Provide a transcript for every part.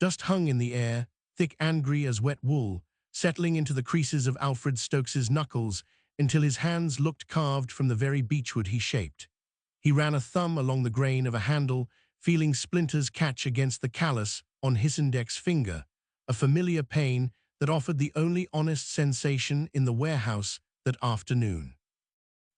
Dust hung in the air, thick angry as wet wool, settling into the creases of Alfred Stokes's knuckles until his hands looked carved from the very beechwood he shaped. He ran a thumb along the grain of a handle, feeling splinters catch against the callus on his index finger, a familiar pain that offered the only honest sensation in the warehouse that afternoon.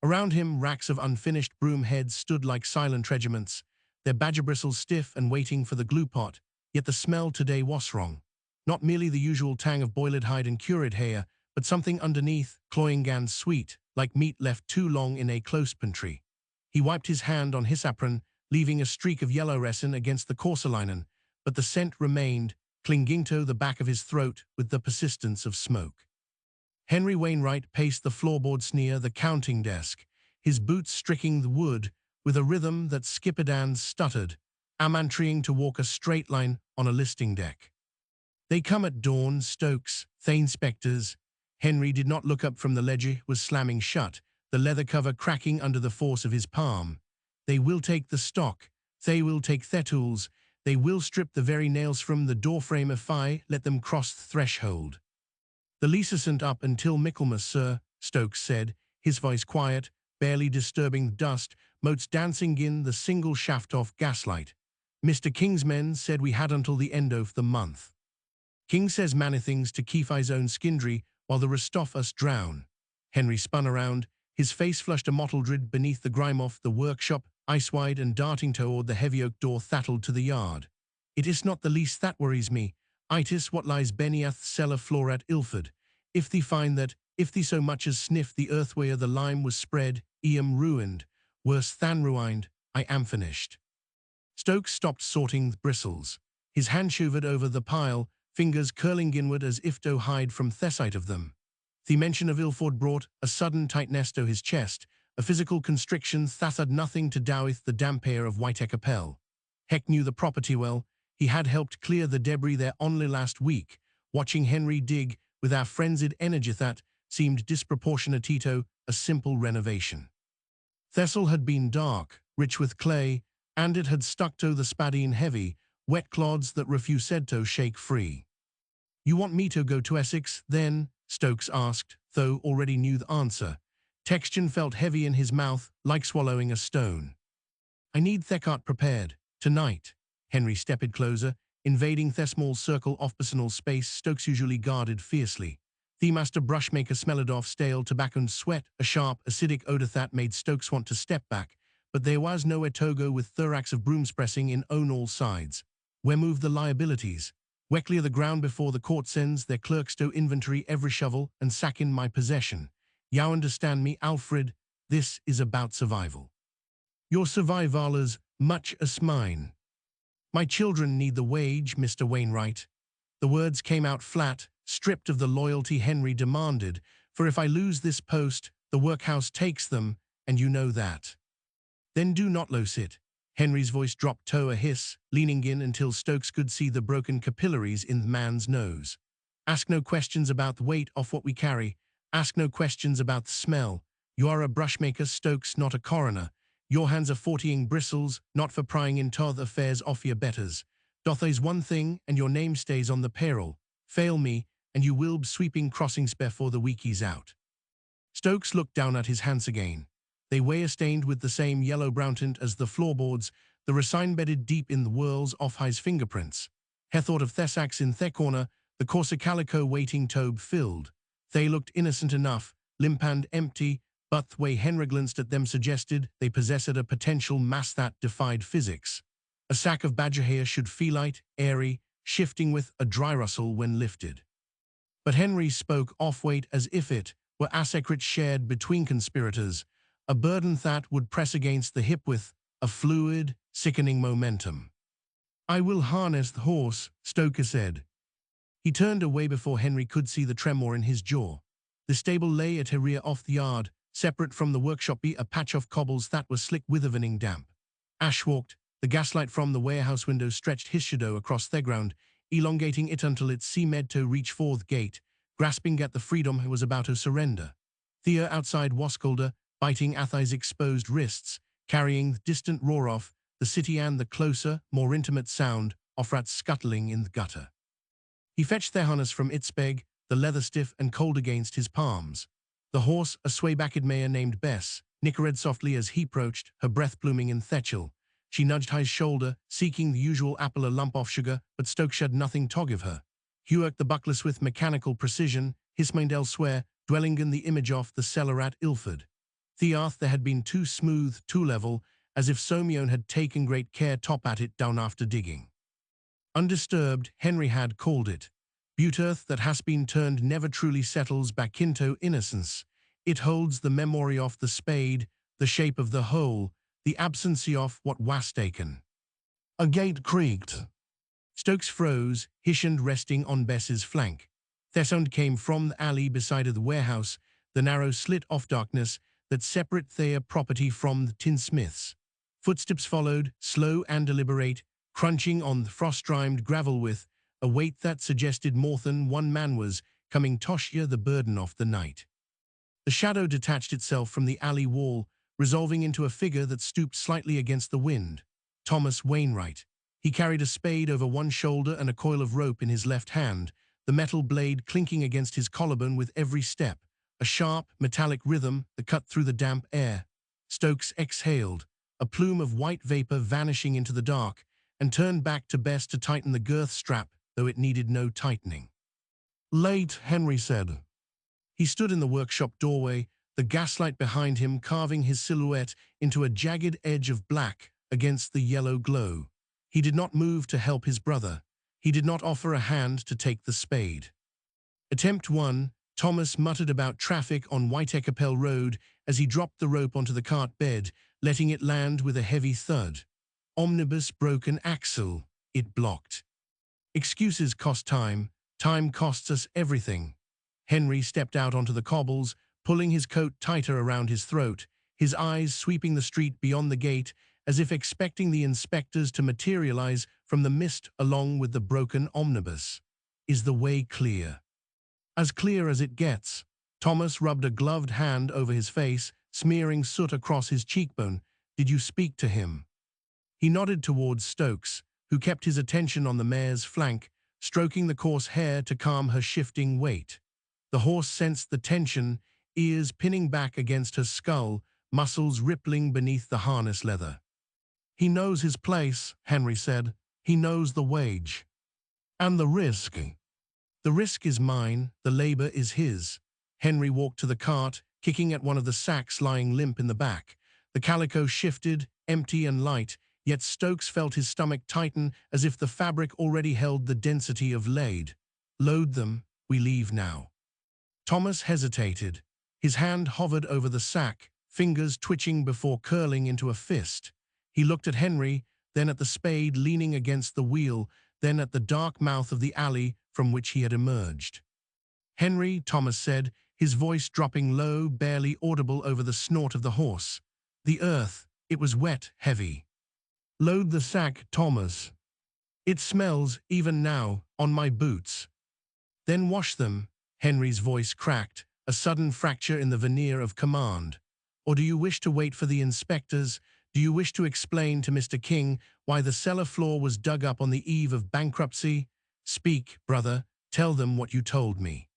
Around him, racks of unfinished broom heads stood like silent regiments, their badger bristles stiff and waiting for the glue pot, yet the smell today was wrong. Not merely the usual tang of boiled hide and cured hair, but something underneath, cloying and sweet, like meat left too long in a close pantry. He wiped his hand on his apron, leaving a streak of yellow resin against the coarser linen, but the scent remained, clinging to the back of his throat with the persistence of smoke. Henry Wainwright paced the floorboards near the counting desk, his boots striking the wood with a rhythm that skippered and stuttered, amantraing to walk a straight line on a listing deck. "They come at dawn, Stokes, Thane Spectres." Henry did not look up from the ledger was slamming shut, the leather cover cracking under the force of his palm. "They will take the stock, they will take their tools, they will strip the very nails from the doorframe if I let them cross the threshold." "The lease isn't up until Michaelmas, sir," Stokes said, his voice quiet, barely disturbing the dust motes dancing in the single shaft-off gaslight. "Mr. King's men said we had until the end of the month. King says many things to keep his own skindry while the rest of us drown." Henry spun around, his face flushed a mottled beneath the grime of the workshop, ice-wide and darting toward the heavy oak door thattled to the yard. "It is not the least that worries me. It is what lies beneath the cellar floor at Ilford. If thee find that, if thee so much as sniff the earth where the lime was spread, I am ruined, worse than ruined, I am finished." Stokes stopped sorting the bristles. His hand shivered over the pile, fingers curling inward as if to hide from the sight of them. The mention of Ilford brought a sudden tightness to his chest, a physical constriction that had nothing to do with the damp air of Whiteacre. Heck knew the property well. He had helped clear the debris there only last week, watching Henry dig with our frenzied energy that seemed disproportionate to a simple renovation. Thessal had been dark, rich with clay, and it had stuck to the spadine heavy, wet clods that refused to shake free. "You want me to go to Essex, then?" Stokes asked, though already knew the answer. Texture felt heavy in his mouth, like swallowing a stone. "I need Thecart prepared, tonight." Henry stepped closer, invading the small circle of personal space Stokes usually guarded fiercely. The master brushmaker smelled of stale tobacco and sweat, a sharp, acidic odor that made Stokes want to step back, but there was nowhere to go with thorax of brooms pressing in on all sides. Where moved the liabilities? Where clear the ground before the court sends their clerks to inventory every shovel and sack in my possession? "You understand me, Alfred, this is about survival. Your survival is much as mine. My children need the wage, Mr. Wainwright." The words came out flat, stripped of the loyalty Henry demanded, "For if I lose this post, the workhouse takes them, and you know that." "Then do not lose it." Henry's voice dropped to a hiss, leaning in until Stokes could see the broken capillaries in the man's nose. "Ask no questions about the weight of what we carry. Ask no questions about the smell. You are a brushmaker, Stokes, not a coroner. Your hands are 40ing bristles, not for prying into the affairs of your betters. Doth is one thing, and your name stays on the payroll. Fail me, and you will be sweeping crossings before the week is out." Stokes looked down at his hands again. They were stained with the same yellow-brown tint as the floorboards, the resign bedded deep in the whirls of his fingerprints. He thought of Thessax in their corner, the coarser calico waiting tobe filled. They looked innocent enough, limp and empty, but the way Henry glanced at them suggested they possessed a potential mass that defied physics. A sack of badger hair should feel light, airy, shifting with a dry rustle when lifted. But Henry spoke of weight as if it were a secret shared between conspirators, a burden that would press against the hip with a fluid, sickening momentum. "I will harness the horse," Stokes said. He turned away before Henry could see the tremor in his jaw. The stable lay at the rear of the yard, separate from the workshop by a patch of cobbles that was slick with evening damp. Ash walked, the gaslight from the warehouse window stretched his shadow across their ground, elongating it until it seemed to reach for the gate, grasping at the freedom he was about to surrender. Thea outside was colder, biting at his exposed wrists, carrying the distant roar of the city and the closer, more intimate sound Offrat scuttling in the gutter. He fetched their harness from its peg, the leather stiff and cold against his palms. The horse, a sway-backed mare named Bess, nickered softly as he approached, her breath pluming in Thechel. She nudged his shoulder, seeking the usual apple a lump off sugar, but Stokes had nothing to give her. He worked the buckless with mechanical precision, his mind elsewhere, dwelling in the image of the cellar at Ilford. Thearth there had been too smooth, too level, as if Somione had taken great care top at it down after digging. Undisturbed, Henry had called it. Butte earth that has been turned never truly settles back into innocence. It holds the memory of the spade, the shape of the hole, the absence of what was taken. A gate creaked. Stokes froze, his hand resting on Bess's flank. Their sound came from the alley beside the warehouse, the narrow slit of darkness that separate their property from the tinsmith's. Footsteps followed, slow and deliberate, crunching on the frost-rimed gravel with a weight that suggested more than one man was coming to share the burden of the night. The shadow detached itself from the alley wall, resolving into a figure that stooped slightly against the wind. Thomas Wainwright. He carried a spade over one shoulder and a coil of rope in his left hand, the metal blade clinking against his collarbone with every step, a sharp, metallic rhythm that cut through the damp air. Stokes exhaled, a plume of white vapor vanishing into the dark, and turned back to Bess to tighten the girth strap, though it needed no tightening. "Late," Henry said. He stood in the workshop doorway, the gaslight behind him carving his silhouette into a jagged edge of black against the yellow glow. He did not move to help his brother. He did not offer a hand to take the spade. Attempt 1, Thomas muttered about traffic on Whiteacapel Road as he dropped the rope onto the cart bed, letting it land with a heavy thud. Omnibus broken axle, it blocked. Excuses cost time. Time costs us everything. Henry stepped out onto the cobbles, pulling his coat tighter around his throat, his eyes sweeping the street beyond the gate, as if expecting the inspectors to materialize from the mist along with the broken omnibus. Is the way clear? As clear as it gets. Thomas rubbed a gloved hand over his face, smearing soot across his cheekbone. Did you speak to him? He nodded towards Stokes, who kept his attention on the mare's flank, stroking the coarse hair to calm her shifting weight. The horse sensed the tension, ears pinning back against her skull, muscles rippling beneath the harness leather. "He knows his place," Henry said. "He knows the wage. And the risk." "The risk is mine, the labor is his." Henry walked to the cart, kicking at one of the sacks lying limp in the back. The calico shifted, empty and light, yet Stokes felt his stomach tighten as if the fabric already held the density of lead. "Load them, we leave now." Thomas hesitated. His hand hovered over the sack, fingers twitching before curling into a fist. He looked at Henry, then at the spade leaning against the wheel, then at the dark mouth of the alley from which he had emerged. "Henry," Thomas said, his voice dropping low, barely audible over the snort of the horse. "The earth, it was wet, heavy." "Load the sack, Thomas. It smells, even now, on my boots." "Then wash them." Henry's voice cracked, a sudden fracture in the veneer of command. "Or do you wish to wait for the inspectors? Do you wish to explain to Mr. King why the cellar floor was dug up on the eve of bankruptcy? Speak, brother, tell them what you told me."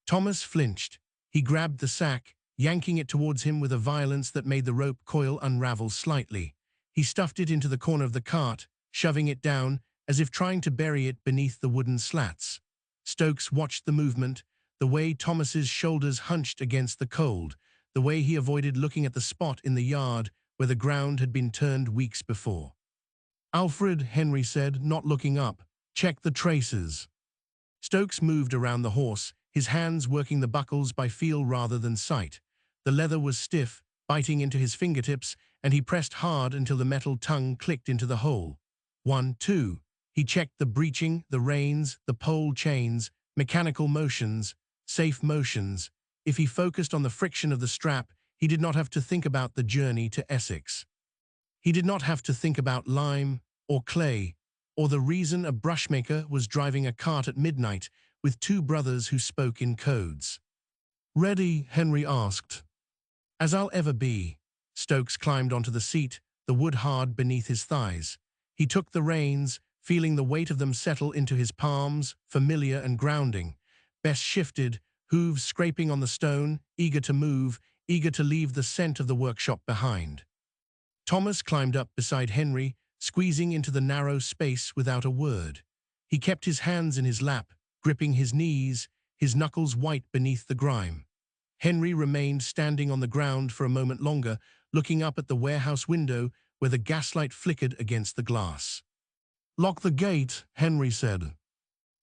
Thomas flinched. He grabbed the sack, yanking it towards him with a violence that made the rope coil unravel slightly. He stuffed it into the corner of the cart, shoving it down, as if trying to bury it beneath the wooden slats. Stokes watched the movement, the way Thomas's shoulders hunched against the cold, the way he avoided looking at the spot in the yard where the ground had been turned weeks before. "Alfred," Henry said, not looking up, "check the traces." Stokes moved around the horse, his hands working the buckles by feel rather than sight. The leather was stiff, biting into his fingertips, and he pressed hard until the metal tongue clicked into the hole. 1, 2. He checked the breeching, the reins, the pole chains, mechanical motions, safe motions. If he focused on the friction of the strap, he did not have to think about the journey to Essex. He did not have to think about lime or clay, or the reason a brushmaker was driving a cart at midnight with two brothers who spoke in codes. "Ready?" Henry asked. "As I'll ever be." Stokes climbed onto the seat, the wood hard beneath his thighs. He took the reins, feeling the weight of them settle into his palms, familiar and grounding. Bess shifted, hooves scraping on the stone, eager to move, eager to leave the scent of the workshop behind. Thomas climbed up beside Henry, squeezing into the narrow space without a word. He kept his hands in his lap, gripping his knees, his knuckles white beneath the grime. Henry remained standing on the ground for a moment longer, looking up at the warehouse window where the gaslight flickered against the glass. "Lock the gate," Henry said.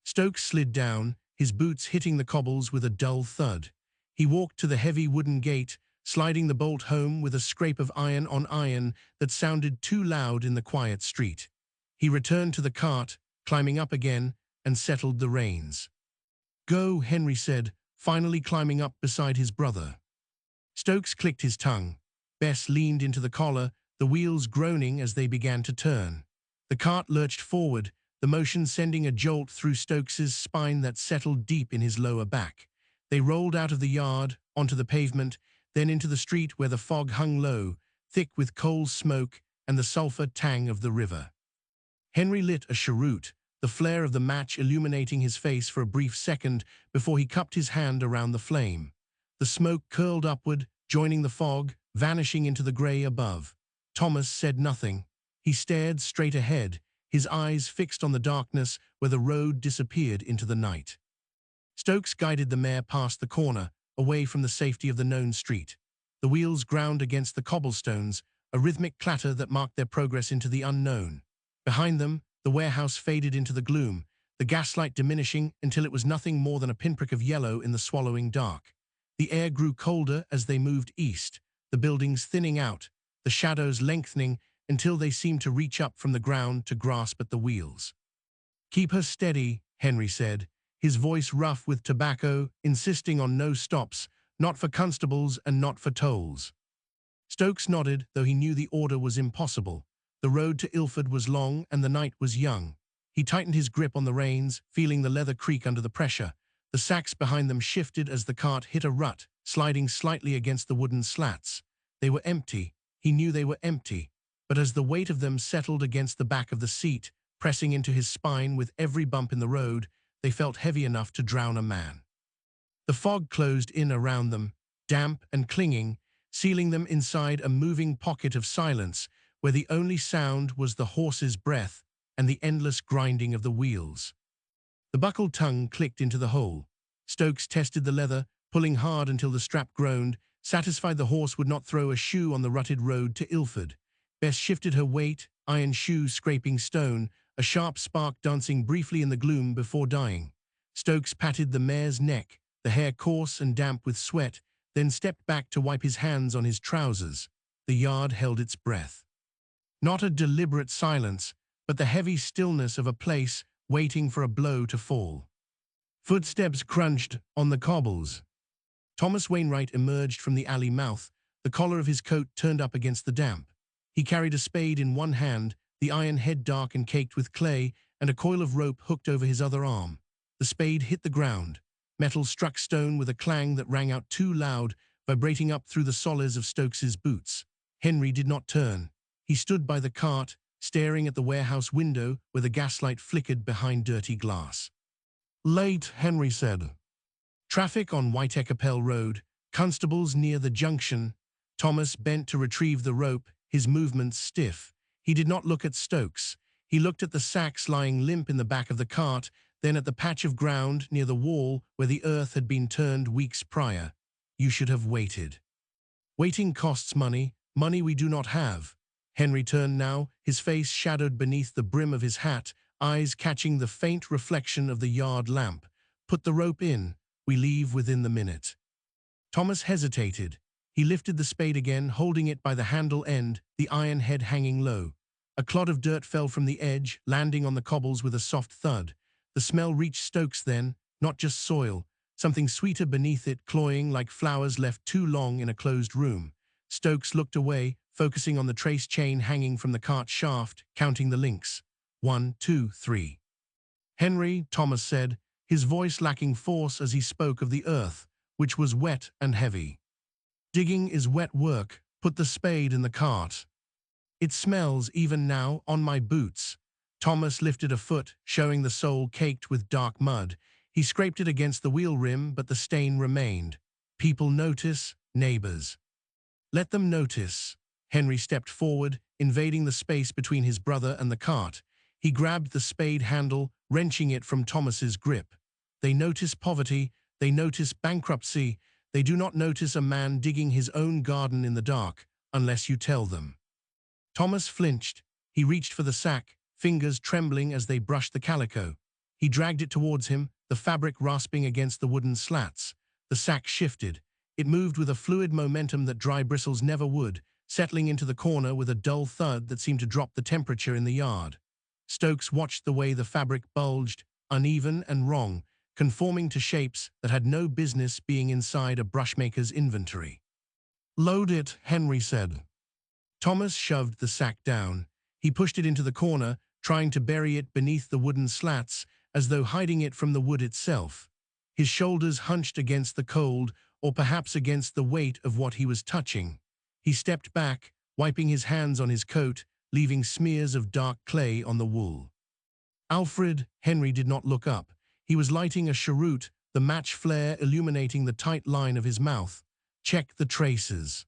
Stokes slid down, his boots hitting the cobbles with a dull thud. He walked to the heavy wooden gate, sliding the bolt home with a scrape of iron on iron that sounded too loud in the quiet street. He returned to the cart, climbing up again, and settled the reins. "Go," Henry said, finally climbing up beside his brother. Stokes clicked his tongue. Bess leaned into the collar, the wheels groaning as they began to turn. The cart lurched forward, the motion sending a jolt through Stokes's spine that settled deep in his lower back. They rolled out of the yard, onto the pavement, then into the street where the fog hung low, thick with coal smoke and the sulphur tang of the river. Henry lit a cheroot, the flare of the match illuminating his face for a brief second before he cupped his hand around the flame. The smoke curled upward, joining the fog, vanishing into the grey above. Thomas said nothing. He stared straight ahead, his eyes fixed on the darkness where the road disappeared into the night. Stokes guided the mare past the corner, away from the safety of the known street. The wheels ground against the cobblestones, a rhythmic clatter that marked their progress into the unknown. Behind them, the warehouse faded into the gloom, the gaslight diminishing until it was nothing more than a pinprick of yellow in the swallowing dark. The air grew colder as they moved east, the buildings thinning out, the shadows lengthening until they seemed to reach up from the ground to grasp at the wheels. "Keep her steady," Henry said, his voice rough with tobacco, insisting on no stops, not for constables and not for tolls. Stokes nodded, though he knew the order was impossible. The road to Ilford was long and the night was young. He tightened his grip on the reins, feeling the leather creak under the pressure. The sacks behind them shifted as the cart hit a rut, sliding slightly against the wooden slats. They were empty. He knew they were empty. But as the weight of them settled against the back of the seat, pressing into his spine with every bump in the road, they felt heavy enough to drown a man. The fog closed in around them, damp and clinging, sealing them inside a moving pocket of silence where the only sound was the horse's breath and the endless grinding of the wheels. The buckled tongue clicked into the hole. Stokes tested the leather, pulling hard until the strap groaned, satisfied the horse would not throw a shoe on the rutted road to Ilford. Bess shifted her weight, iron shoes scraping stone, a sharp spark dancing briefly in the gloom before dying. Stokes patted the mare's neck, the hair coarse and damp with sweat, then stepped back to wipe his hands on his trousers. The yard held its breath. Not a deliberate silence, but the heavy stillness of a place waiting for a blow to fall. Footsteps crunched on the cobbles. Thomas Wainwright emerged from the alley mouth, the collar of his coat turned up against the damp. He carried a spade in one hand, the iron head dark and caked with clay, and a coil of rope hooked over his other arm. The spade hit the ground. Metal struck stone with a clang that rang out too loud, vibrating up through the soles of Stokes's boots. Henry did not turn. He stood by the cart, staring at the warehouse window where the gaslight flickered behind dirty glass. "Late," Henry said. Traffic on Whiteacapel Road, constables near the junction. Thomas bent to retrieve the rope, his movements stiff. He did not look at Stokes. He looked at the sacks lying limp in the back of the cart, then at the patch of ground near the wall where the earth had been turned weeks prior. "You should have waited." "Waiting costs money, money we do not have." Henry turned now, his face shadowed beneath the brim of his hat, eyes catching the faint reflection of the yard lamp. "Put the rope in. We leave within the minute." Thomas hesitated. He lifted the spade again, holding it by the handle end, the iron head hanging low. A clod of dirt fell from the edge, landing on the cobbles with a soft thud. The smell reached Stokes then, not just soil, something sweeter beneath it, cloying like flowers left too long in a closed room. Stokes looked away, focusing on the trace chain hanging from the cart shaft, counting the links. 1, 2, 3. "Henry," Thomas said, his voice lacking force as he spoke of the earth, which was wet and heavy. "Digging is wet work. Put the spade in the cart." "It smells even now on my boots." Thomas lifted a foot, showing the sole caked with dark mud. He scraped it against the wheel rim, but the stain remained. People notice, neighbors. Let them notice. Henry stepped forward, invading the space between his brother and the cart. He grabbed the spade handle, wrenching it from Thomas's grip. They notice poverty, they notice bankruptcy, they do not notice a man digging his own garden in the dark, unless you tell them. Thomas flinched. He reached for the sack, fingers trembling as they brushed the calico. He dragged it towards him, the fabric rasping against the wooden slats. The sack shifted. It moved with a fluid momentum that dry bristles never would, settling into the corner with a dull thud that seemed to drop the temperature in the yard. Stokes watched the way the fabric bulged, uneven and wrong, conforming to shapes that had no business being inside a brushmaker's inventory. "Load it," Henry said. Thomas shoved the sack down. He pushed it into the corner, trying to bury it beneath the wooden slats, as though hiding it from the wood itself. His shoulders hunched against the cold, or perhaps against the weight of what he was touching. He stepped back, wiping his hands on his coat, leaving smears of dark clay on the wool. Alfred, Henry did not look up. He was lighting a cheroot, the match flare illuminating the tight line of his mouth. "Check the traces."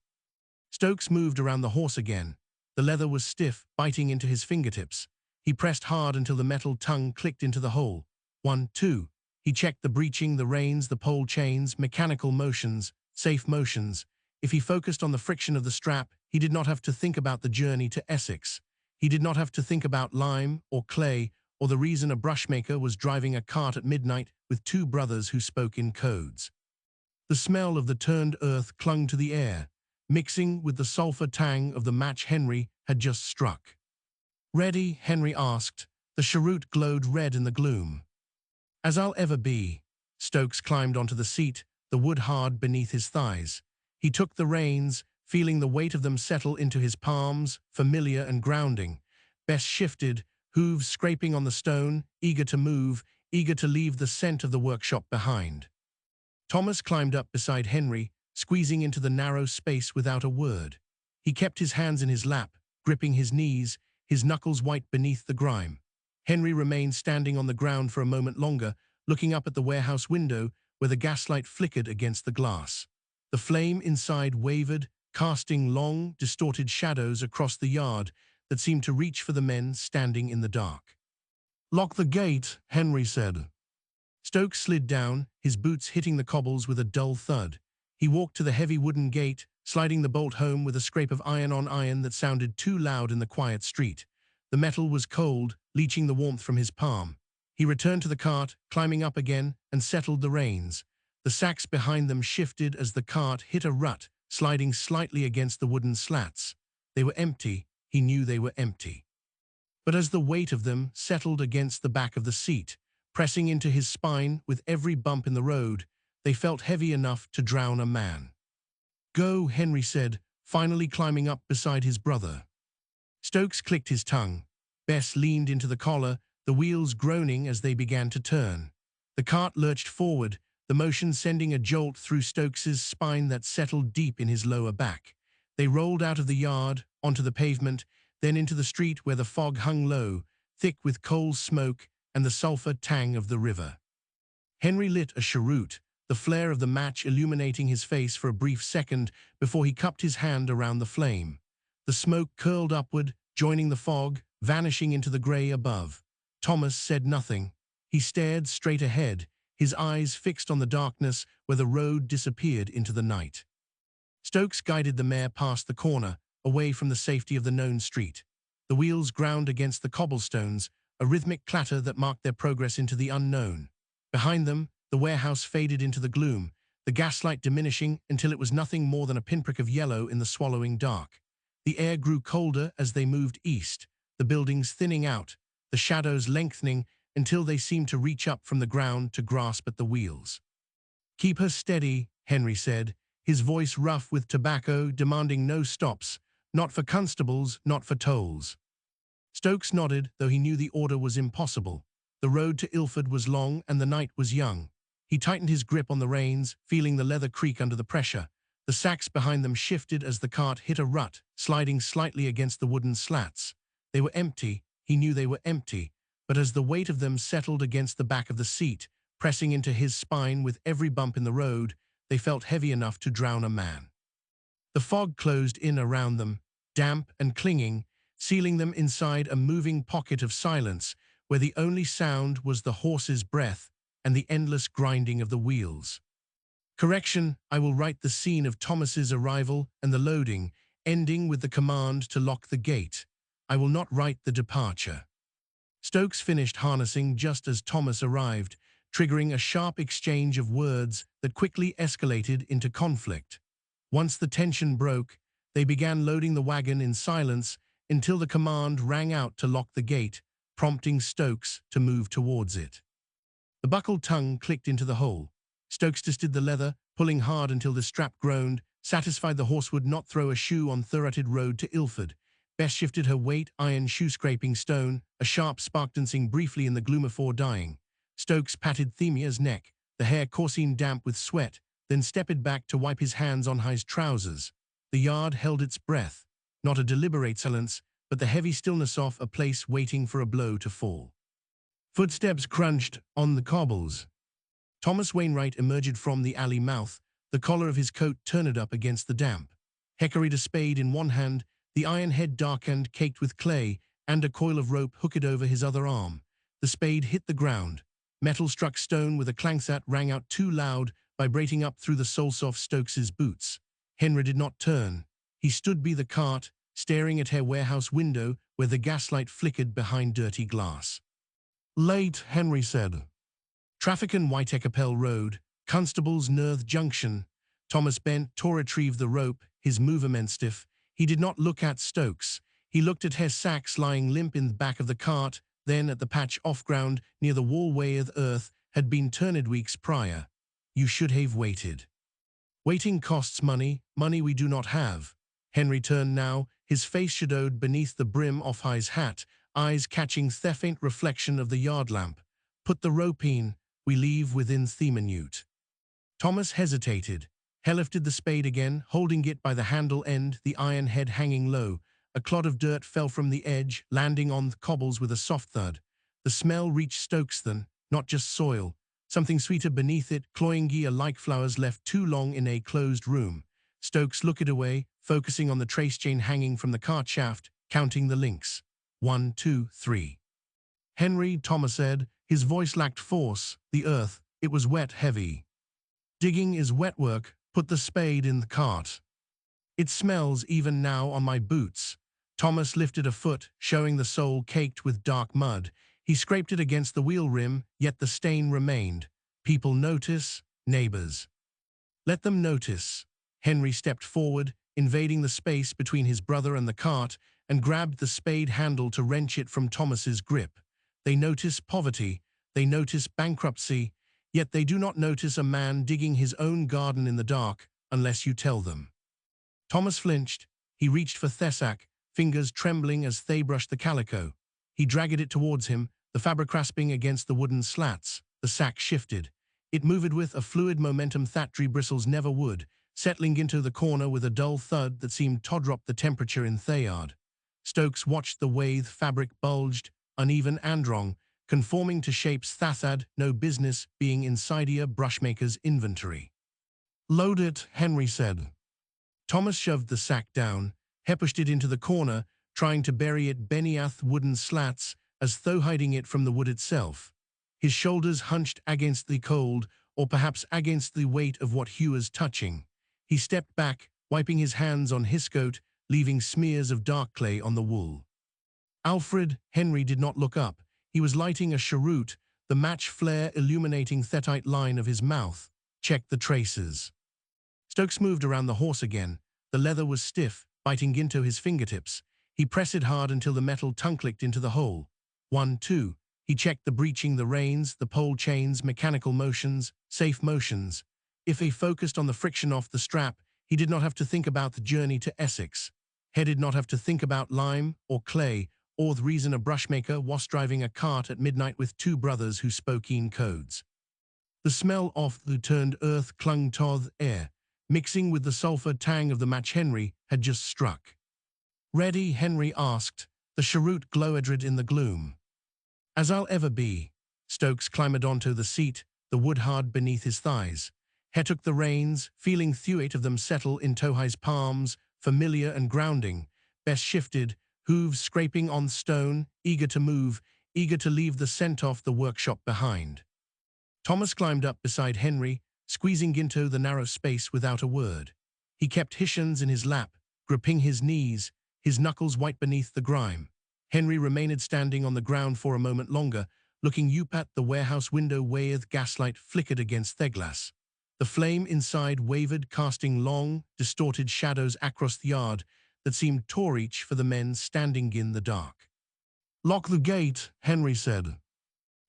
Stokes moved around the horse again. The leather was stiff, biting into his fingertips. He pressed hard until the metal tongue clicked into the hole. 1, 2. He checked the breeching, the reins, the pole chains, mechanical motions, safe motions. If he focused on the friction of the strap, he did not have to think about the journey to Essex. He did not have to think about lime or clay or the reason a brushmaker was driving a cart at midnight with two brothers who spoke in codes. The smell of the turned earth clung to the air, mixing with the sulfur tang of the match Henry had just struck. "Ready?" Henry asked. The cheroot glowed red in the gloom. "As I'll ever be." Stokes climbed onto the seat, the wood hard beneath his thighs. He took the reins, feeling the weight of them settle into his palms, familiar and grounding. Bess shifted, hooves scraping on the stone, eager to move, eager to leave the scent of the workshop behind. Thomas climbed up beside Henry, squeezing into the narrow space without a word. He kept his hands in his lap, gripping his knees, his knuckles white beneath the grime. Henry remained standing on the ground for a moment longer, looking up at the warehouse window where the gaslight flickered against the glass. The flame inside wavered, casting long, distorted shadows across the yard that seemed to reach for the men standing in the dark. "Lock the gate," Henry said. Stokes slid down, his boots hitting the cobbles with a dull thud. He walked to the heavy wooden gate, sliding the bolt home with a scrape of iron on iron that sounded too loud in the quiet street. The metal was cold, leaching the warmth from his palm. He returned to the cart, climbing up again, and settled the reins. The sacks behind them shifted as the cart hit a rut, sliding slightly against the wooden slats. They were empty. He knew they were empty. But as the weight of them settled against the back of the seat, pressing into his spine with every bump in the road, they felt heavy enough to drown a man. "Go," Henry said, finally climbing up beside his brother. Stokes clicked his tongue. Bess leaned into the collar, the wheels groaning as they began to turn. The cart lurched forward, the motion sending a jolt through Stokes's spine that settled deep in his lower back. They rolled out of the yard, onto the pavement, then into the street where the fog hung low, thick with coal smoke and the sulfur tang of the river. Henry lit a cheroot, the flare of the match illuminating his face for a brief second before he cupped his hand around the flame. The smoke curled upward, joining the fog, vanishing into the grey above. Thomas said nothing. He stared straight ahead, his eyes fixed on the darkness where the road disappeared into the night. Stokes guided the mare past the corner, away from the safety of the known street. The wheels ground against the cobblestones, a rhythmic clatter that marked their progress into the unknown. Behind them, the warehouse faded into the gloom, the gaslight diminishing until it was nothing more than a pinprick of yellow in the swallowing dark. The air grew colder as they moved east, the buildings thinning out, the shadows lengthening until they seemed to reach up from the ground to grasp at the wheels. "Keep her steady," Henry said, his voice rough with tobacco, demanding no stops, not for constables, not for tolls. Stokes nodded, though he knew the order was impossible. The road to Ilford was long and the night was young. He tightened his grip on the reins, feeling the leather creak under the pressure. The sacks behind them shifted as the cart hit a rut, sliding slightly against the wooden slats. They were empty. he knew they were empty, but as the weight of them settled against the back of the seat, pressing into his spine with every bump in the road, they felt heavy enough to drown a man. The fog closed in around them, damp and clinging, sealing them inside a moving pocket of silence where the only sound was the horse's breath and the endless grinding of the wheels. Correction, I will write the scene of Thomas's arrival and the loading, ending with the command to lock the gate. I will not write the departure. Stokes finished harnessing just as Thomas arrived, triggering a sharp exchange of words that quickly escalated into conflict. Once the tension broke, they began loading the wagon in silence until the command rang out to lock the gate, prompting Stokes to move towards it. The buckled tongue clicked into the hole. Stokes twisted the leather, pulling hard until the strap groaned, satisfied the horse would not throw a shoe on the road to Ilford. Bess shifted her weight, iron shoe-scraping stone, a sharp spark dancing briefly in the gloom before dying. Stokes patted Themia's neck, the hair coursing damp with sweat, then stepped back to wipe his hands on his trousers. The yard held its breath, not a deliberate silence, but the heavy stillness of a place waiting for a blow to fall. Footsteps crunched on the cobbles. Thomas Wainwright emerged from the alley mouth, the collar of his coat turned up against the damp. He carried a spade in one hand, the iron head darkened, caked with clay, and a coil of rope hooked over his other arm. The spade hit the ground. Metal struck stone with a clang that rang out too loud, vibrating up through the soles of Stokes's boots. Henry did not turn. He stood by the cart, staring at her warehouse window where the gaslight flickered behind dirty glass. Late, Henry said. Traffic in Whitecapel Road, Constable's Nerth Junction. Thomas bent to retrieve the rope, his movement stiff. He did not look at Stokes. He looked at her sacks lying limp in the back of the cart, then at the patch off ground near the wall where the earth had been turned weeks prior. You should have waited. Waiting costs money, money we do not have. Henry turned now, his face shadowed beneath the brim of his hat, eyes catching the faint reflection of the yard lamp. Put the rope in, we leave within the minute. Thomas hesitated. He lifted the spade again, holding it by the handle end, the iron head hanging low. A clod of dirt fell from the edge, landing on the cobbles with a soft thud. The smell reached Stokes then, not just soil. Something sweeter beneath it, cloyingy like flowers left too long in a closed room. Stokes looked away, focusing on the trace chain hanging from the cart shaft, counting the links. 1, 2, 3. Henry, Thomas said, his voice lacked force. The earth, it was wet, heavy. Digging is wet work, put the spade in the cart. It smells even now on my boots. Thomas lifted a foot, showing the sole caked with dark mud. He scraped it against the wheel rim, yet the stain remained. People notice, neighbors. Let them notice. Henry stepped forward, invading the space between his brother and the cart, and grabbed the spade handle to wrench it from Thomas's grip. They notice poverty, they notice bankruptcy, yet they do not notice a man digging his own garden in the dark, unless you tell them. Thomas flinched. He reached for Thessac, fingers trembling as they brushed the calico. He dragged it towards him, the fabric rasping against the wooden slats. The sack shifted. It moved with a fluid momentum that tree bristles never would, settling into the corner with a dull thud that seemed to drop the temperature in Thayard. Stokes watched the way the fabric bulged, uneven and wrong, conforming to shapes that had no business being inside a brushmaker's inventory. Load it, Henry said. Thomas shoved the sack down. He pushed it into the corner, trying to bury it beneath wooden slats, as though hiding it from the wood itself. His shoulders hunched against the cold, or perhaps against the weight of what Hugh was touching. He stepped back, wiping his hands on his coat, leaving smears of dark clay on the wool. Alfred, Henry did not look up. He was lighting a cheroot, the match flare illuminating the tight line of his mouth. Check the traces. Stokes moved around the horse again. The leather was stiff, biting into his fingertips. He pressed it hard until the metal tongue clicked into the hole. 1, 2. He checked the breeching, the reins, the pole chains, mechanical motions, safe motions. If he focused on the friction off the strap, he did not have to think about the journey to Essex. He did not have to think about lime or clay, or the reason a brushmaker was driving a cart at midnight with two brothers who spoke in codes. The smell of the turned earth clung to the air, mixing with the sulfur tang of the match Henry had just struck. Ready, Henry asked. the cheroot glow-edred in the gloom. As I'll ever be. Stokes clambered onto the seat, the wood hard beneath his thighs. He took the reins, feeling the of them settle in Tohai's palms, familiar and grounding. Bess shifted, hooves scraping on stone, eager to move, eager to leave the scent off the workshop behind. Thomas climbed up beside Henry, squeezing into the narrow space without a word. He kept Hishans in his lap, gripping his knees, his knuckles white beneath the grime. Henry remained standing on the ground for a moment longer, looking up at the warehouse window where the gaslight flickered against the glass. The flame inside wavered, casting long, distorted shadows across the yard that seemed to reach for the men standing in the dark. "Lock the gate," Henry said.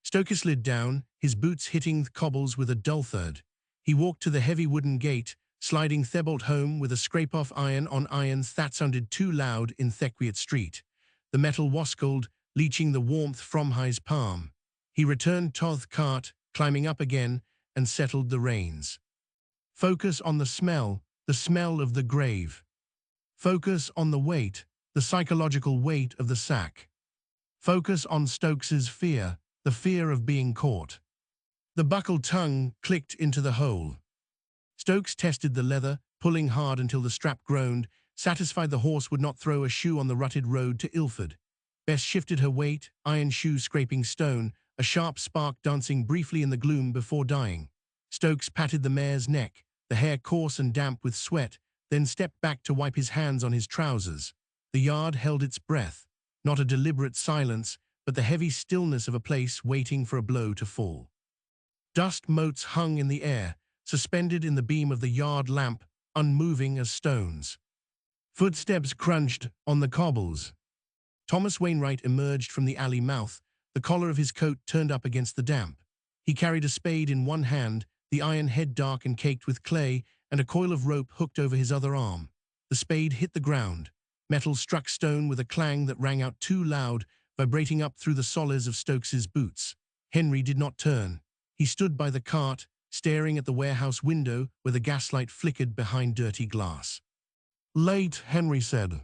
Stokes slid down, his boots hitting the cobbles with a dull thud. He walked to the heavy wooden gate, sliding Thebolt home with a scrape-off iron on irons that sounded too loud in Thequiet Street. The metal wascled, leaching the warmth from his palm. He returned to the cart, climbing up again, and settled the reins. Focus on the smell of the grave. Focus on the weight, the psychological weight of the sack. Focus on Stokes's fear, the fear of being caught. The buckled tongue clicked into the hole. Stokes tested the leather, pulling hard until the strap groaned, satisfied the horse would not throw a shoe on the rutted road to Ilford. Bess shifted her weight, iron shoes scraping stone, a sharp spark dancing briefly in the gloom before dying. Stokes patted the mare's neck, the hair coarse and damp with sweat, then stepped back to wipe his hands on his trousers. The yard held its breath, not a deliberate silence, but the heavy stillness of a place waiting for a blow to fall. Dust motes hung in the air, suspended in the beam of the yard lamp, unmoving as stones. Footsteps crunched on the cobbles. Thomas Wainwright emerged from the alley mouth, the collar of his coat turned up against the damp. He carried a spade in one hand, the iron head dark and caked with clay, and a coil of rope hooked over his other arm. The spade hit the ground. Metal struck stone with a clang that rang out too loud, vibrating up through the soles of Stokes's boots. Henry did not turn. He stood by the cart, staring at the warehouse window where the gaslight flickered behind dirty glass. "Late," Henry said.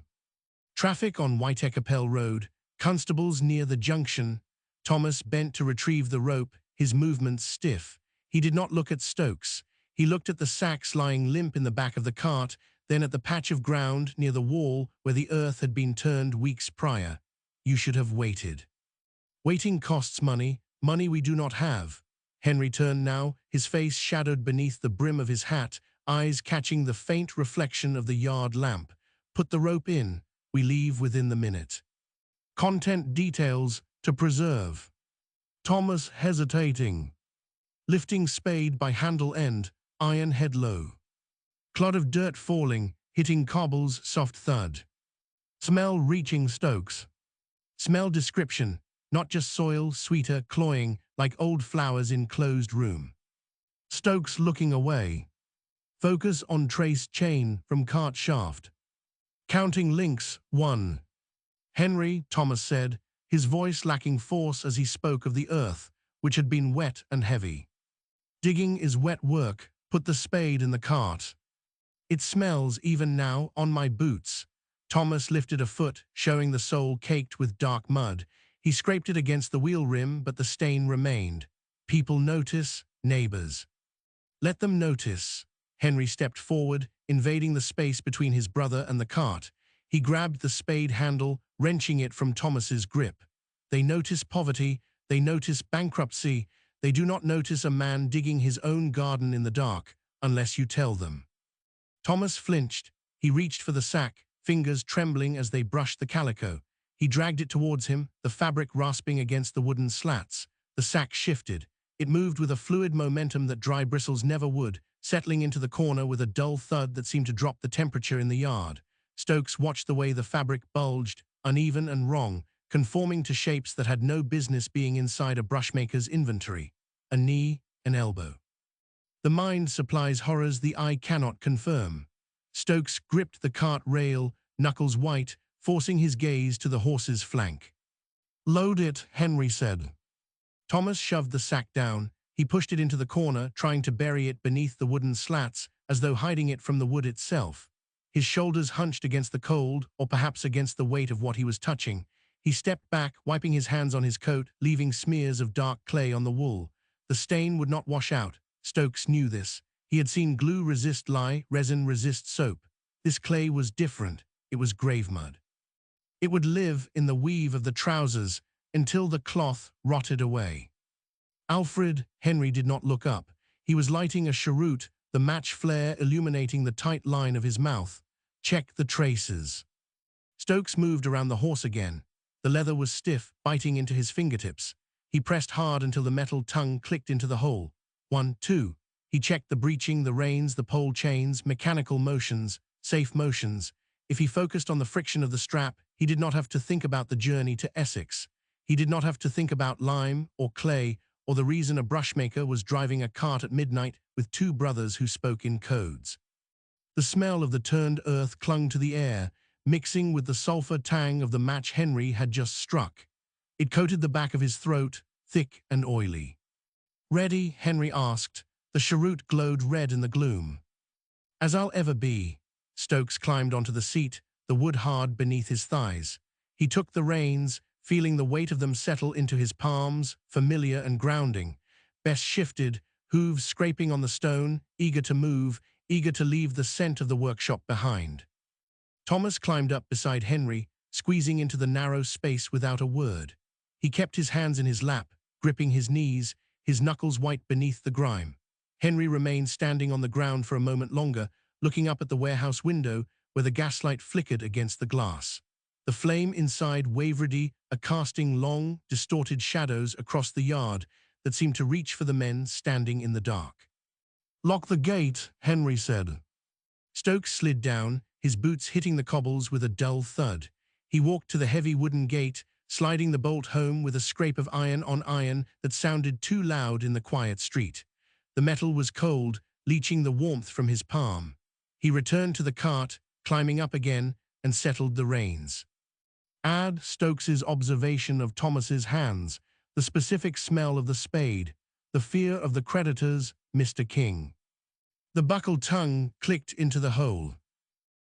Traffic on Whiteacapelle Road, constables near the junction. Thomas bent to retrieve the rope, his movements stiff. He did not look at Stokes. He looked at the sacks lying limp in the back of the cart, then at the patch of ground near the wall where the earth had been turned weeks prior. "You should have waited." "Waiting costs money, money we do not have." Henry turned now, his face shadowed beneath the brim of his hat, eyes catching the faint reflection of the yard lamp. "Put the rope in. We leave within the minute." "Content details to preserve." Thomas hesitating. Lifting spade by handle end, iron head low. Clod of dirt falling, hitting cobbles, soft thud. Smell reaching Stokes. Smell description, not just soil, sweeter, cloying, like old flowers in closed room. Stokes looking away. Focus on trace chain from cart shaft. Counting links, 1. "Henry," Thomas said, his voice lacking force as he spoke of the earth, which had been wet and heavy. "Digging is wet work. Put the spade in the cart." "It smells even now on my boots." Thomas lifted a foot, showing the sole caked with dark mud. He scraped it against the wheel rim, but the stain remained. "People notice, neighbors." "Let them notice." Henry stepped forward, invading the space between his brother and the cart. He grabbed the spade handle, wrenching it from Thomas's grip. "They notice poverty, they notice bankruptcy, they do not notice a man digging his own garden in the dark, unless you tell them." Thomas flinched. He reached for the sack, fingers trembling as they brushed the calico. He dragged it towards him, the fabric rasping against the wooden slats. The sack shifted. It moved with a fluid momentum that dry bristles never would, settling into the corner with a dull thud that seemed to drop the temperature in the yard. Stokes watched the way the fabric bulged, uneven and wrong, conforming to shapes that had no business being inside a brushmaker's inventory. A knee, an elbow. The mind supplies horrors the eye cannot confirm. Stokes gripped the cart rail, knuckles white, forcing his gaze to the horse's flank. "Load it," Henry said. Thomas shoved the sack down. He pushed it into the corner, trying to bury it beneath the wooden slats, as though hiding it from the wood itself. His shoulders hunched against the cold, or perhaps against the weight of what he was touching. He stepped back, wiping his hands on his coat, leaving smears of dark clay on the wool. The stain would not wash out. Stokes knew this. He had seen glue resist lye, resin resist soap. This clay was different. It was grave mud. It would live in the weave of the trousers until the cloth rotted away. Henry did not look up. He was lighting a cheroot, the match flare illuminating the tight line of his mouth. Check the traces. Stokes moved around the horse again. The leather was stiff, biting into his fingertips. He pressed hard until the metal tongue clicked into the hole. 1, 2. He checked the breeching, the reins, the pole chains, mechanical motions, safe motions. If he focused on the friction of the strap, he did not have to think about the journey to Essex. He did not have to think about lime or clay or the reason a brushmaker was driving a cart at midnight with two brothers who spoke in codes. The smell of the turned earth clung to the air, mixing with the sulfur tang of the match Henry had just struck. It coated the back of his throat, thick and oily. "Ready?" Henry asked. The cheroot glowed red in the gloom. "As I'll ever be." Stokes climbed onto the seat, the wood hard beneath his thighs. He took the reins, feeling the weight of them settle into his palms, familiar and grounding. Bess shifted, hooves scraping on the stone, eager to move, eager to leave the scent of the workshop behind. Thomas climbed up beside Henry, squeezing into the narrow space without a word. He kept his hands in his lap, gripping his knees, his knuckles white beneath the grime. Henry remained standing on the ground for a moment longer, looking up at the warehouse window where the gaslight flickered against the glass. The flame inside wavered, casting long, distorted shadows across the yard that seemed to reach for the men standing in the dark. "Lock the gate," Henry said. Stokes slid down, his boots hitting the cobbles with a dull thud. He walked to the heavy wooden gate, sliding the bolt home with a scrape of iron on iron that sounded too loud in the quiet street. The metal was cold, leaching the warmth from his palm. He returned to the cart, climbing up again, and settled the reins. Add Stokes's observation of Thomas's hands, the specific smell of the spade, the fear of the creditors, Mr. King. The buckled tongue clicked into the hole.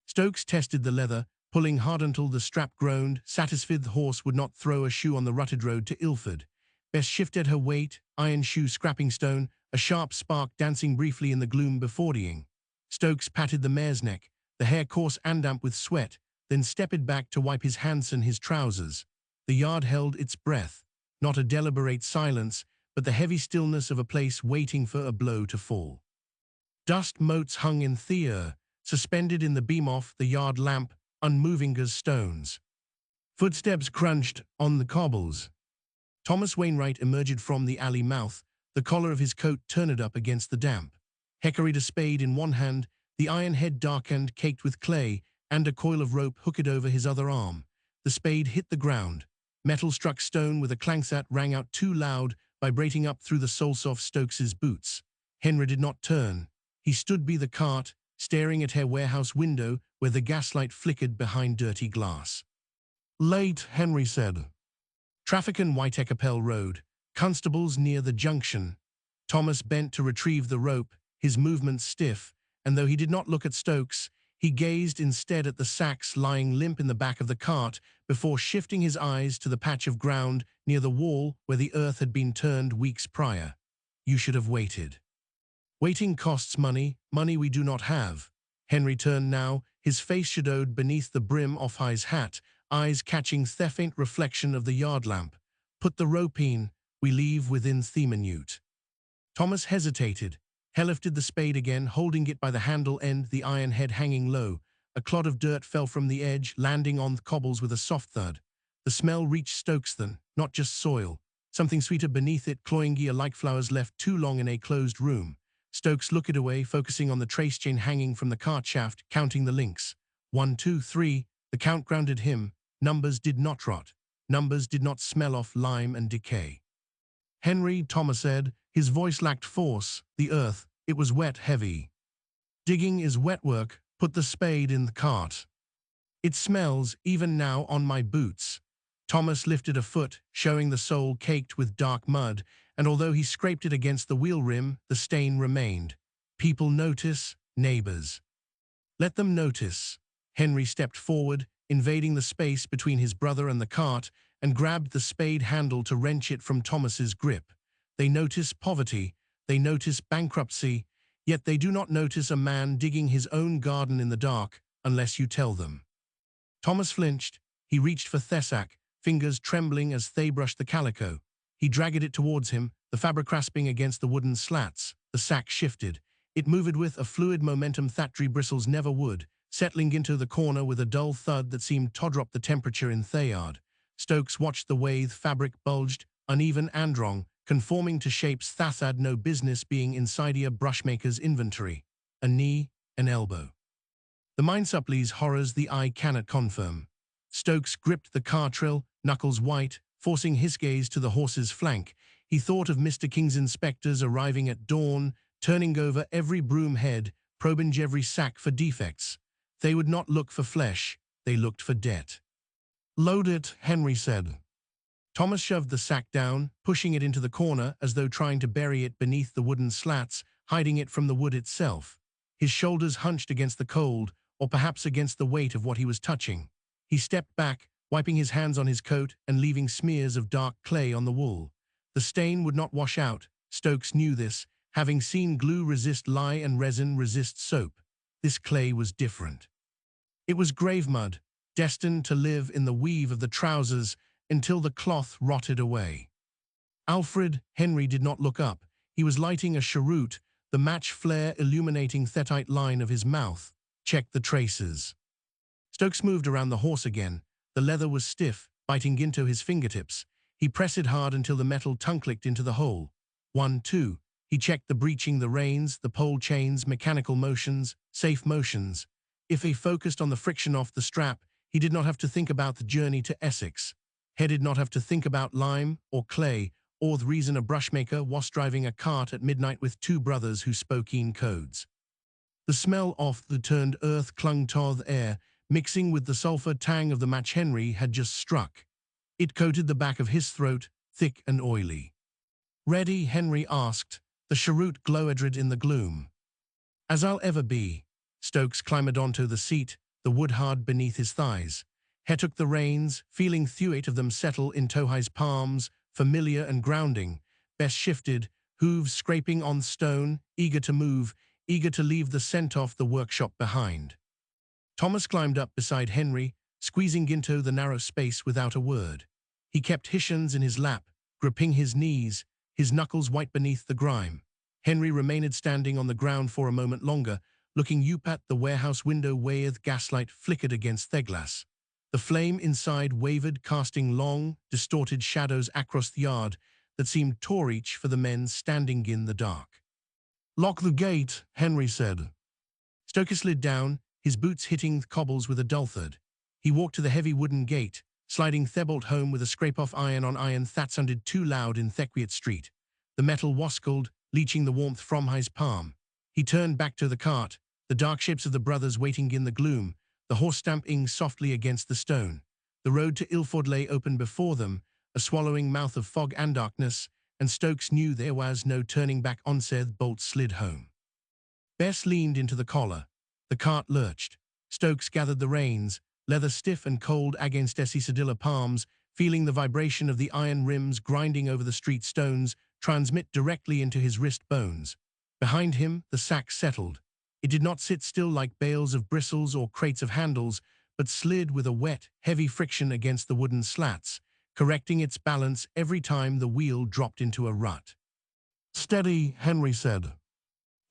Stokes tested the leather, pulling hard until the strap groaned, satisfied the horse would not throw a shoe on the rutted road to Ilford. Bess shifted her weight, iron shoe scrapping stone, a sharp spark dancing briefly in the gloom beforedying. Stokes patted the mare's neck, the hair coarse and damp with sweat, then stepped back to wipe his hands and his trousers. The yard held its breath, not a deliberate silence, but the heavy stillness of a place waiting for a blow to fall. Dust motes hung in the air, suspended in the beam off the yard lamp, unmoving as stones. Footsteps crunched on the cobbles. Thomas Wainwright emerged from the alley mouth, the collar of his coat turned up against the damp. He carried a spade in one hand, the iron head darkened, caked with clay, and a coil of rope hooked over his other arm. The spade hit the ground. Metal struck stone with a clank that rang out too loud, vibrating up through the soles of Stokes's boots. Henry did not turn. He stood by the cart, staring at her warehouse window where the gaslight flickered behind dirty glass. "Late," Henry said. Traffic on Whitecapel Road. Constables near the junction. Thomas bent to retrieve the rope, his movements stiff, and though he did not look at Stokes, he gazed instead at the sacks lying limp in the back of the cart before shifting his eyes to the patch of ground near the wall where the earth had been turned weeks prior. "You should have waited. Waiting costs money, money we do not have." Henry turned now, his face shadowed beneath the brim of his hat, eyes catching the faint reflection of the yard lamp. "Put the rope in, we leave within the minute." Thomas hesitated. He lifted the spade again, holding it by the handle end, the iron head hanging low. A clod of dirt fell from the edge, landing on the cobbles with a soft thud. The smell reached Stokes then, not just soil. Something sweeter beneath it, cloying like flowers left too long in a closed room. Stokes looked away, focusing on the trace chain hanging from the cart shaft, counting the links. 1, 2, 3. The count grounded him. Numbers did not rot. Numbers did not smell of lime and decay. "Henry," Thomas said, his voice lacked force. "The earth, it was wet, heavy. Digging is wet work. Put the spade in the cart. It smells, even now, on my boots." Thomas lifted a foot, showing the sole caked with dark mud, and although he scraped it against the wheel rim, the stain remained. "People notice, neighbors. Let them notice." Henry stepped forward, invading the space between his brother and the cart, and grabbed the spade handle to wrench it from Thomas's grip. They notice poverty, they notice bankruptcy, yet they do not notice a man digging his own garden in the dark unless you tell them. Thomas flinched. He reached for Thessac, fingers trembling as Thay brushed the calico. He dragged it towards him, the fabric rasping against the wooden slats. The sack shifted. It moved with a fluid momentum Thatchery bristles never would, settling into the corner with a dull thud that seemed to drop the temperature in Thayard. Stokes watched the wave fabric bulged, uneven and wrong, conforming to shapes Thath had no business being inside a brushmaker's inventory. A knee, an elbow. The Mindsupplies horrors the eye cannot confirm. Stokes gripped the cartrill, knuckles white, forcing his gaze to the horse's flank. He thought of Mr. King's inspectors arriving at dawn, turning over every broom head, probing every sack for defects. They would not look for flesh, they looked for debt. "Load it," Henry said. Thomas shoved the sack down, pushing it into the corner as though trying to bury it beneath the wooden slats, hiding it from the wood itself. His shoulders hunched against the cold, or perhaps against the weight of what he was touching. He stepped back, wiping his hands on his coat and leaving smears of dark clay on the wool. The stain would not wash out. Stokes knew this, having seen glue resist lye and resin resist soap. This clay was different. It was grave mud, destined to live in the weave of the trousers until the cloth rotted away. Henry did not look up. He was lighting a cheroot, the match flare illuminating Thetite line of his mouth. Check the traces. Stokes moved around the horse again. The leather was stiff, biting into his fingertips. He pressed it hard until the metal tongue-clicked into the hole. 1, 2. He checked the breeching, the reins, the pole chains, mechanical motions, safe motions. If he focused on the friction off the strap, he did not have to think about the journey to Essex. He did not have to think about lime or clay, or the reason a brushmaker was driving a cart at midnight with two brothers who spoke in codes. The smell of the turned earth clung to the air, mixing with the sulfur tang of the match Henry had just struck. It coated the back of his throat, thick and oily. "Ready?" Henry asked, the cheroot glowed in the gloom. "As I'll ever be." Stokes climbed onto the seat, the wood hard beneath his thighs. He took the reins, feeling the of them settle in Tohai's palms, familiar and grounding. Bess shifted, hooves scraping on stone, eager to move, eager to leave the scent off the workshop behind. Thomas climbed up beside Henry, squeezing into the narrow space without a word. He kept Hishans in his lap, gripping his knees, his knuckles white beneath the grime. Henry remained standing on the ground for a moment longer, looking up at the warehouse window where the gaslight flickered against the glass. The flame inside wavered, casting long, distorted shadows across the yard that seemed to reach for the men standing in the dark. "Lock the gate," Henry said. Stokes slid down, his boots hitting the cobbles with a dull thud. He walked to the heavy wooden gate, sliding Thebolt home with a scrape-off iron on iron that sounded too loud in Thequiat Street. The metal wascled, leaching the warmth from his palm. He turned back to the cart, the dark shapes of the brothers waiting in the gloom, the horse stamping softly against the stone. The road to Ilford lay open before them, a swallowing mouth of fog and darkness, and Stokes knew there was no turning back. Bolt slid home. Bess leaned into the collar. The cart lurched. Stokes gathered the reins, leather stiff and cold against Sedilla palms, feeling the vibration of the iron rims grinding over the street stones transmit directly into his wrist bones. Behind him, the sack settled. It did not sit still like bales of bristles or crates of handles, but slid with a wet, heavy friction against the wooden slats, correcting its balance every time the wheel dropped into a rut. "Steady," Henry said.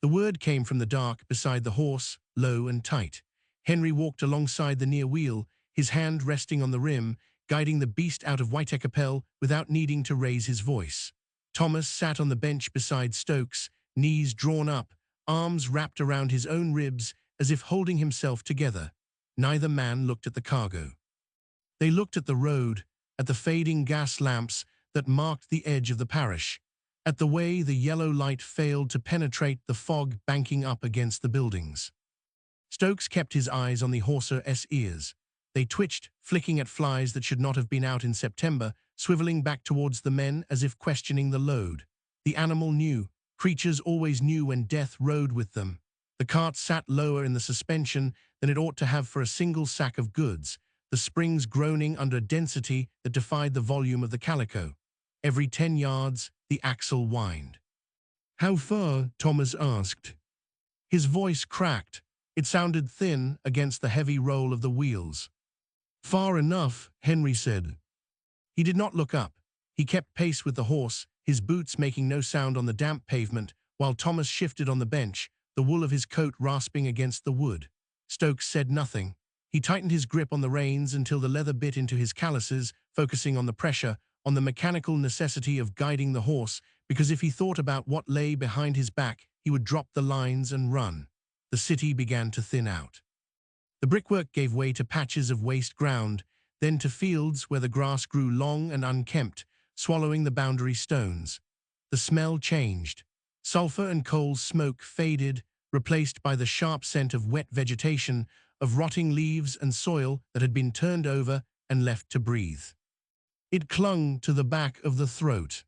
The word came from the dark beside the horse, low and tight. Henry walked alongside the near wheel, his hand resting on the rim, guiding the beast out of Whitekapelle without needing to raise his voice. Thomas sat on the bench beside Stokes, knees drawn up, arms wrapped around his own ribs as if holding himself together. Neither man looked at the cargo. They looked at the road, at the fading gas lamps that marked the edge of the parish, at the way the yellow light failed to penetrate the fog banking up against the buildings. Stokes kept his eyes on the horse's ears. They twitched, flicking at flies that should not have been out in September, swiveling back towards the men as if questioning the load. The animal knew. Creatures always knew when death rode with them. The cart sat lower in the suspension than it ought to have for a single sack of goods. the springs groaning under a density that defied the volume of the calico. Every 10 yards, the axle whined. "How far?" Thomas asked. His voice cracked. It sounded thin against the heavy roll of the wheels. "Far enough," Henry said. He did not look up. He kept pace with the horse, his boots making no sound on the damp pavement, while Thomas shifted on the bench, the wool of his coat rasping against the wood. Stokes said nothing. He tightened his grip on the reins until the leather bit into his calluses, focusing on the pressure, on the mechanical necessity of guiding the horse, because if he thought about what lay behind his back, he would drop the lines and run. The city began to thin out. The brickwork gave way to patches of waste ground, then to fields where the grass grew long and unkempt, swallowing the boundary stones. The smell changed. Sulfur and coal smoke faded, replaced by the sharp scent of wet vegetation, of rotting leaves and soil that had been turned over and left to breathe. It clung to the back of the throat.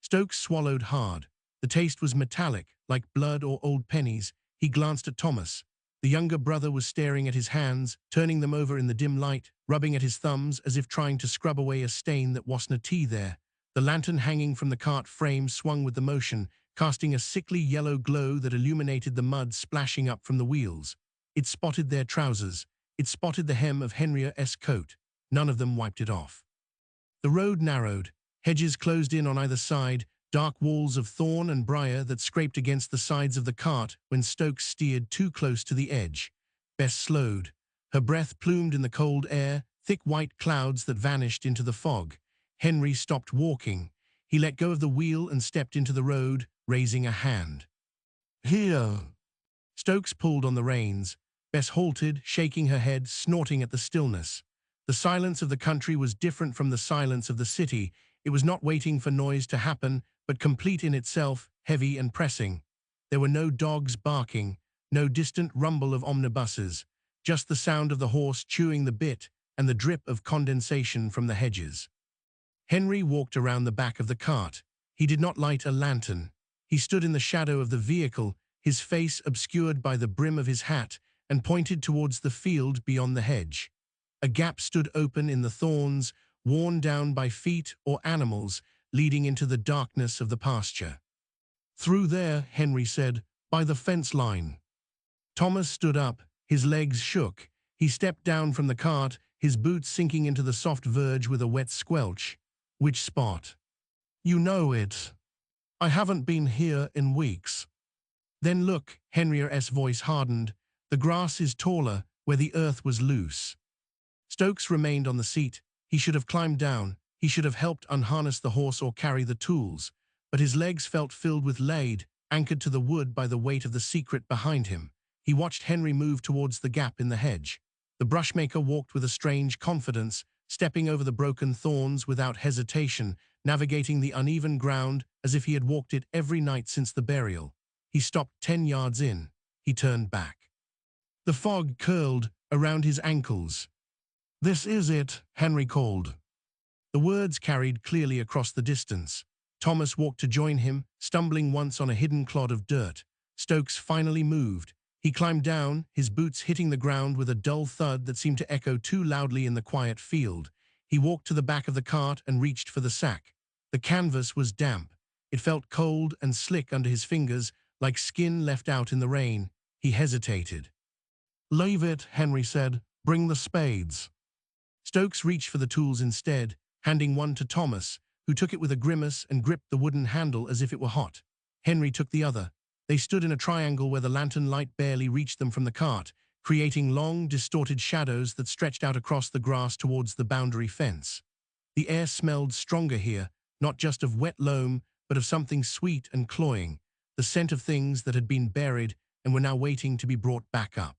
Stokes swallowed hard. The taste was metallic, like blood or old pennies. He glanced at Thomas. The younger brother was staring at his hands, turning them over in the dim light, rubbing at his thumbs as if trying to scrub away a stain that wasn't tea there. The lantern hanging from the cart frame swung with the motion, casting a sickly yellow glow that illuminated the mud splashing up from the wheels. It spotted their trousers. It spotted the hem of Henriette's coat. None of them wiped it off. The road narrowed. Hedges closed in on either side, dark walls of thorn and briar that scraped against the sides of the cart when Stokes steered too close to the edge. Bess slowed. Her breath plumed in the cold air, thick white clouds that vanished into the fog. Henry stopped walking. He let go of the wheel and stepped into the road, raising a hand. "Here." Stokes pulled on the reins. Bess halted, shaking her head, snorting at the stillness. The silence of the country was different from the silence of the city. It was not waiting for noise to happen, but complete in itself, heavy and pressing. There were no dogs barking, no distant rumble of omnibuses, just the sound of the horse chewing the bit and the drip of condensation from the hedges. Henry walked around the back of the cart. He did not light a lantern. He stood in the shadow of the vehicle, his face obscured by the brim of his hat, and pointed towards the field beyond the hedge. A gap stood open in the thorns, worn down by feet or animals, leading into the darkness of the pasture. "Through there," Henry said, "by the fence line." Thomas stood up. His legs shook. He stepped down from the cart, his boots sinking into the soft verge with a wet squelch. "Which spot?" "You know it. I haven't been here in weeks." "Then look," Henriette's voice hardened. "The grass is taller where the earth was loose." Stokes remained on the seat. He should have climbed down. He should have helped unharness the horse or carry the tools. But his legs felt filled with lead, anchored to the wood by the weight of the secret behind him. He watched Henry move towards the gap in the hedge. The brushmaker walked with a strange confidence, stepping over the broken thorns without hesitation, navigating the uneven ground as if he had walked it every night since the burial. He stopped 10 yards in. He turned back. The fog curled around his ankles. "This is it," Henry called. The words carried clearly across the distance. Thomas walked to join him, stumbling once on a hidden clod of dirt. Stokes finally moved. He climbed down, his boots hitting the ground with a dull thud that seemed to echo too loudly in the quiet field. He walked to the back of the cart and reached for the sack. The canvas was damp. It felt cold and slick under his fingers, like skin left out in the rain. He hesitated. "Leave it," Henry said. "Bring the spades." Stokes reached for the tools instead, handing one to Thomas, who took it with a grimace and gripped the wooden handle as if it were hot. Henry took the other. They stood in a triangle where the lantern light barely reached them from the cart, creating long, distorted shadows that stretched out across the grass towards the boundary fence. The air smelled stronger here, not just of wet loam, but of something sweet and cloying, the scent of things that had been buried and were now waiting to be brought back up.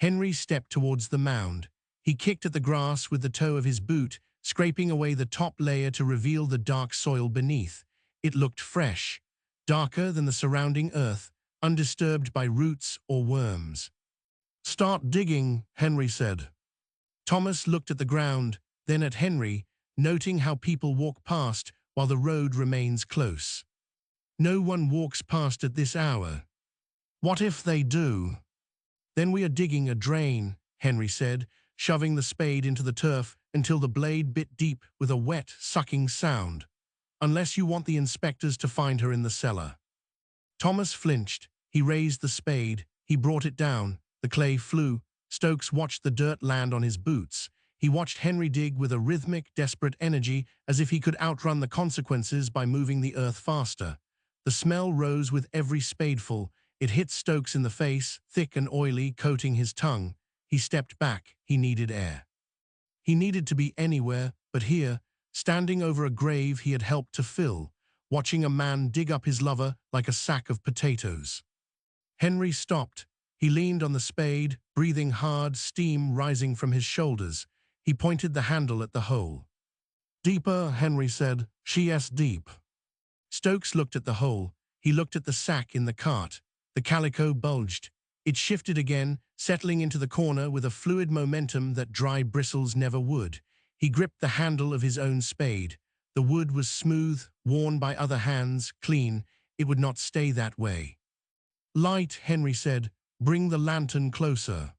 Henry stepped towards the mound. He kicked at the grass with the toe of his boot, scraping away the top layer to reveal the dark soil beneath. It looked fresh, darker than the surrounding earth, undisturbed by roots or worms. "Start digging," Henry said. Thomas looked at the ground, then at Henry, noting how people walk past while the road remains close. "No one walks past at this hour." "What if they do?" "Then we are digging a drain," Henry said, shoving the spade into the turf until the blade bit deep with a wet, sucking sound. Unless you want the inspectors to find her in the cellar. Thomas flinched. He raised the spade. He brought it down. The clay flew. Stokes watched the dirt land on his boots. He watched Henry dig with a rhythmic, desperate energy, as if he could outrun the consequences by moving the earth faster. The smell rose with every spadeful. It hit Stokes in the face, thick and oily, coating his tongue. He stepped back. He needed air. He needed to be anywhere but here, standing over a grave he had helped to fill, watching a man dig up his lover like a sack of potatoes. Henry stopped. He leaned on the spade, breathing hard, steam rising from his shoulders. He pointed the handle at the hole. "Deeper," Henry said. "She's deep." Stokes looked at the hole. He looked at the sack in the cart. The calico bulged. It shifted again, settling into the corner with a fluid momentum that dry bristles never would. He gripped the handle of his own spade. The wood was smooth, worn by other hands, clean. It would not stay that way. "Light," Henry said. "Bring the lantern closer."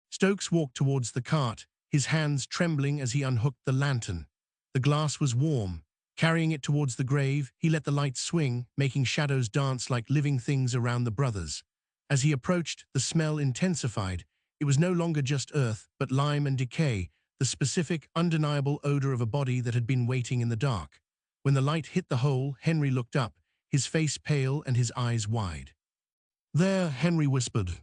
Stokes walked towards the cart, his hands trembling as he unhooked the lantern. The glass was warm. Carrying it towards the grave, he let the light swing, making shadows dance like living things around the brothers. As he approached, the smell intensified. It was no longer just earth, but lime and decay, the specific, undeniable odor of a body that had been waiting in the dark. When the light hit the hole, Henry looked up, his face pale and his eyes wide. "There," Henry whispered.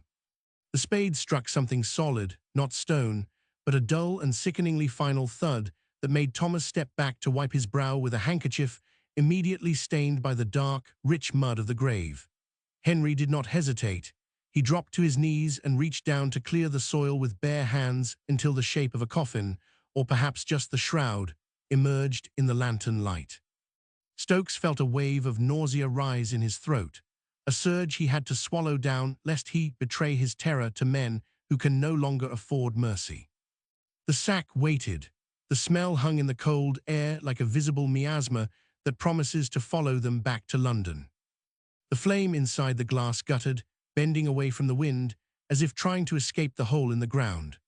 The spade struck something solid, not stone, but a dull and sickeningly final thud that made Thomas step back to wipe his brow with a handkerchief immediately stained by the dark, rich mud of the grave. Henry did not hesitate. He dropped to his knees and reached down to clear the soil with bare hands until the shape of a coffin, or perhaps just the shroud, emerged in the lantern light. Stokes felt a wave of nausea rise in his throat, a surge he had to swallow down lest he betray his terror to men who can no longer afford mercy. The sack waited. The smell hung in the cold air like a visible miasma that promises to follow them back to London. The flame inside the glass guttered, bending away from the wind, as if trying to escape the hole in the ground.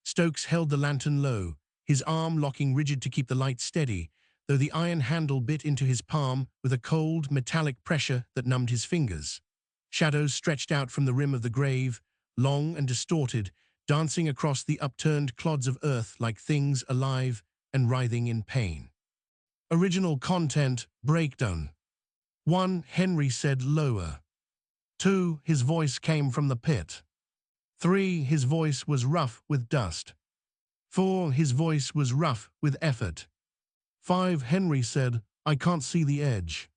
Stokes held the lantern low, his arm locking rigid to keep the light steady, though the iron handle bit into his palm with a cold, metallic pressure that numbed his fingers. Shadows stretched out from the rim of the grave, long and distorted, dancing across the upturned clods of earth like things alive and writhing in pain. Original content, breakdown. 1, Henry said lower. 2, his voice came from the pit. 3, his voice was rough with dust. 4, his voice was rough with effort. 5, Henry said, "I can't see the edge."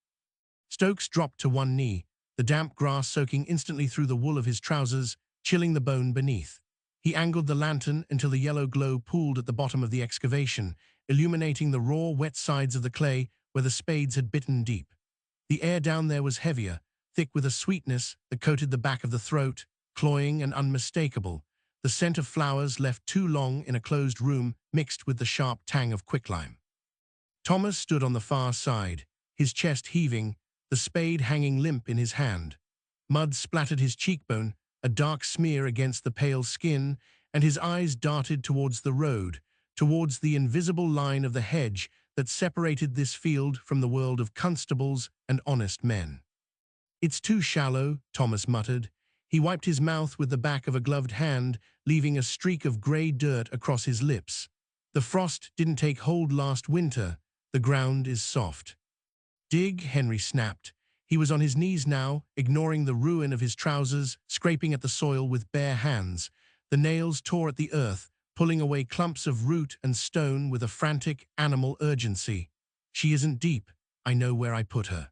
Stokes dropped to one knee, the damp grass soaking instantly through the wool of his trousers, chilling the bone beneath. He angled the lantern until the yellow glow pooled at the bottom of the excavation, illuminating the raw, wet sides of the clay where the spades had bitten deep. The air down there was heavier, thick with a sweetness that coated the back of the throat, cloying and unmistakable. The scent of flowers left too long in a closed room mixed with the sharp tang of quicklime. Thomas stood on the far side, his chest heaving, the spade hanging limp in his hand. Mud splattered his cheekbone, a dark smear against the pale skin, and his eyes darted towards the road, towards the invisible line of the hedge that separated this field from the world of constables and honest men. "It's too shallow," Thomas muttered. He wiped his mouth with the back of a gloved hand, leaving a streak of grey dirt across his lips. "The frost didn't take hold last winter. The ground is soft." "Dig," Henry snapped. He was on his knees now, ignoring the ruin of his trousers, scraping at the soil with bare hands. The nails tore at the earth, pulling away clumps of root and stone with a frantic, animal urgency. "She isn't deep. I know where I put her."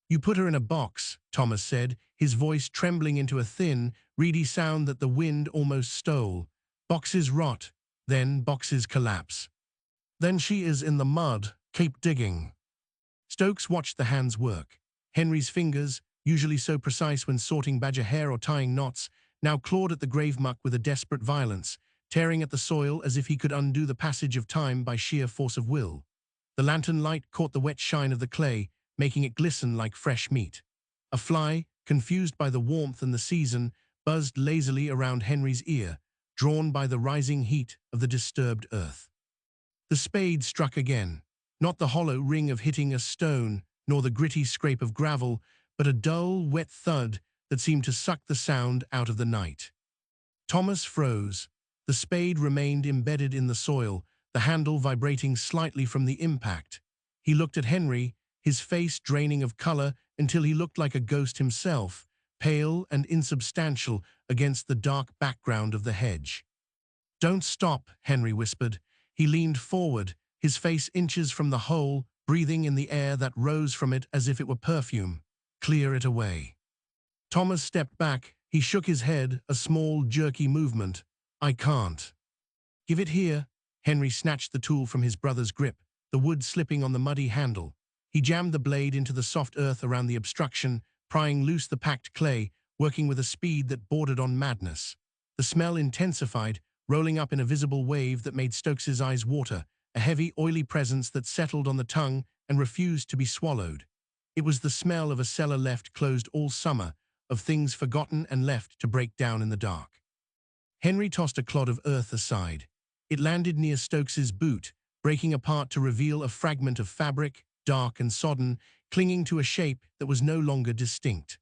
"You put her in a box," Thomas said, his voice trembling into a thin, reedy sound that the wind almost stole. "Boxes rot, then boxes collapse. Then she is in the mud. Keep digging." Stokes watched the hands work. Henry's fingers, usually so precise when sorting badger hair or tying knots, now clawed at the grave muck with a desperate violence, tearing at the soil as if he could undo the passage of time by sheer force of will. The lantern light caught the wet shine of the clay, making it glisten like fresh meat. A fly, confused by the warmth and the season, buzzed lazily around Henry's ear. drawn by the rising heat of the disturbed earth. The spade struck again, not the hollow ring of hitting a stone, nor the gritty scrape of gravel, but a dull, wet thud that seemed to suck the sound out of the night. Thomas froze. The spade remained embedded in the soil, the handle vibrating slightly from the impact. He looked at Henry, his face draining of color until he looked like a ghost himself, pale and insubstantial against the dark background of the hedge. "Don't stop," Henry whispered. He leaned forward, his face inches from the hole, breathing in the air that rose from it as if it were perfume. "Clear it away." Thomas stepped back. He shook his head, a small, jerky movement. "I can't." "Give it here." Henry snatched the tool from his brother's grip, the wood slipping on the muddy handle. He jammed the blade into the soft earth around the obstruction, prying loose the packed clay, working with a speed that bordered on madness. The smell intensified, rolling up in a visible wave that made Stokes's eyes water, a heavy, oily presence that settled on the tongue and refused to be swallowed. It was the smell of a cellar left closed all summer, of things forgotten and left to break down in the dark. Henry tossed a clod of earth aside. It landed near Stokes's boot, breaking apart to reveal a fragment of fabric, dark and sodden, clinging to a shape that was no longer distinct.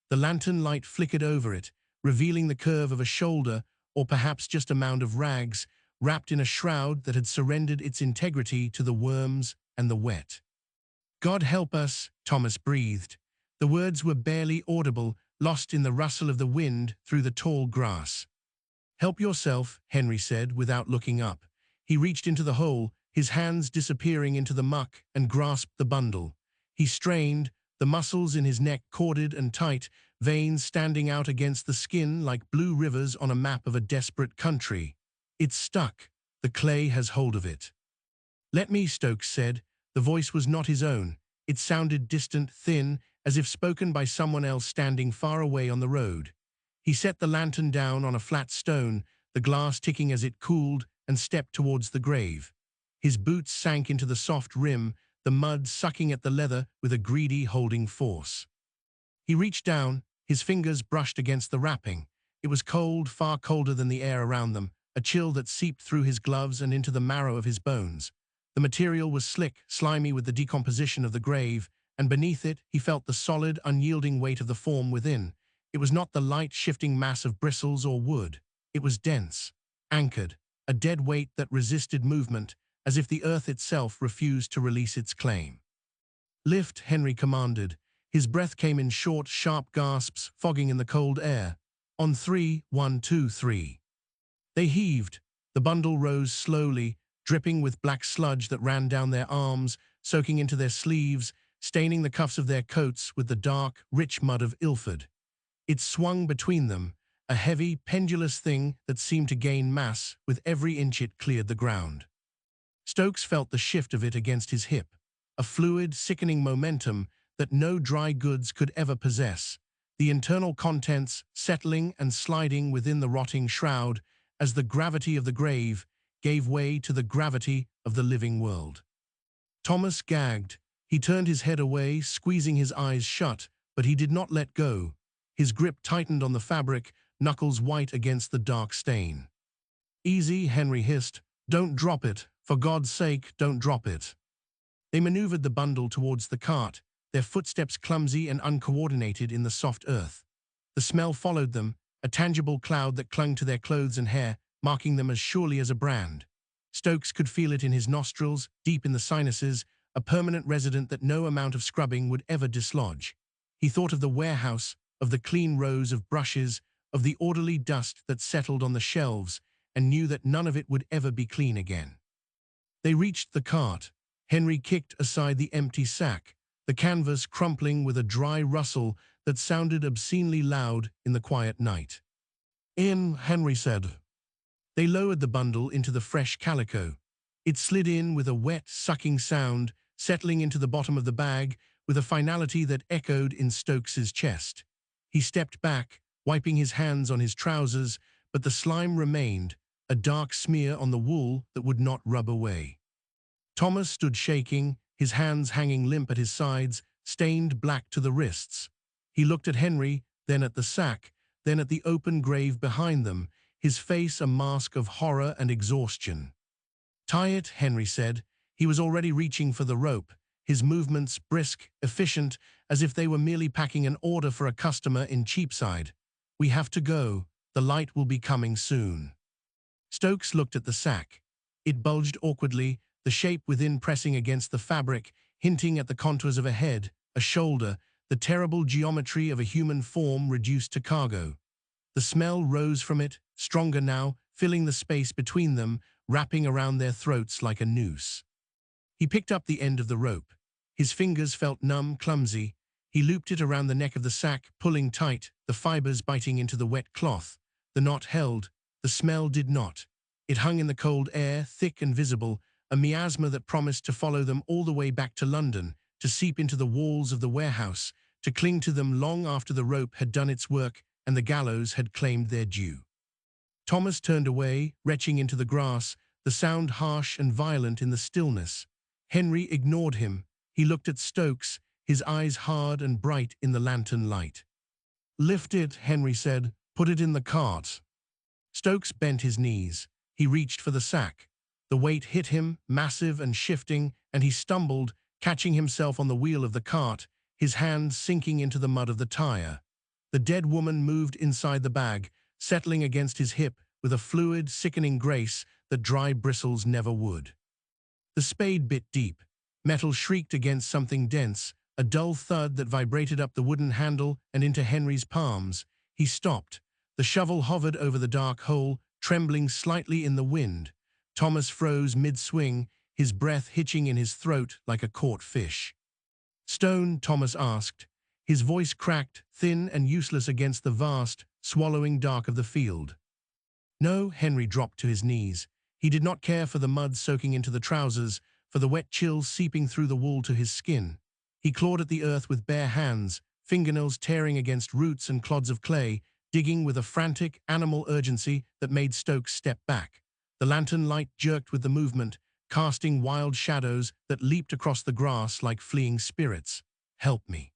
The lantern light flickered over it, revealing the curve of a shoulder, or perhaps just a mound of rags, wrapped in a shroud that had surrendered its integrity to the worms and the wet. "God help us," Thomas breathed. The words were barely audible, lost in the rustle of the wind through the tall grass. "Help yourself," Henry said, without looking up. He reached into the hole, his hands disappearing into the muck, and grasped the bundle. He strained, the muscles in his neck corded and tight, veins standing out against the skin like blue rivers on a map of a desperate country. "It's stuck. The clay has hold of it." "Let me," Stokes said. The voice was not his own. It sounded distant, thin, as if spoken by someone else standing far away on the road. He set the lantern down on a flat stone, the glass ticking as it cooled, and stepped towards the grave. His boots sank into the soft rim, the mud sucking at the leather with a greedy holding force. He reached down, his fingers brushed against the wrapping. It was cold, far colder than the air around them, a chill that seeped through his gloves and into the marrow of his bones. The material was slick, slimy with the decomposition of the grave, and beneath it he felt the solid, unyielding weight of the form within. It was not the light, shifting mass of bristles or wood. It was dense, anchored, a dead weight that resisted movement, as if the earth itself refused to release its claim. "Lift," Henry commanded. His breath came in short, sharp gasps, fogging in the cold air. "On 3, 1, 2, 3. They heaved. The bundle rose slowly, dripping with black sludge that ran down their arms, soaking into their sleeves, staining the cuffs of their coats with the dark, rich mud of Ilford. It swung between them, a heavy, pendulous thing that seemed to gain mass with every inch it cleared the ground. Stokes felt the shift of it against his hip, a fluid, sickening momentum that no dry goods could ever possess, the internal contents settling and sliding within the rotting shroud as the gravity of the grave gave way to the gravity of the living world. Thomas gagged. He turned his head away, squeezing his eyes shut, but he did not let go. His grip tightened on the fabric, knuckles white against the dark stain. "Easy," Henry hissed. "Don't drop it. For God's sake, don't drop it." They maneuvered the bundle towards the cart, their footsteps clumsy and uncoordinated in the soft earth. The smell followed them, a tangible cloud that clung to their clothes and hair, marking them as surely as a brand. Stokes could feel it in his nostrils, deep in the sinuses, a permanent resident that no amount of scrubbing would ever dislodge. He thought of the warehouse, of the clean rows of brushes, of the orderly dust that settled on the shelves, and knew that none of it would ever be clean again. They reached the cart. Henry kicked aside the empty sack, the canvas crumpling with a dry rustle that sounded obscenely loud in the quiet night. "In," Henry said. They lowered the bundle into the fresh calico. It slid in with a wet, sucking sound, settling into the bottom of the bag with a finality that echoed in Stokes's chest. He stepped back, wiping his hands on his trousers, but the slime remained, a dark smear on the wool that would not rub away. Thomas stood shaking, his hands hanging limp at his sides, stained black to the wrists. He looked at Henry, then at the sack, then at the open grave behind them, his face a mask of horror and exhaustion. "Tie it," Henry said. He was already reaching for the rope, his movements brisk, efficient, as if they were merely packing an order for a customer in Cheapside. "We have to go. The light will be coming soon." Stokes looked at the sack. It bulged awkwardly, the shape within pressing against the fabric, hinting at the contours of a head, a shoulder, the terrible geometry of a human form reduced to cargo. The smell rose from it, stronger now, filling the space between them, wrapping around their throats like a noose. He picked up the end of the rope. His fingers felt numb, clumsy. He looped it around the neck of the sack, pulling tight, the fibers biting into the wet cloth. The knot held. The smell did not. It hung in the cold air, thick and visible, a miasma that promised to follow them all the way back to London, to seep into the walls of the warehouse, to cling to them long after the rope had done its work and the gallows had claimed their due. Thomas turned away, retching into the grass, the sound harsh and violent in the stillness. Henry ignored him. He looked at Stokes, his eyes hard and bright in the lantern light. "Lift it," Henry said. "Put it in the cart." Stokes bent his knees. He reached for the sack. The weight hit him, massive and shifting, and he stumbled, catching himself on the wheel of the cart, his hand sinking into the mud of the tire. The dead woman moved inside the bag, settling against his hip with a fluid, sickening grace that dry bristles never would. The spade bit deep. Metal shrieked against something dense, a dull thud that vibrated up the wooden handle and into Henry's palms. He stopped. The shovel hovered over the dark hole, trembling slightly in the wind. Thomas froze mid-swing, his breath hitching in his throat like a caught fish. "Stone?" Thomas asked. His voice cracked, thin and useless against the vast, swallowing dark of the field. "No." Henry dropped to his knees. He did not care for the mud soaking into the trousers, for the wet chills seeping through the wool to his skin. He clawed at the earth with bare hands, fingernails tearing against roots and clods of clay, digging with a frantic, animal urgency that made Stokes step back. The lantern light jerked with the movement, casting wild shadows that leaped across the grass like fleeing spirits. "Help me."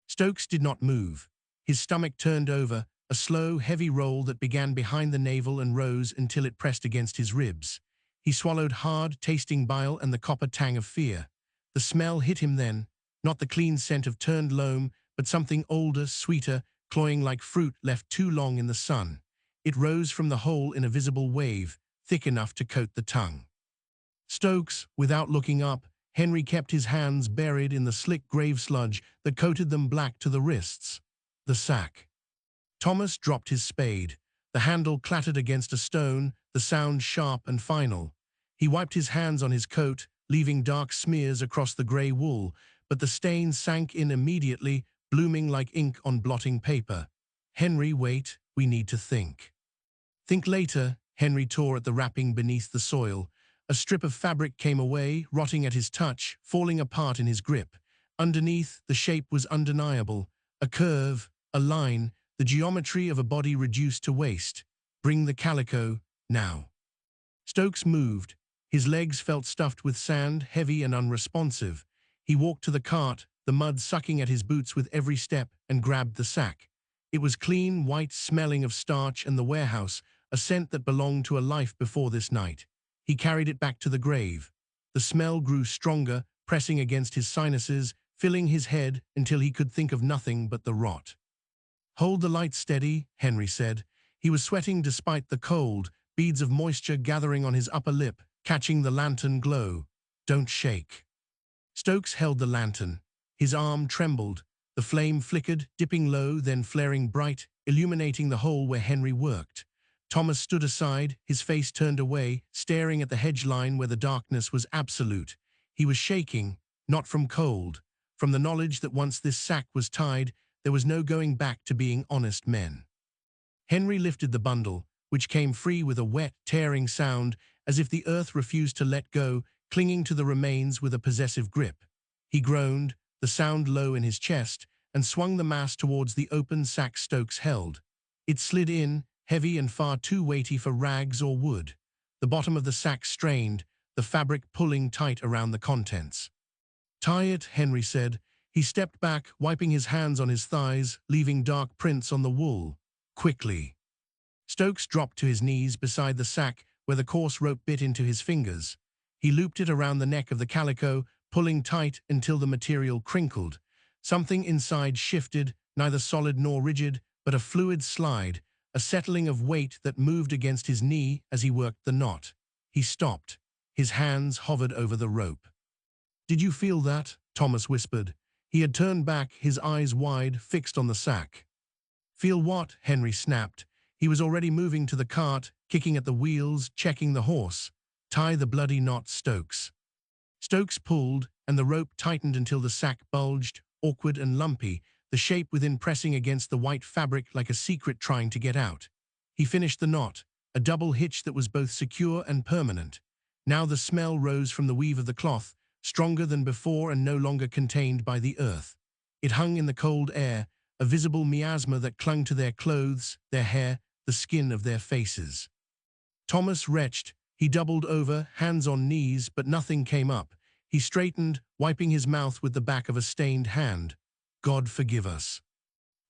Stokes did not move. His stomach turned over, a slow, heavy roll that began behind the navel and rose until it pressed against his ribs. He swallowed hard, tasting bile and the copper tang of fear. The smell hit him then, not the clean scent of turned loam, but something older, sweeter, cloying like fruit left too long in the sun. It rose from the hole in a visible wave, thick enough to coat the tongue. Stokes, without looking up, Henry kept his hands buried in the slick grave sludge that coated them black to the wrists. The sack. Thomas dropped his spade. The handle clattered against a stone, the sound sharp and final. He wiped his hands on his coat, leaving dark smears across the grey wool, but the stain sank in immediately, blooming like ink on blotting paper. "Henry, wait, we need to think." "Think later." Henry tore at the wrapping beneath the soil. A strip of fabric came away, rotting at his touch, falling apart in his grip. Underneath, the shape was undeniable. A curve, a line, the geometry of a body reduced to waste. "Bring the calico, now." Stokes moved. His legs felt stuffed with sand, heavy and unresponsive. He walked to the cart, the mud sucking at his boots with every step, and grabbed the sack. It was clean, white, smelling of starch and the warehouse, a scent that belonged to a life before this night. He carried it back to the grave. The smell grew stronger, pressing against his sinuses, filling his head until he could think of nothing but the rot. "Hold the light steady," Henry said. He was sweating despite the cold, beads of moisture gathering on his upper lip, catching the lantern glow. "Don't shake." Stokes held the lantern. His arm trembled. The flame flickered, dipping low, then flaring bright, illuminating the hole where Henry worked. Thomas stood aside, his face turned away, staring at the hedge line where the darkness was absolute. He was shaking, not from cold, from the knowledge that once this sack was tied, there was no going back to being honest men. Henry lifted the bundle, which came free with a wet, tearing sound, as if the earth refused to let go, clinging to the remains with a possessive grip. He groaned, the sound low in his chest, and swung the mass towards the open sack Stokes held. It slid in, heavy and far too weighty for rags or wood. The bottom of the sack strained, the fabric pulling tight around the contents. "Tie it," Henry said. He stepped back, wiping his hands on his thighs, leaving dark prints on the wool. "Quickly." Stokes dropped to his knees beside the sack where the coarse rope bit into his fingers. He looped it around the neck of the calico, pulling tight until the material crinkled. Something inside shifted, neither solid nor rigid, but a fluid slide, a settling of weight that moved against his knee as he worked the knot. He stopped. His hands hovered over the rope. "Did you feel that?" Thomas whispered. He had turned back, his eyes wide, fixed on the sack. "Feel what?" Henry snapped. He was already moving to the cart, kicking at the wheels, checking the horse. "Tie the bloody knot, Stokes." Stokes pulled, and the rope tightened until the sack bulged, awkward and lumpy, the shape within pressing against the white fabric like a secret trying to get out. He finished the knot, a double hitch that was both secure and permanent. Now the smell rose from the weave of the cloth, stronger than before and no longer contained by the earth. It hung in the cold air, a visible miasma that clung to their clothes, their hair, the skin of their faces. Thomas retched. He doubled over, hands on knees, but nothing came up. He straightened, wiping his mouth with the back of a stained hand. "God forgive us."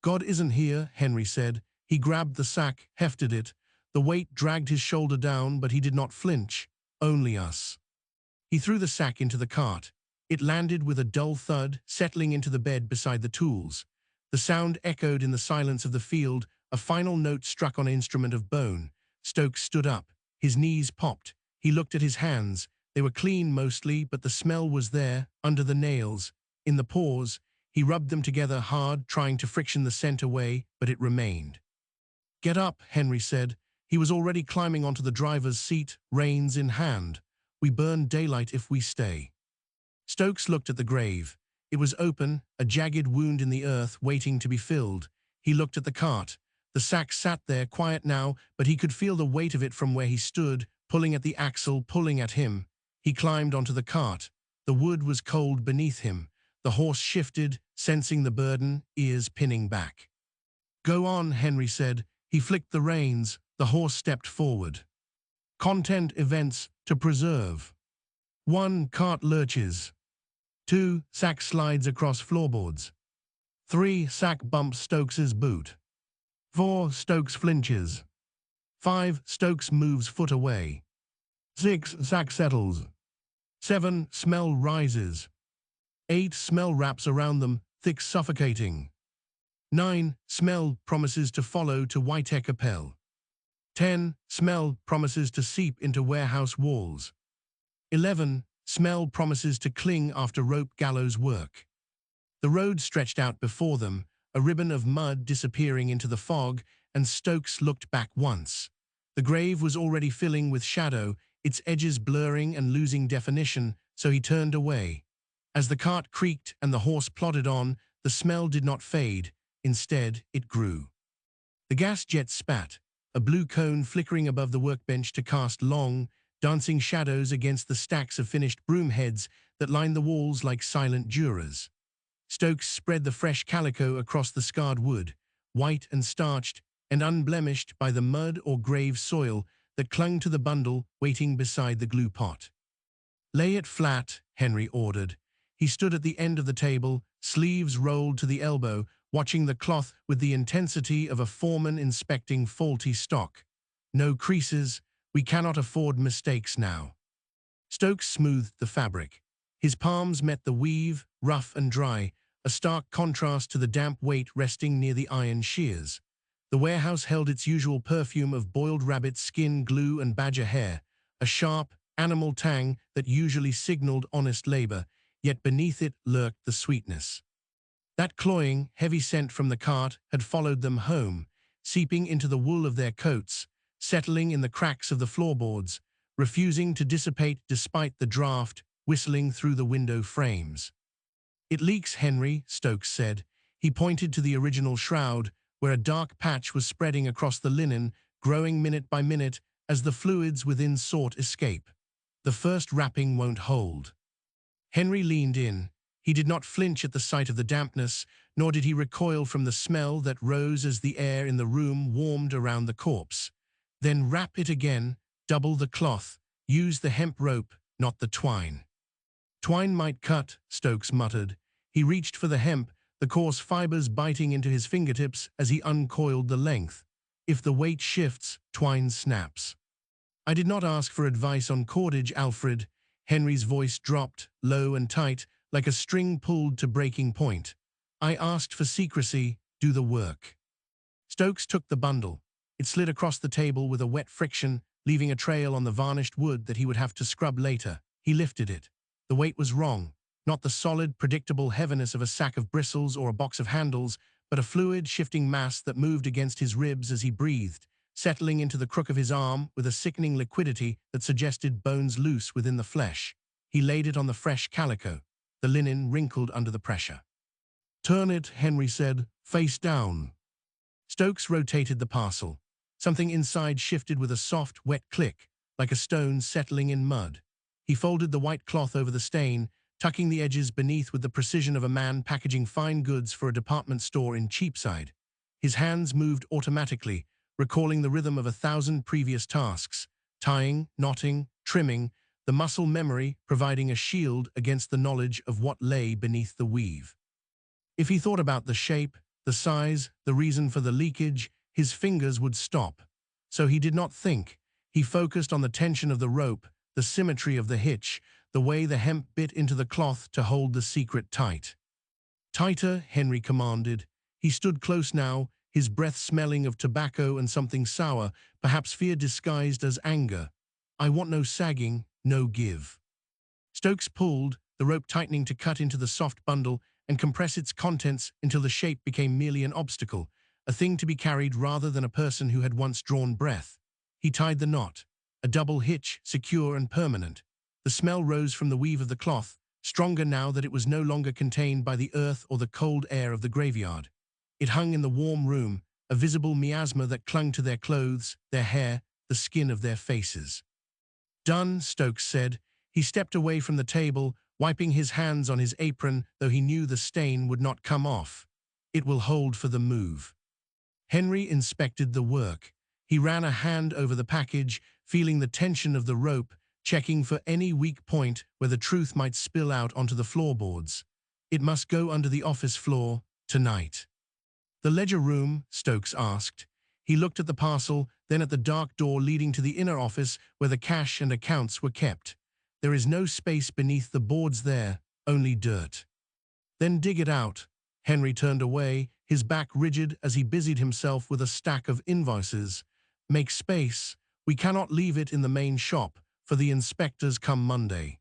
"God isn't here," Henry said. He grabbed the sack, hefted it. The weight dragged his shoulder down, but he did not flinch. "Only us." He threw the sack into the cart. It landed with a dull thud, settling into the bed beside the tools. The sound echoed in the silence of the field, a final note struck on an instrument of bone. Stokes stood up. His knees popped. He looked at his hands. They were clean mostly, but the smell was there, under the nails, in the paws. He rubbed them together hard, trying to friction the scent away, but it remained. "Get up," Henry said. He was already climbing onto the driver's seat, reins in hand. "We burn daylight if we stay." Stokes looked at the grave. It was open, a jagged wound in the earth waiting to be filled. He looked at the cart. The sack sat there, quiet now, but he could feel the weight of it from where he stood, pulling at the axle, pulling at him. He climbed onto the cart. The wood was cold beneath him. The horse shifted, sensing the burden, ears pinning back. "Go on," Henry said. He flicked the reins. The horse stepped forward. Content events to preserve. 1. Cart lurches. 2. Sack slides across floorboards. 3. Sack bumps Stokes's boot. 4. Stokes flinches. 5. Stokes moves foot away. 6. Sack settles. 7. Smell rises. 8. Smell wraps around them, thick, suffocating. 9. Smell promises to follow to White Capel. 10. Smell promises to seep into warehouse walls. 11. Smell promises to cling after rope gallows work. The road stretched out before them, a ribbon of mud disappearing into the fog, and Stokes looked back once. The grave was already filling with shadow, its edges blurring and losing definition, so he turned away. As the cart creaked and the horse plodded on, the smell did not fade. Instead, it grew. The gas jet spat, a blue cone flickering above the workbench to cast long, dancing shadows against the stacks of finished broom heads that lined the walls like silent jurors. Stokes spread the fresh calico across the scarred wood, white and starched and unblemished by the mud or grave soil that clung to the bundle waiting beside the glue pot. "Lay it flat," Henry ordered. He stood at the end of the table, sleeves rolled to the elbow, watching the cloth with the intensity of a foreman inspecting faulty stock. "No creases. We cannot afford mistakes now." Stokes smoothed the fabric. His palms met the weave, rough and dry, a stark contrast to the damp weight resting near the iron shears. The warehouse held its usual perfume of boiled rabbit skin, glue, and badger hair, a sharp, animal tang that usually signaled honest labor, yet beneath it lurked the sweetness. That cloying, heavy scent from the cart had followed them home, seeping into the wool of their coats, settling in the cracks of the floorboards, refusing to dissipate despite the draft whistling through the window frames. "It leaks, Henry," Stokes said. He pointed to the original shroud, where a dark patch was spreading across the linen, growing minute by minute as the fluids within sought escape. "The first wrapping won't hold." Henry leaned in. He did not flinch at the sight of the dampness, nor did he recoil from the smell that rose as the air in the room warmed around the corpse. "Then wrap it again, double the cloth, use the hemp rope, not the twine." "Twine might cut," Stokes muttered. He reached for the hemp, the coarse fibers biting into his fingertips as he uncoiled the length. If the weight shifts, twine snaps. I did not ask for advice on cordage, Alfred. Henry's voice dropped, low and tight, like a string pulled to breaking point. I asked for secrecy, do the work. Stokes took the bundle. It slid across the table with a wet friction, leaving a trail on the varnished wood that he would have to scrub later. He lifted it. The weight was wrong. Not the solid, predictable heaviness of a sack of bristles or a box of handles, but a fluid, shifting mass that moved against his ribs as he breathed, settling into the crook of his arm with a sickening liquidity that suggested bones loose within the flesh. He laid it on the fresh calico. The linen wrinkled under the pressure. "Turn it," Henry said, "face down." Stokes rotated the parcel. Something inside shifted with a soft, wet click, like a stone settling in mud. He folded the white cloth over the stain, tucking the edges beneath with the precision of a man packaging fine goods for a department store in Cheapside. His hands moved automatically, recalling the rhythm of 1,000 previous tasks, tying, knotting, trimming, the muscle memory providing a shield against the knowledge of what lay beneath the weave. If he thought about the shape, the size, the reason for the leakage, his fingers would stop. So he did not think. He focused on the tension of the rope, the symmetry of the hitch, the way the hemp bit into the cloth to hold the secret tight. "Tighter," Henry commanded. He stood close now, his breath smelling of tobacco and something sour, perhaps fear disguised as anger. "I want no sagging, no give." Stokes pulled, the rope tightening to cut into the soft bundle and compress its contents until the shape became merely an obstacle, a thing to be carried rather than a person who had once drawn breath. He tied the knot, a double hitch, secure and permanent. The smell rose from the weave of the cloth, stronger now that it was no longer contained by the earth or the cold air of the graveyard. It hung in the warm room, a visible miasma that clung to their clothes, their hair, the skin of their faces. "Done," Stokes said. He stepped away from the table, wiping his hands on his apron, though he knew the stain would not come off. "It will hold for the move." Henry inspected the work. He ran a hand over the package, feeling the tension of the rope, checking for any weak point where the truth might spill out onto the floorboards. "It must go under the office floor, tonight." "The ledger room?" Stokes asked. He looked at the parcel, then at the dark door leading to the inner office where the cash and accounts were kept. "There is no space beneath the boards there, only dirt." "Then dig it out." Henry turned away, his back rigid as he busied himself with a stack of invoices. "Make space. We cannot leave it in the main shop, for the inspectors come Monday."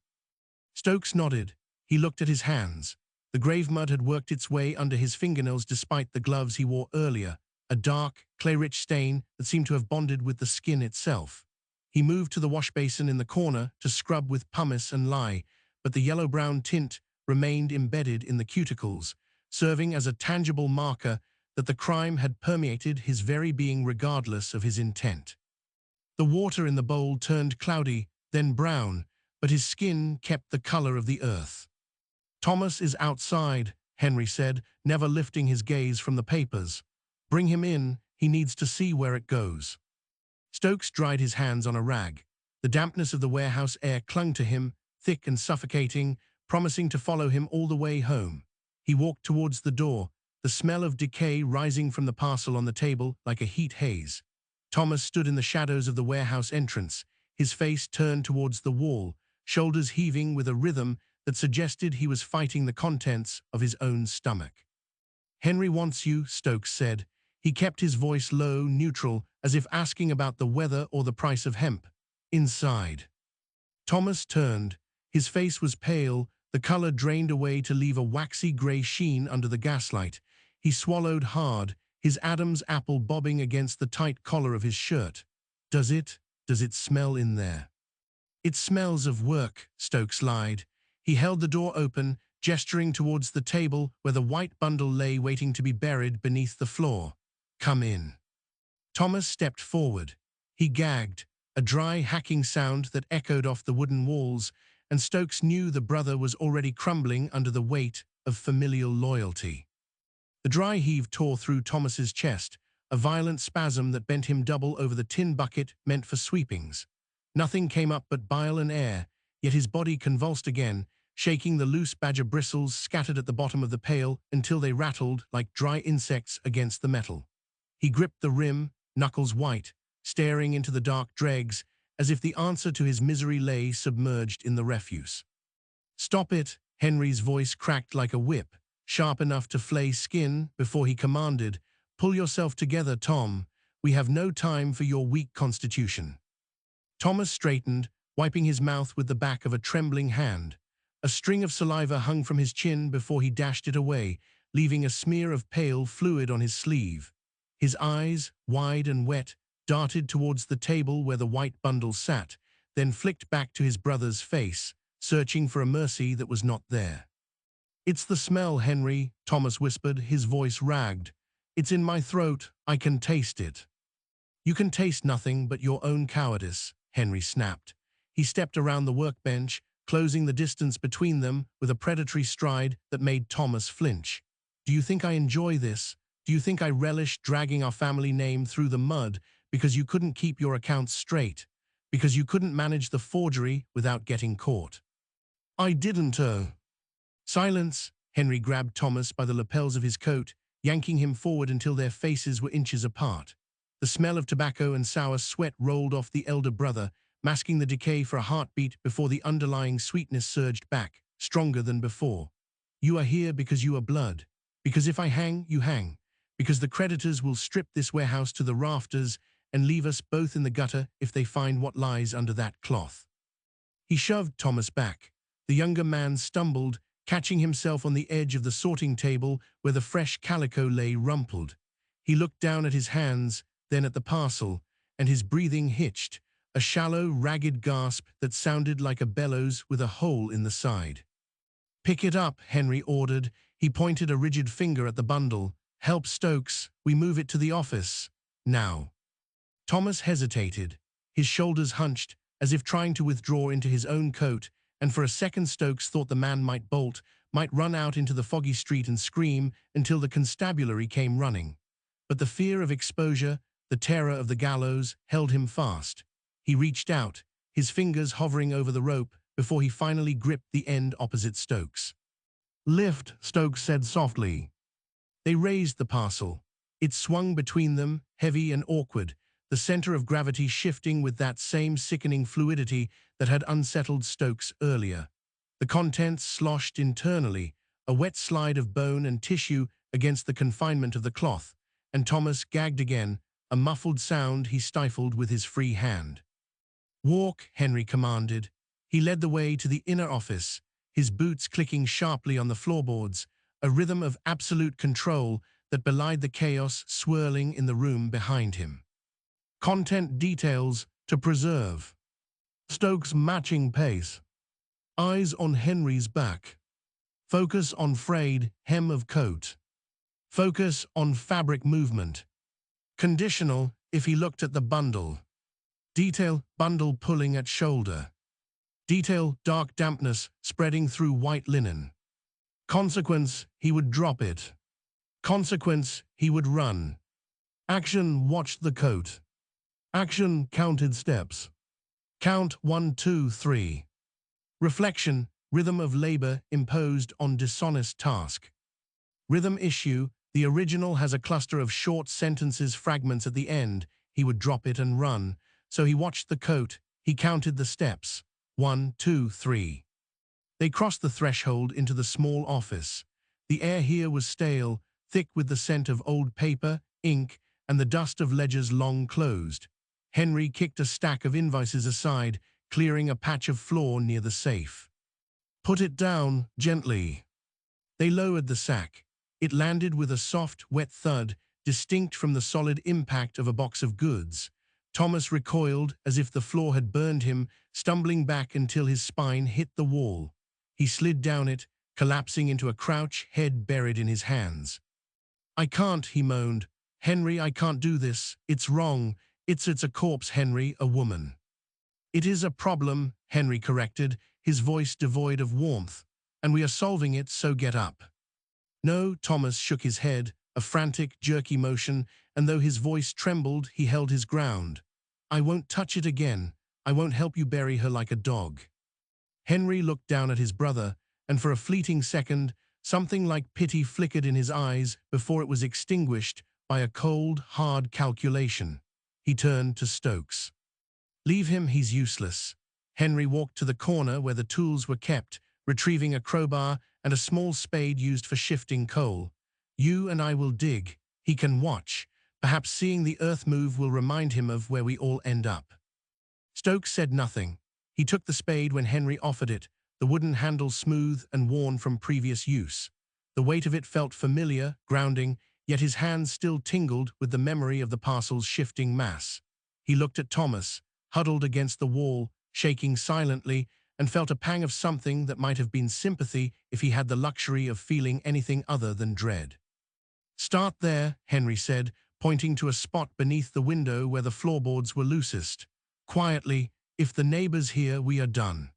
Stokes nodded. He looked at his hands. The grave mud had worked its way under his fingernails despite the gloves he wore earlier, a dark, clay-rich stain that seemed to have bonded with the skin itself. He moved to the wash basin in the corner to scrub with pumice and lye, but the yellow-brown tint remained embedded in the cuticles, serving as a tangible marker that the crime had permeated his very being regardless of his intent. The water in the bowl turned cloudy, then brown, but his skin kept the color of the earth. "Thomas is outside," Henry said, never lifting his gaze from the papers. "Bring him in, he needs to see where it goes." Stokes dried his hands on a rag. The dampness of the warehouse air clung to him, thick and suffocating, promising to follow him all the way home. He walked towards the door, the smell of decay rising from the parcel on the table like a heat haze. Thomas stood in the shadows of the warehouse entrance, his face turned towards the wall, shoulders heaving with a rhythm that suggested he was fighting the contents of his own stomach. "Henry wants you," Stokes said. He kept his voice low, neutral, as if asking about the weather or the price of hemp. "Inside." Thomas turned. His face was pale, the color drained away to leave a waxy gray sheen under the gaslight. He swallowed hard, his Adam's apple bobbing against the tight collar of his shirt. Does it smell in there?" "It smells of work," Stokes lied. He held the door open, gesturing towards the table where the white bundle lay waiting to be buried beneath the floor. "Come in." Thomas stepped forward. He gagged, a dry, hacking sound that echoed off the wooden walls, and Stokes knew the brother was already crumbling under the weight of familial loyalty. The dry heave tore through Thomas's chest, a violent spasm that bent him double over the tin bucket meant for sweepings. Nothing came up but bile and air, yet his body convulsed again, shaking the loose badger bristles scattered at the bottom of the pail until they rattled like dry insects against the metal. He gripped the rim, knuckles white, staring into the dark dregs, as if the answer to his misery lay submerged in the refuse. "Stop it," Henry's voice cracked like a whip, sharp enough to flay skin before he commanded, "Pull yourself together, Tom. We have no time for your weak constitution." Thomas straightened, wiping his mouth with the back of a trembling hand. A string of saliva hung from his chin before he dashed it away, leaving a smear of pale fluid on his sleeve. His eyes, wide and wet, darted towards the table where the white bundle sat, then flicked back to his brother's face, searching for a mercy that was not there. "It's the smell, Henry," Thomas whispered, his voice ragged. "It's in my throat. I can taste it." "You can taste nothing but your own cowardice," Henry snapped. He stepped around the workbench, closing the distance between them with a predatory stride that made Thomas flinch. "Do you think I enjoy this? Do you think I relish dragging our family name through the mud because you couldn't keep your accounts straight? Because you couldn't manage the forgery without getting caught?" "I didn't, Silence. Henry grabbed Thomas by the lapels of his coat, yanking him forward until their faces were inches apart. The smell of tobacco and sour sweat rolled off the elder brother, masking the decay for a heartbeat before the underlying sweetness surged back, stronger than before. "You are here because you are blood. Because if I hang, you hang. Because the creditors will strip this warehouse to the rafters and leave us both in the gutter if they find what lies under that cloth." He shoved Thomas back. The younger man stumbled, catching himself on the edge of the sorting table where the fresh calico lay rumpled. He looked down at his hands, then at the parcel, and his breathing hitched, a shallow, ragged gasp that sounded like a bellows with a hole in the side. "Pick it up," Henry ordered. He pointed a rigid finger at the bundle. "Help Stokes. We move it to the office. Now." Thomas hesitated, his shoulders hunched, as if trying to withdraw into his own coat, and for a second Stokes thought the man might bolt, might run out into the foggy street and scream until the constabulary came running. But the fear of exposure, the terror of the gallows, held him fast. He reached out, his fingers hovering over the rope before he finally gripped the end opposite Stokes. "Lift," Stokes said softly. They raised the parcel. It swung between them, heavy and awkward, the center of gravity shifting with that same sickening fluidity that had unsettled Stokes earlier. The contents sloshed internally, a wet slide of bone and tissue against the confinement of the cloth, and Thomas gagged again, a muffled sound he stifled with his free hand. "Walk," Henry commanded. He led the way to the inner office, his boots clicking sharply on the floorboards, a rhythm of absolute control that belied the chaos swirling in the room behind him. Content details to preserve. Stokes matching pace. Eyes on Henry's back. Focus on frayed hem of coat. Focus on fabric movement. Conditional if he looked at the bundle. Detail bundle pulling at shoulder. Detail dark dampness spreading through white linen. Consequence he would drop it. Consequence he would run. Action watched the coat. Action counted steps. Count 1, 2, 3. Reflection, rhythm of labor imposed on dishonest task. Rhythm issue, the original has a cluster of short sentences fragments at the end. He would drop it and run. So he watched the coat, he counted the steps. 1, 2, 3. They crossed the threshold into the small office. The air here was stale, thick with the scent of old paper, ink, and the dust of ledgers long closed. Henry kicked a stack of invoices aside, clearing a patch of floor near the safe. "Put it down, gently." They lowered the sack. It landed with a soft, wet thud, distinct from the solid impact of a box of goods. Thomas recoiled as if the floor had burned him, stumbling back until his spine hit the wall. He slid down it, collapsing into a crouch, head buried in his hands. "I can't," he moaned. "Henry, I can't do this. It's wrong. It's a corpse, Henry, a woman." "It is a problem," Henry corrected, his voice devoid of warmth. "And we are solving it, so get up." "No," Thomas shook his head, a frantic, jerky motion, and though his voice trembled, he held his ground. "I won't touch it again. I won't help you bury her like a dog." Henry looked down at his brother, and for a fleeting second, something like pity flickered in his eyes before it was extinguished by a cold, hard calculation. He turned to Stokes. "Leave him, he's useless." Henry walked to the corner where the tools were kept, retrieving a crowbar and a small spade used for shifting coal. "You and I will dig. He can watch. Perhaps seeing the earth move will remind him of where we all end up." Stokes said nothing. He took the spade when Henry offered it, the wooden handle smooth and worn from previous use. The weight of it felt familiar, grounding, yet his hands still tingled with the memory of the parcel's shifting mass. He looked at Thomas, huddled against the wall, shaking silently, and felt a pang of something that might have been sympathy if he had the luxury of feeling anything other than dread. "Start there," Henry said, pointing to a spot beneath the window where the floorboards were loosest. "Quietly, if the neighbors hear, we are done."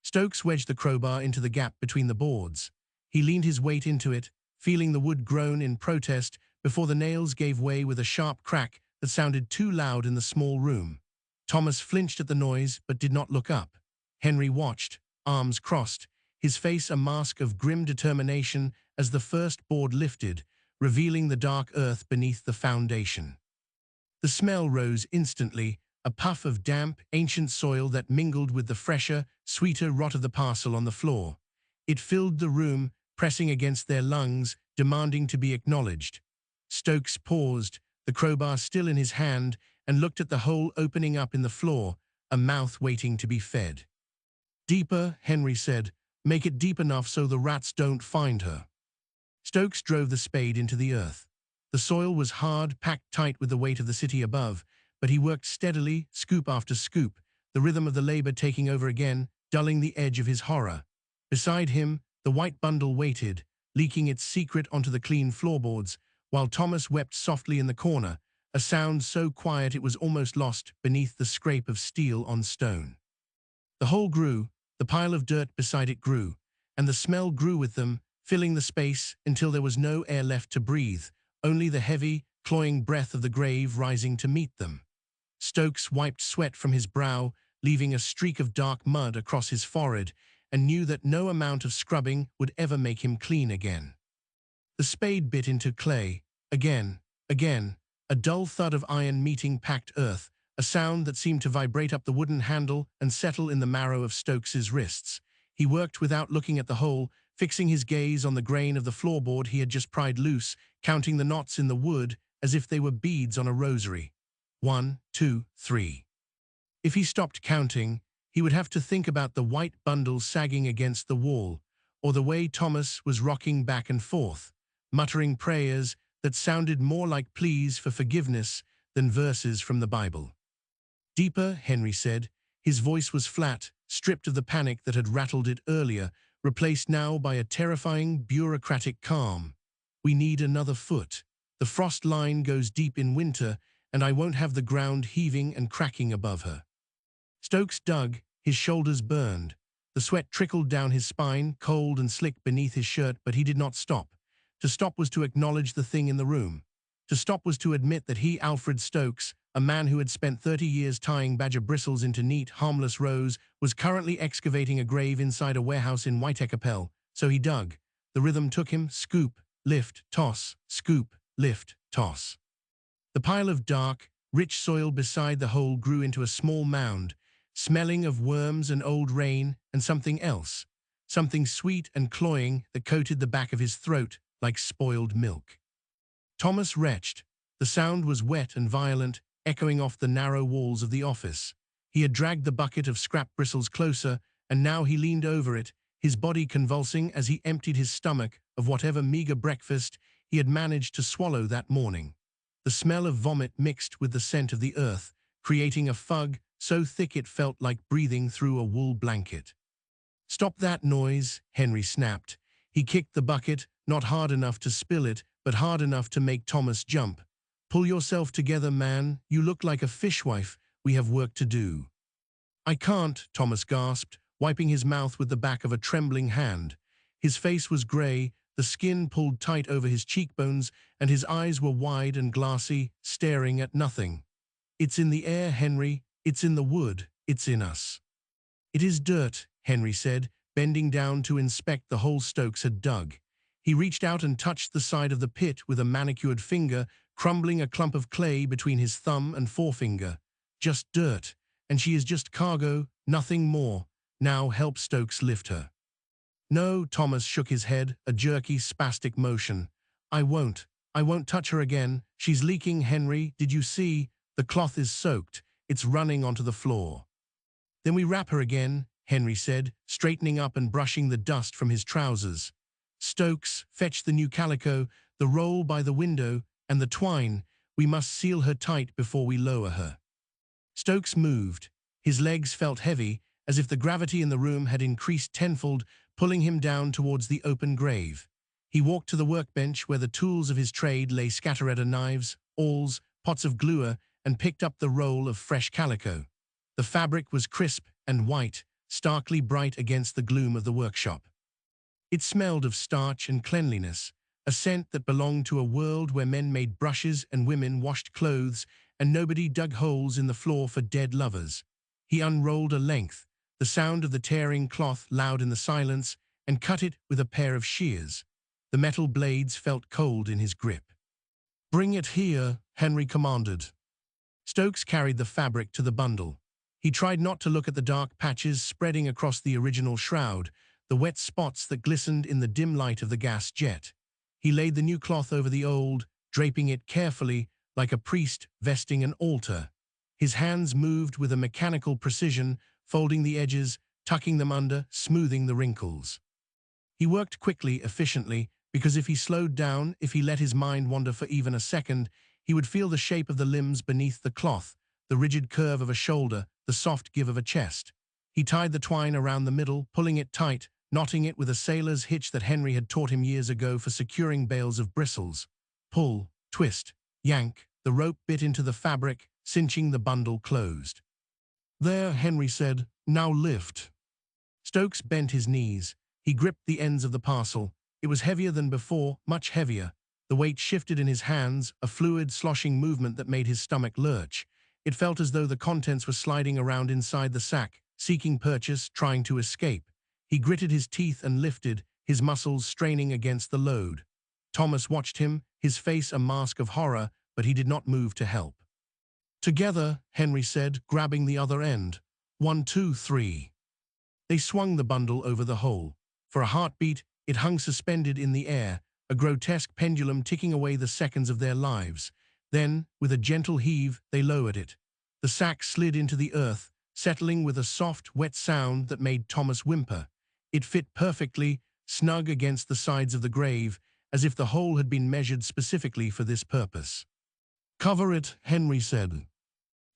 Stokes wedged the crowbar into the gap between the boards. He leaned his weight into it, feeling the wood groan in protest before the nails gave way with a sharp crack that sounded too loud in the small room. Thomas flinched at the noise but did not look up. Henry watched, arms crossed, his face a mask of grim determination as the first board lifted, revealing the dark earth beneath the foundation. The smell rose instantly, a puff of damp, ancient soil that mingled with the fresher, sweeter rot of the parcel on the floor. It filled the room, pressing against their lungs, demanding to be acknowledged. Stokes paused, the crowbar still in his hand, and looked at the hole opening up in the floor, a mouth waiting to be fed. "Deeper," Henry said. "Make it deep enough so the rats don't find her." Stokes drove the spade into the earth. The soil was hard, packed tight with the weight of the city above, but he worked steadily, scoop after scoop, the rhythm of the labor taking over again, dulling the edge of his horror. Beside him, the white bundle waited, leaking its secret onto the clean floorboards, while Thomas wept softly in the corner, a sound so quiet it was almost lost beneath the scrape of steel on stone. The hole grew, the pile of dirt beside it grew, and the smell grew with them, filling the space until there was no air left to breathe, only the heavy, cloying breath of the grave rising to meet them. Stokes wiped sweat from his brow, leaving a streak of dark mud across his forehead, and knew that no amount of scrubbing would ever make him clean again. The spade bit into clay, again, a dull thud of iron meeting packed earth, a sound that seemed to vibrate up the wooden handle and settle in the marrow of Stokes's wrists. He worked without looking at the hole, fixing his gaze on the grain of the floorboard he had just pried loose, counting the knots in the wood as if they were beads on a rosary. 1, 2, 3. If he stopped counting, he would have to think about the white bundle sagging against the wall, or the way Thomas was rocking back and forth, muttering prayers that sounded more like pleas for forgiveness than verses from the Bible. "Deeper," Henry said. His voice was flat, stripped of the panic that had rattled it earlier, replaced now by a terrifying, bureaucratic calm. "We need another foot. The frost line goes deep in winter, and I won't have the ground heaving and cracking above her." Stokes dug, his shoulders burned. The sweat trickled down his spine, cold and slick beneath his shirt, but he did not stop. To stop was to acknowledge the thing in the room. To stop was to admit that he, Alfred Stokes, a man who had spent 30 years tying badger bristles into neat, harmless rows, was currently excavating a grave inside a warehouse in Whitecapel. So he dug. The rhythm took him, scoop, lift, toss, scoop, lift, toss. The pile of dark, rich soil beside the hole grew into a small mound, smelling of worms and old rain and something else, something sweet and cloying that coated the back of his throat like spoiled milk. Thomas retched. The sound was wet and violent, echoing off the narrow walls of the office. He had dragged the bucket of scrap bristles closer, and now he leaned over it, his body convulsing as he emptied his stomach of whatever meager breakfast he had managed to swallow that morning. The smell of vomit mixed with the scent of the earth, creating a fug so thick it felt like breathing through a wool blanket. "Stop that noise," Henry snapped. He kicked the bucket, not hard enough to spill it, but hard enough to make Thomas jump. "Pull yourself together, man. You look like a fishwife. We have work to do." "I can't," Thomas gasped, wiping his mouth with the back of a trembling hand. His face was gray, the skin pulled tight over his cheekbones, and his eyes were wide and glassy, staring at nothing. "It's in the air, Henry. It's in the wood. It's in us." "It is dirt," Henry said, bending down to inspect the hole Stokes had dug. He reached out and touched the side of the pit with a manicured finger, crumbling a clump of clay between his thumb and forefinger. Just dirt, and she is just cargo, nothing more. Now help Stokes lift her. No, Thomas shook his head, a jerky, spastic motion. I won't touch her again. She's leaking, Henry. Did you see? The cloth is soaked. It's running onto the floor. Then we wrap her again, Henry said, straightening up and brushing the dust from his trousers. Stokes, fetch the new calico, the roll by the window, and the twine. We must seal her tight before we lower her. Stokes moved. His legs felt heavy, as if the gravity in the room had increased tenfold, pulling him down towards the open grave. He walked to the workbench where the tools of his trade lay scattered: knives, awls, pots of glue, and picked up the roll of fresh calico. The fabric was crisp and white, starkly bright against the gloom of the workshop. It smelled of starch and cleanliness, a scent that belonged to a world where men made brushes and women washed clothes and nobody dug holes in the floor for dead lovers. He unrolled a length, the sound of the tearing cloth loud in the silence, and cut it with a pair of shears. The metal blades felt cold in his grip. Bring it here, Henry commanded. Stokes carried the fabric to the bundle. He tried not to look at the dark patches spreading across the original shroud, the wet spots that glistened in the dim light of the gas jet. He laid the new cloth over the old, draping it carefully like a priest vesting an altar. His hands moved with a mechanical precision, folding the edges, tucking them under, smoothing the wrinkles. He worked quickly, efficiently, because if he slowed down, if he let his mind wander for even a second, he would feel the shape of the limbs beneath the cloth, the rigid curve of a shoulder, the soft give of a chest. He tied the twine around the middle, pulling it tight, knotting it with a sailor's hitch that Henry had taught him years ago for securing bales of bristles. Pull, twist, yank, the rope bit into the fabric, cinching the bundle closed. There, Henry said, now lift. Stokes bent his knees. He gripped the ends of the parcel. It was heavier than before, much heavier. The weight shifted in his hands, a fluid, sloshing movement that made his stomach lurch. It felt as though the contents were sliding around inside the sack, seeking purchase, trying to escape. He gritted his teeth and lifted, his muscles straining against the load. Thomas watched him, his face a mask of horror, but he did not move to help. Together, Henry said, grabbing the other end. 1, 2, 3. They swung the bundle over the hole. For a heartbeat, it hung suspended in the air, a grotesque pendulum ticking away the seconds of their lives. Then, with a gentle heave, they lowered it. The sack slid into the earth, settling with a soft, wet sound that made Thomas whimper. It fit perfectly, snug against the sides of the grave, as if the hole had been measured specifically for this purpose. Cover it, Henry said.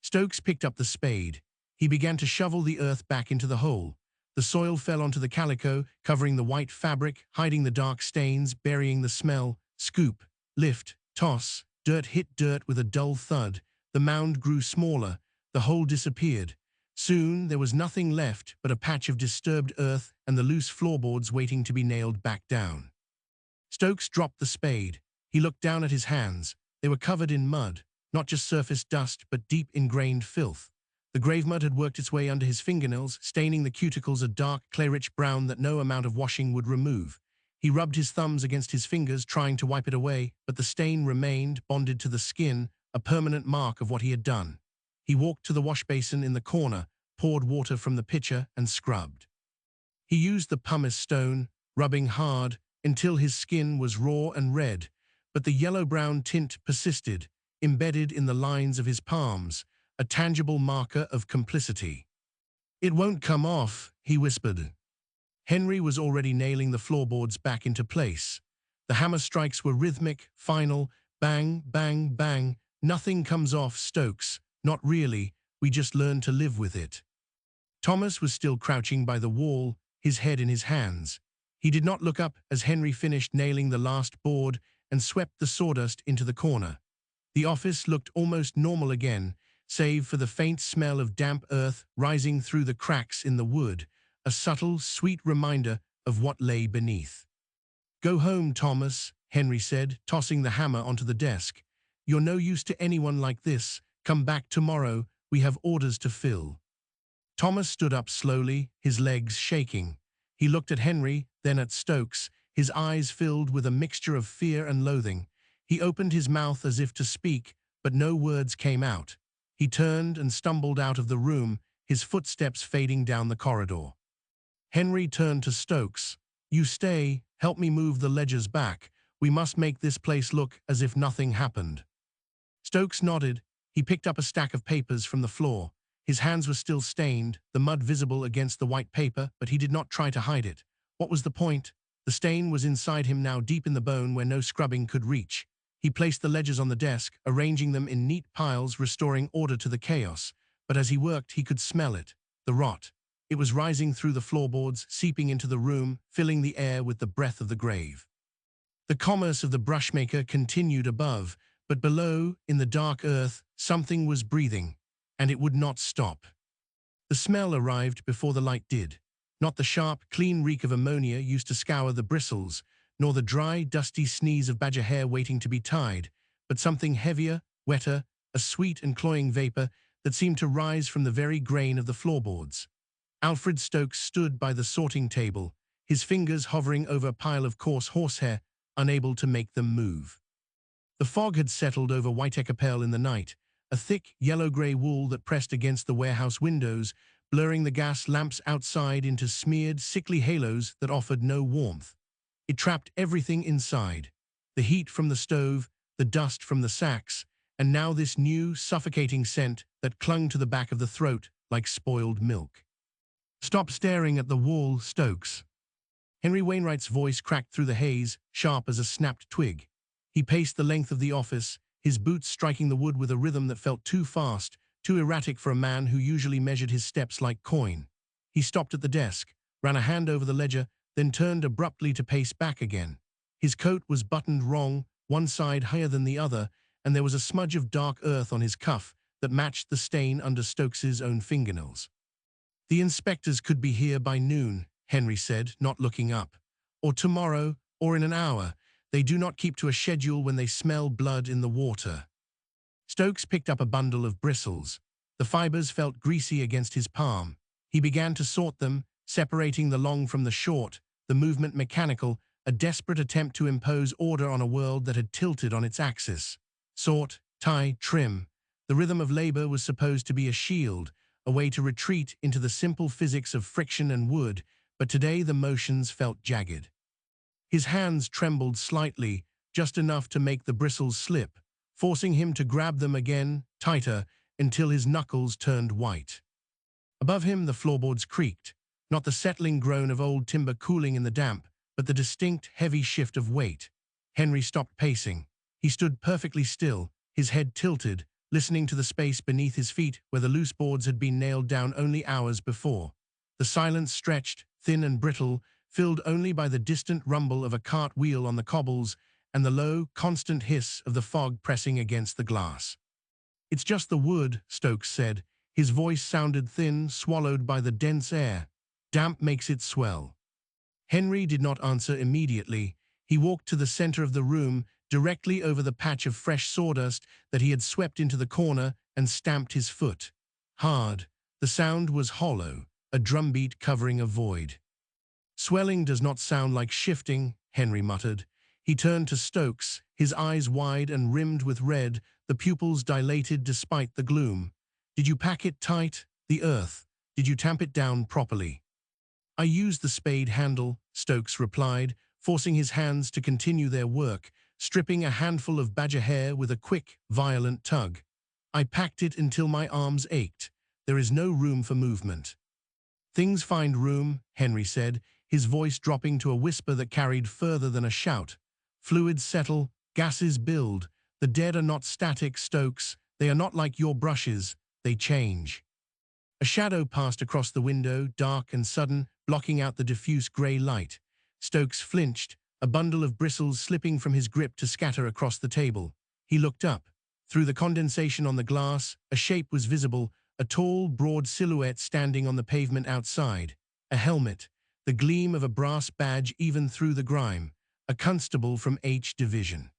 Stokes picked up the spade. He began to shovel the earth back into the hole. The soil fell onto the calico, covering the white fabric, hiding the dark stains, burying the smell. Scoop, lift, toss. Dirt hit dirt with a dull thud. The mound grew smaller. The hole disappeared. Soon there was nothing left but a patch of disturbed earth and the loose floorboards waiting to be nailed back down. Stokes dropped the spade. He looked down at his hands. They were covered in mud, not just surface dust, but deep ingrained filth. The grave mud had worked its way under his fingernails, staining the cuticles a dark, clay-rich brown that no amount of washing would remove. He rubbed his thumbs against his fingers, trying to wipe it away, but the stain remained, bonded to the skin, a permanent mark of what he had done. He walked to the wash basin in the corner, poured water from the pitcher, and scrubbed. He used the pumice stone, rubbing hard, until his skin was raw and red, but the yellow-brown tint persisted, embedded in the lines of his palms, a tangible marker of complicity. It won't come off, he whispered. Henry was already nailing the floorboards back into place. The hammer strikes were rhythmic, final, bang, bang, bang. Nothing comes off, Stokes. Not really, we just learned to live with it. Thomas was still crouching by the wall, his head in his hands. He did not look up as Henry finished nailing the last board and swept the sawdust into the corner. The office looked almost normal again, save for the faint smell of damp earth rising through the cracks in the wood, a subtle, sweet reminder of what lay beneath. Go home, Thomas, Henry said, tossing the hammer onto the desk. You're no use to anyone like this. Come back tomorrow. We have orders to fill. Thomas stood up slowly, his legs shaking. He looked at Henry, then at Stokes, his eyes filled with a mixture of fear and loathing. He opened his mouth as if to speak, but no words came out. He turned and stumbled out of the room, his footsteps fading down the corridor. Henry turned to Stokes. "You stay, help me move the ledgers back. We must make this place look as if nothing happened." Stokes nodded. He picked up a stack of papers from the floor. His hands were still stained, the mud visible against the white paper, but he did not try to hide it. What was the point? The stain was inside him now, deep in the bone where no scrubbing could reach. He placed the ledgers on the desk, arranging them in neat piles, restoring order to the chaos. But as he worked, he could smell it, the rot. It was rising through the floorboards, seeping into the room, filling the air with the breath of the grave. The commerce of the Brushmaker continued above, but below, in the dark earth, something was breathing, and it would not stop. The smell arrived before the light did. Not the sharp, clean reek of ammonia used to scour the bristles, nor the dry, dusty sneeze of badger hair waiting to be tied, but something heavier, wetter, a sweet and cloying vapor that seemed to rise from the very grain of the floorboards. Alfred Stokes stood by the sorting table, his fingers hovering over a pile of coarse horsehair, unable to make them move. The fog had settled over Whitecapel in the night, a thick, yellow-grey wool that pressed against the warehouse windows, blurring the gas lamps outside into smeared, sickly halos that offered no warmth. It trapped everything inside, the heat from the stove, the dust from the sacks, and now this new, suffocating scent that clung to the back of the throat like spoiled milk. "Stop staring at the wall, Stokes." Henry Wainwright's voice cracked through the haze, sharp as a snapped twig. He paced the length of the office, his boots striking the wood with a rhythm that felt too fast, too erratic for a man who usually measured his steps like coin. He stopped at the desk, ran a hand over the ledger, then turned abruptly to pace back again. His coat was buttoned wrong, one side higher than the other, and there was a smudge of dark earth on his cuff that matched the stain under Stokes's own fingernails. "The inspectors could be here by noon," Henry said, not looking up. "Or tomorrow, or in an hour. They do not keep to a schedule when they smell blood in the water." Stokes picked up a bundle of bristles. The fibers felt greasy against his palm. He began to sort them, separating the long from the short, the movement mechanical, a desperate attempt to impose order on a world that had tilted on its axis. Sort, tie, trim. The rhythm of labor was supposed to be a shield, a way to retreat into the simple physics of friction and wood, but today the motions felt jagged. His hands trembled slightly, just enough to make the bristles slip, forcing him to grab them again, tighter, until his knuckles turned white. Above him the floorboards creaked, not the settling groan of old timber cooling in the damp, but the distinct, heavy shift of weight. Henry stopped pacing. He stood perfectly still, his head tilted, listening to the space beneath his feet where the loose boards had been nailed down only hours before. The silence stretched, thin and brittle, filled only by the distant rumble of a cart wheel on the cobbles and the low, constant hiss of the fog pressing against the glass. "It's just the wood," Stokes said. His voice sounded thin, swallowed by the dense air. "Damp makes it swell." Henry did not answer immediately. He walked to the center of the room, directly over the patch of fresh sawdust that he had swept into the corner, and stamped his foot. Hard. The sound was hollow, a drumbeat covering a void. "Swelling does not sound like shifting," Henry muttered. He turned to Stokes, his eyes wide and rimmed with red, the pupils dilated despite the gloom. "Did you pack it tight, the earth? Did you tamp it down properly?" "I used the spade handle," Stokes replied, forcing his hands to continue their work, stripping a handful of badger hair with a quick, violent tug. "I packed it until my arms ached. There is no room for movement." "Things find room," Henry said, his voice dropping to a whisper that carried further than a shout. "Fluids settle, gases build. The dead are not static, Stokes. They are not like your brushes. They change." A shadow passed across the window, dark and sudden, blocking out the diffuse grey light. Stokes flinched, a bundle of bristles slipping from his grip to scatter across the table. He looked up. Through the condensation on the glass, a shape was visible, a tall, broad silhouette standing on the pavement outside. A helmet, the gleam of a brass badge even through the grime. A constable from H Division.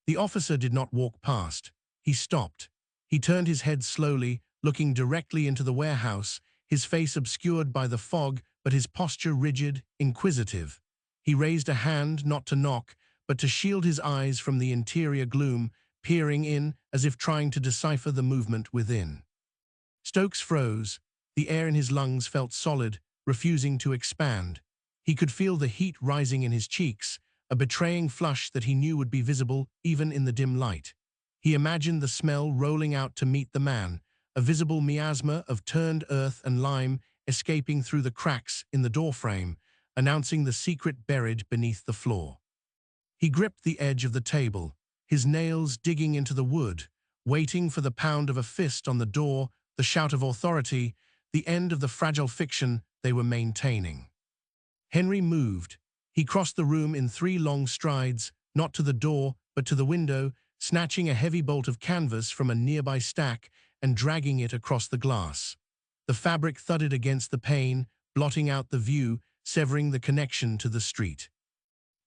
The officer did not walk past. He stopped. He turned his head slowly, looking directly into the warehouse, his face obscured by the fog, but his posture rigid, inquisitive. He raised a hand not to knock, but to shield his eyes from the interior gloom, peering in as if trying to decipher the movement within. Stokes froze. The air in his lungs felt solid, refusing to expand. He could feel the heat rising in his cheeks, a betraying flush that he knew would be visible even in the dim light. He imagined the smell rolling out to meet the man, a visible miasma of turned earth and lime escaping through the cracks in the doorframe, announcing the secret buried beneath the floor. He gripped the edge of the table, his nails digging into the wood, waiting for the pound of a fist on the door, the shout of authority, the end of the fragile fiction they were maintaining. Henry moved. He crossed the room in 3 long strides, not to the door, but to the window, snatching a heavy bolt of canvas from a nearby stack and dragging it across the glass. The fabric thudded against the pane, blotting out the view, severing the connection to the street.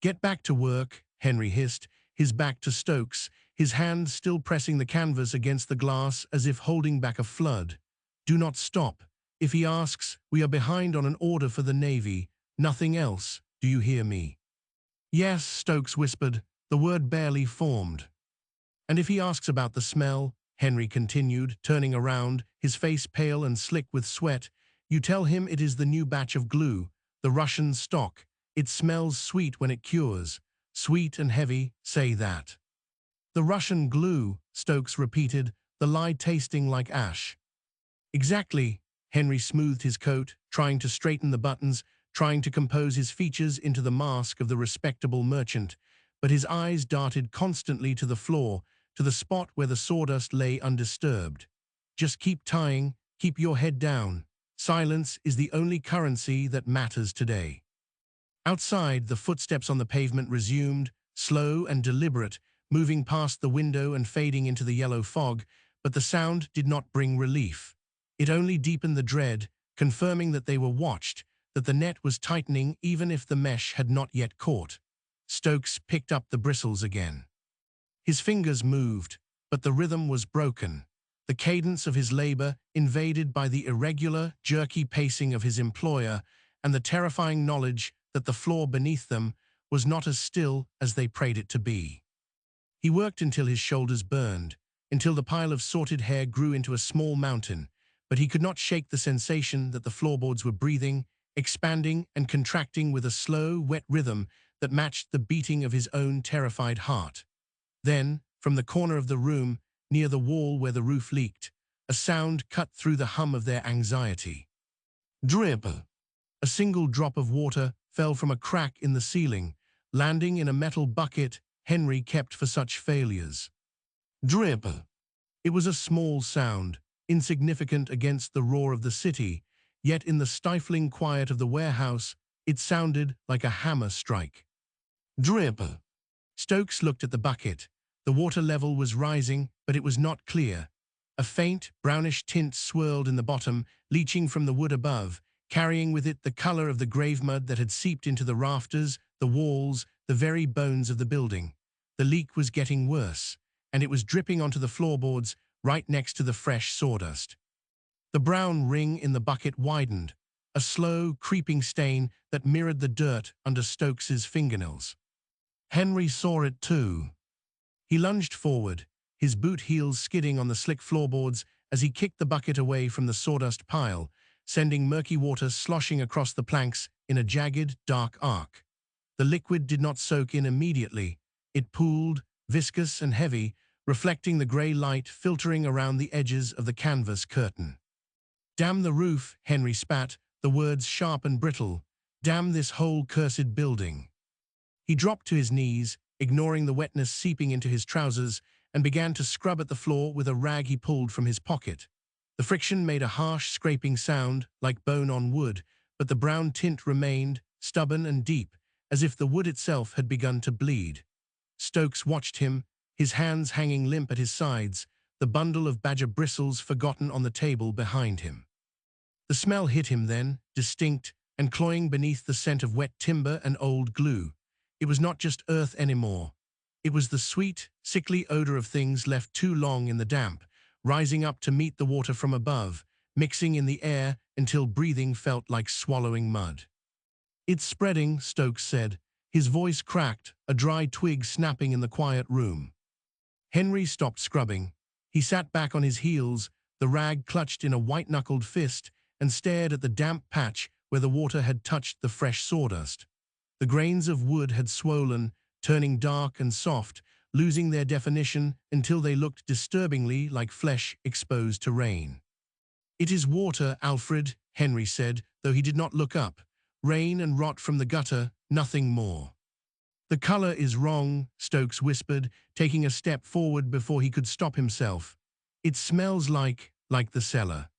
"Get back to work," Henry hissed, his back to Stokes, his hand still pressing the canvas against the glass as if holding back a flood. "Do not stop. If he asks, we are behind on an order for the Navy. Nothing else. Do you hear me?" "Yes," Stokes whispered, the word barely formed. "And if he asks about the smell," Henry continued, turning around, his face pale and slick with sweat, "you tell him it is the new batch of glue, the Russian stock. It smells sweet when it cures. Sweet and heavy, say that." "The Russian glue," Stokes repeated, the lie tasting like ash. "Exactly." Henry smoothed his coat, trying to straighten the buttons, trying to compose his features into the mask of the respectable merchant, but his eyes darted constantly to the floor, to the spot where the sawdust lay undisturbed. "Just keep tying, keep your head down. Silence is the only currency that matters today." Outside, the footsteps on the pavement resumed, slow and deliberate, moving past the window and fading into the yellow fog, but the sound did not bring relief. It only deepened the dread, confirming that they were watched, that the net was tightening even if the mesh had not yet caught. Stokes picked up the bristles again. His fingers moved, but the rhythm was broken. The cadence of his labor invaded by the irregular, jerky pacing of his employer and the terrifying knowledge that the floor beneath them was not as still as they prayed it to be. He worked until his shoulders burned, until the pile of sorted hair grew into a small mountain, but he could not shake the sensation that the floorboards were breathing, expanding and contracting with a slow, wet rhythm that matched the beating of his own terrified heart. Then, from the corner of the room, near the wall where the roof leaked, a sound cut through the hum of their anxiety. Drip! A single drop of water fell from a crack in the ceiling, landing in a metal bucket Henry kept for such failures. Drip! It was a small sound, insignificant against the roar of the city, yet in the stifling quiet of the warehouse, it sounded like a hammer strike. Drip! Stokes looked at the bucket. The water level was rising, but it was not clear. A faint, brownish tint swirled in the bottom, leaching from the wood above, carrying with it the color of the grave mud that had seeped into the rafters, the walls, the very bones of the building. The leak was getting worse, and it was dripping onto the floorboards right next to the fresh sawdust. The brown ring in the bucket widened, a slow, creeping stain that mirrored the dirt under Stokes's fingernails. Henry saw it too. He lunged forward, his boot heels skidding on the slick floorboards as he kicked the bucket away from the sawdust pile, sending murky water sloshing across the planks in a jagged, dark arc. The liquid did not soak in immediately. It pooled, viscous and heavy, reflecting the gray light filtering around the edges of the canvas curtain. "Damn the roof," Henry spat, the words sharp and brittle. "Damn this whole cursed building." He dropped to his knees, ignoring the wetness seeping into his trousers, and began to scrub at the floor with a rag he pulled from his pocket. The friction made a harsh, scraping sound, like bone on wood, but the brown tint remained, stubborn and deep, as if the wood itself had begun to bleed. Stokes watched him, his hands hanging limp at his sides, the bundle of badger bristles forgotten on the table behind him. The smell hit him then, distinct, and cloying beneath the scent of wet timber and old glue. It was not just earth anymore. It was the sweet, sickly odor of things left too long in the damp, rising up to meet the water from above, mixing in the air until breathing felt like swallowing mud. "It's spreading," Stokes said, His voice cracked, a dry twig snapping in the quiet room. Henry stopped scrubbing. He sat back on his heels, the rag clutched in a white-knuckled fist, and stared at the damp patch where the water had touched the fresh sawdust. The grains of wood had swollen, turning dark and soft, losing their definition until they looked disturbingly like flesh exposed to rain. "It is water, Alfred," Henry said, though he did not look up. "Rain and rot from the gutter, nothing more." "The color is wrong," Stokes whispered, taking a step forward before he could stop himself. "It smells like the cellar."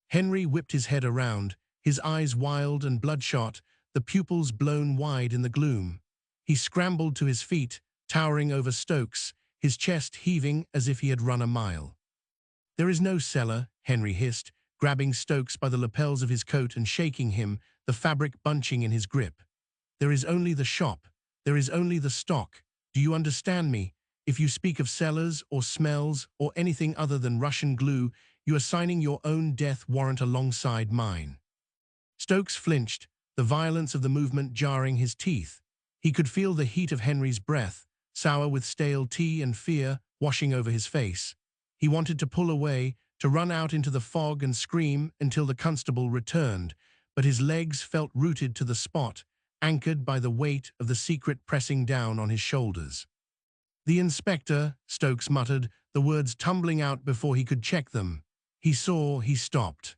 Henry whipped his head around, his eyes wild and bloodshot, the pupils blown wide in the gloom. He scrambled to his feet, towering over Stokes, his chest heaving as if he had run a mile. "There is no cellar," Henry hissed, grabbing Stokes by the lapels of his coat and shaking him, the fabric bunching in his grip. "There is only the shop. There is only the stock. Do you understand me? If you speak of cellars or smells or anything other than Russian glue, you are signing your own death warrant alongside mine." Stokes flinched, the violence of the movement jarring his teeth. He could feel the heat of Henry's breath, sour with stale tea and fear, washing over his face. He wanted to pull away, to run out into the fog and scream until the constable returned, but his legs felt rooted to the spot, anchored by the weight of the secret pressing down on his shoulders. "The inspector," Stokes muttered, the words tumbling out before he could check them. He stopped.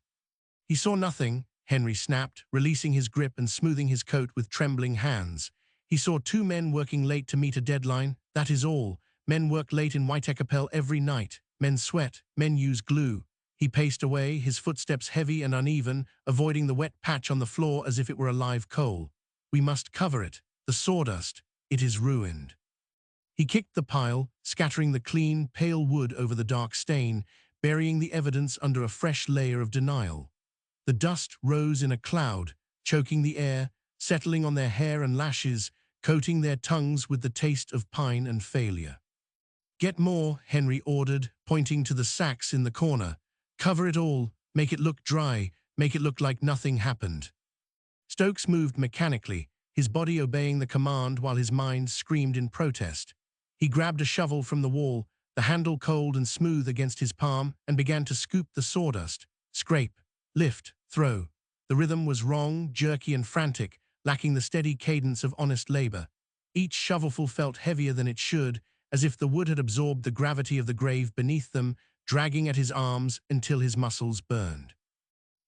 "He saw nothing," Henry snapped, releasing his grip and smoothing his coat with trembling hands. "He saw two men working late to meet a deadline, that is all. Men work late in Whitecapel every night. Men sweat, men use glue." He paced away, his footsteps heavy and uneven, avoiding the wet patch on the floor as if it were a live coal. "We must cover it. The sawdust. It is ruined." He kicked the pile, scattering the clean, pale wood over the dark stain, burying the evidence under a fresh layer of denial. The dust rose in a cloud, choking the air, settling on their hair and lashes, coating their tongues with the taste of pine and failure. "Get more," Henry ordered, pointing to the sacks in the corner. "Cover it all, make it look dry, make it look like nothing happened." Stokes moved mechanically, his body obeying the command while his mind screamed in protest. He grabbed a shovel from the wall, the handle cold and smooth against his palm, and began to scoop the sawdust. Scrape, lift, throw. The rhythm was wrong, jerky and frantic, lacking the steady cadence of honest labor. Each shovelful felt heavier than it should, as if the wood had absorbed the gravity of the grave beneath them, dragging at his arms until his muscles burned.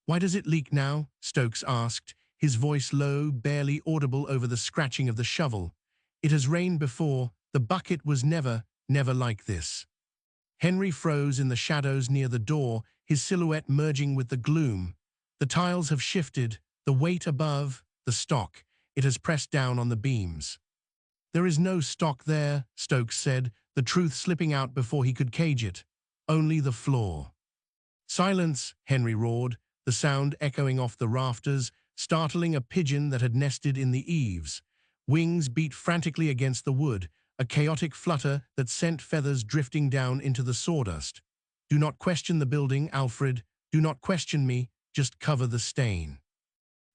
"Why does it leak now?" Stokes asked, his voice low, barely audible over the scratching of the shovel. "It has rained before. The bucket was never like this." Henry froze in the shadows near the door, his silhouette merging with the gloom. "The tiles have shifted, the weight above, the stock. It has pressed down on the beams." "There is no stock there," Stokes said, the truth slipping out before he could cage it. "Only the floor." "Silence," Henry roared, the sound echoing off the rafters, startling a pigeon that had nested in the eaves. Wings beat frantically against the wood, a chaotic flutter that sent feathers drifting down into the sawdust. "Do not question the building, Alfred. Do not question me. Just cover the stain."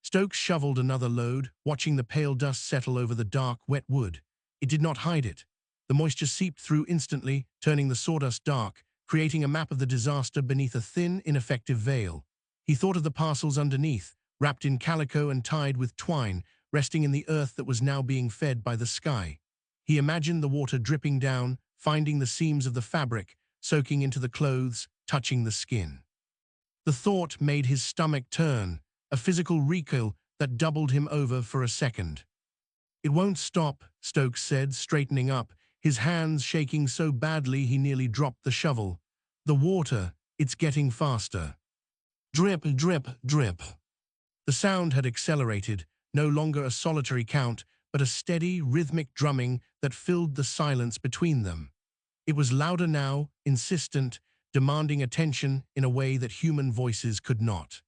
Stokes shoveled another load, watching the pale dust settle over the dark, wet wood. It did not hide it. The moisture seeped through instantly, turning the sawdust dark, creating a map of the disaster beneath a thin, ineffective veil. He thought of the parcels underneath, wrapped in calico and tied with twine, resting in the earth that was now being fed by the sky. He imagined the water dripping down, finding the seams of the fabric, soaking into the clothes, touching the skin. The thought made his stomach turn, a physical recoil that doubled him over for a second. "It won't stop," Stokes said, straightening up, his hands shaking so badly he nearly dropped the shovel. "The water, it's getting faster. Drip, drip, drip." The sound had accelerated, no longer a solitary count, but a steady, rhythmic drumming that filled the silence between them. It was louder now, insistent, demanding attention in a way that human voices could not.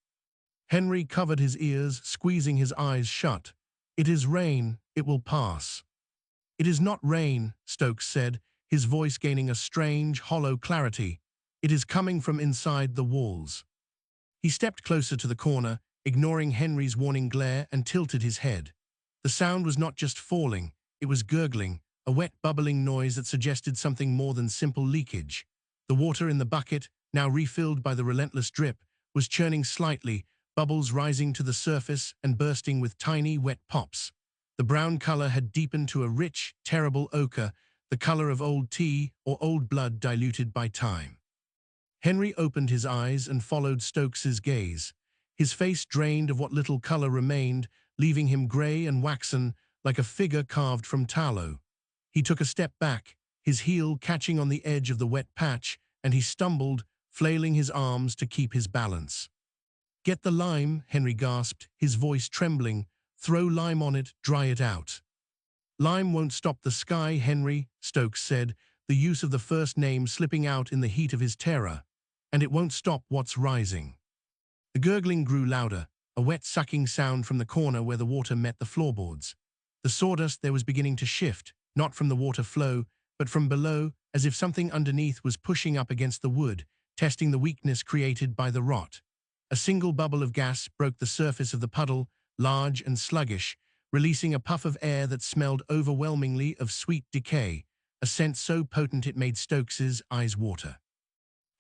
Henry covered his ears, squeezing his eyes shut. "It is rain. It will pass." "It is not rain," Stokes said, his voice gaining a strange, hollow clarity. "It is coming from inside the walls." He stepped closer to the corner, ignoring Henry's warning glare, and tilted his head. The sound was not just falling, it was gurgling, a wet bubbling noise that suggested something more than simple leakage. The water in the bucket, now refilled by the relentless drip, was churning slightly, bubbles rising to the surface and bursting with tiny, wet pops. The brown color had deepened to a rich, terrible ochre, the color of old tea or old blood diluted by time. Henry opened his eyes and followed Stokes's gaze. His face drained of what little color remained, leaving him gray and waxen, like a figure carved from tallow. He took a step back, his heel catching on the edge of the wet patch, and he stumbled, flailing his arms to keep his balance. "Get the lime," Henry gasped, his voice trembling. "Throw lime on it, dry it out." "Lime won't stop the sky, Henry," Stokes said, the use of the first name slipping out in the heat of his terror. "And it won't stop what's rising." The gurgling grew louder, a wet sucking sound from the corner where the water met the floorboards. The sawdust there was beginning to shift, not from the water flow, but from below, as if something underneath was pushing up against the wood, testing the weakness created by the rot. A single bubble of gas broke the surface of the puddle, large and sluggish, releasing a puff of air that smelled overwhelmingly of sweet decay, a scent so potent it made Stokes's eyes water.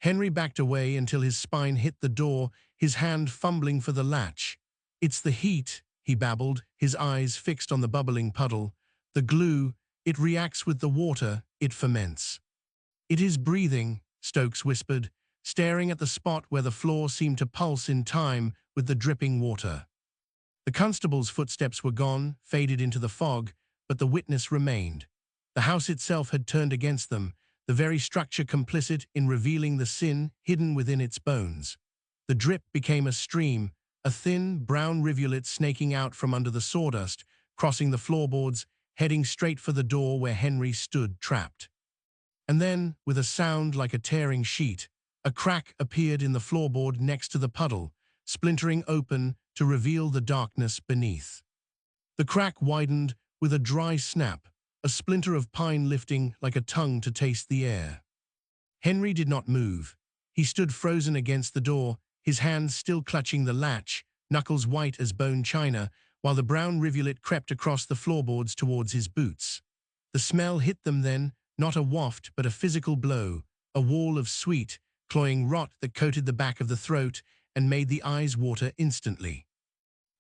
Henry backed away until his spine hit the door, his hand fumbling for the latch. "It's the heat," he babbled, his eyes fixed on the bubbling puddle. "The glue, it reacts with the water, it ferments." "It is breathing," Stokes whispered, staring at the spot where the floor seemed to pulse in time with the dripping water. The constable's footsteps were gone, faded into the fog, but the witness remained. The house itself had turned against them, the very structure complicit in revealing the sin hidden within its bones. The drip became a stream, a thin, brown rivulet snaking out from under the sawdust, crossing the floorboards, heading straight for the door where Henry stood trapped. And then, with a sound like a tearing sheet, a crack appeared in the floorboard next to the puddle, splintering open to reveal the darkness beneath. The crack widened with a dry snap, a splinter of pine lifting like a tongue to taste the air. Henry did not move. He stood frozen against the door, his hands still clutching the latch, knuckles white as bone china, while the brown rivulet crept across the floorboards towards his boots. The smell hit them then, not a waft but a physical blow, a wall of sweet, cloying rot that coated the back of the throat and made the eyes water instantly.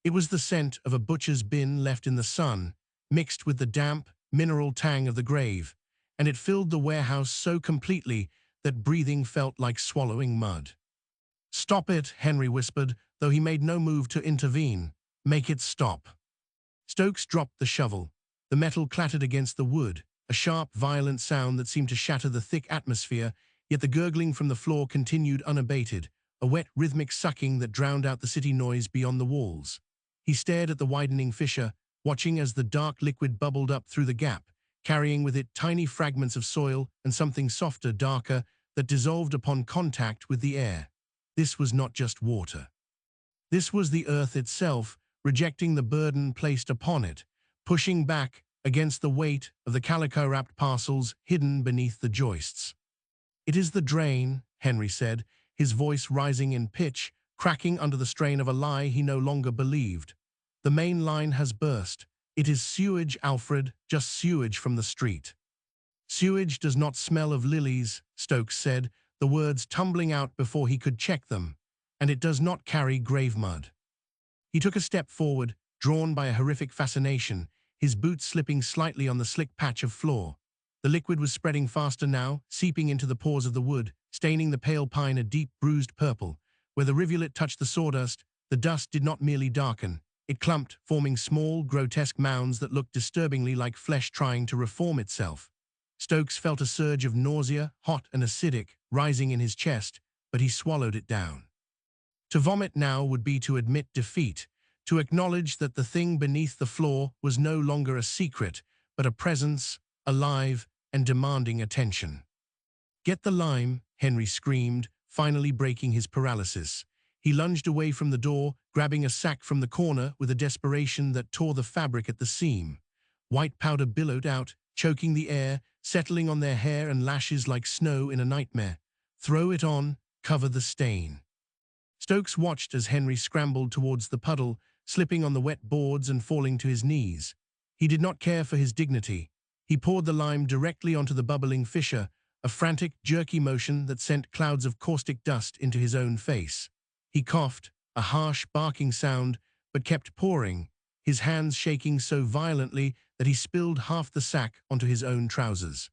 It was the scent of a butcher's bin left in the sun, mixed with the damp, mineral tang of the grave, and it filled the warehouse so completely that breathing felt like swallowing mud. "Stop it," Henry whispered, though he made no move to intervene. "Make it stop." Stokes dropped the shovel. The metal clattered against the wood, a sharp, violent sound that seemed to shatter the thick atmosphere, yet the gurgling from the floor continued unabated, a wet, rhythmic sucking that drowned out the city noise beyond the walls. He stared at the widening fissure, watching as the dark liquid bubbled up through the gap, carrying with it tiny fragments of soil and something softer, darker, that dissolved upon contact with the air. This was not just water. This was the earth itself, rejecting the burden placed upon it, pushing back against the weight of the calico-wrapped parcels hidden beneath the joists. "It is the drain," Henry said, his voice rising in pitch, cracking under the strain of a lie he no longer believed. "The main line has burst. It is sewage, Alfred, just sewage from the street." "Sewage does not smell of lilies," Stokes said, the words tumbling out before he could check them, "and it does not carry grave mud." He took a step forward, drawn by a horrific fascination, his boots slipping slightly on the slick patch of floor. The liquid was spreading faster now, seeping into the pores of the wood, staining the pale pine a deep, bruised purple. Where the rivulet touched the sawdust, the dust did not merely darken. It clumped, forming small, grotesque mounds that looked disturbingly like flesh trying to reform itself. Stokes felt a surge of nausea, hot and acidic, rising in his chest, but he swallowed it down. To vomit now would be to admit defeat, to acknowledge that the thing beneath the floor was no longer a secret, but a presence, alive and demanding attention. "Get the lime," Henry screamed, finally breaking his paralysis. He lunged away from the door, grabbing a sack from the corner with a desperation that tore the fabric at the seam. White powder billowed out, choking the air, settling on their hair and lashes like snow in a nightmare. "Throw it on, cover the stain." Stokes watched as Henry scrambled towards the puddle, slipping on the wet boards and falling to his knees. He did not care for his dignity. He poured the lime directly onto the bubbling fissure, a frantic, jerky motion that sent clouds of caustic dust into his own face. He coughed, a harsh, barking sound, but kept pouring, his hands shaking so violently that he spilled half the sack onto his own trousers.